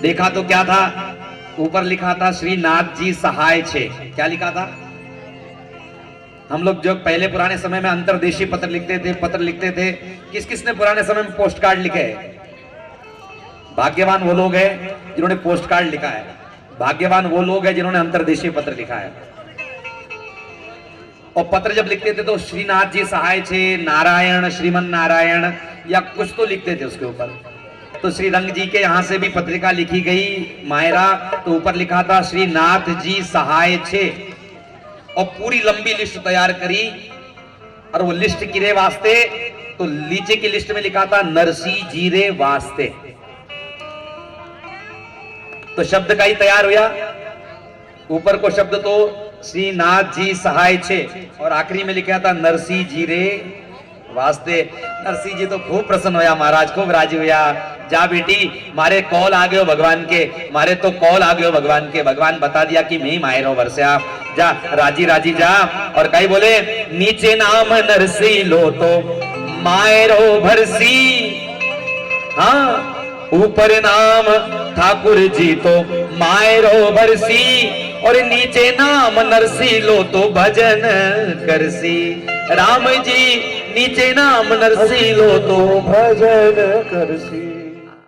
देखा तो क्या था, ऊपर लिखा था श्री नाथ जी सहाय छे। क्या लिखा था? हम लोग जो पहले पुराने समय में अंतर्देशीय पत्र लिखते थे, किस किसने पुराने समय में पोस्ट कार्ड लिखे है? भाग्यवान वो लोग हैं जिन्होंने पोस्ट कार्ड लिखा है। भाग्यवान वो लोग हैं जिन्होंने अंतर्देशीय पत्र लिखा है। और पत्र जब लिखते थे तो श्रीनाथ जी सहाय छे, नारायण, श्रीमन नारायण या कुछ तो लिखते थे उसके ऊपर। तो श्री रंग जी के यहाँ से भी पत्रिका लिखी गई मायरा, तो ऊपर लिखा था श्रीनाथ जी सहाय छे। और पूरी लंबी लिस्ट तैयार करी। और वो लिस्ट किरे वास्ते, तो नीचे की लिस्ट में लिखा था नरसिंह जी रे वास्ते। तो शब्द का ही तैयार हुआ। ऊपर को शब्द तो श्रीनाथ जी सहाय छे और आखिरी में लिखा था नरसिंह जी रे वास्ते नरसिंह जी तो खूब प्रसन्न होया महाराज, खूब राजी हुआ। जा बेटी, मारे कॉल आ गयो भगवान के, मारे तो कॉल आ गयो भगवान के, भगवान बता दिया कि मैं ही मायरो वर्षा, जा राजी राजी जा। और कई बोले नीचे नाम नरसी लो तो मायरो भरसी, हाँ ऊपर नाम ठाकुर जी तो मायरो भरसी, और नीचे नाम नरसी लो तो भजन करसी। राम जी नीचे नाम नरसी लो तो भजन करसी।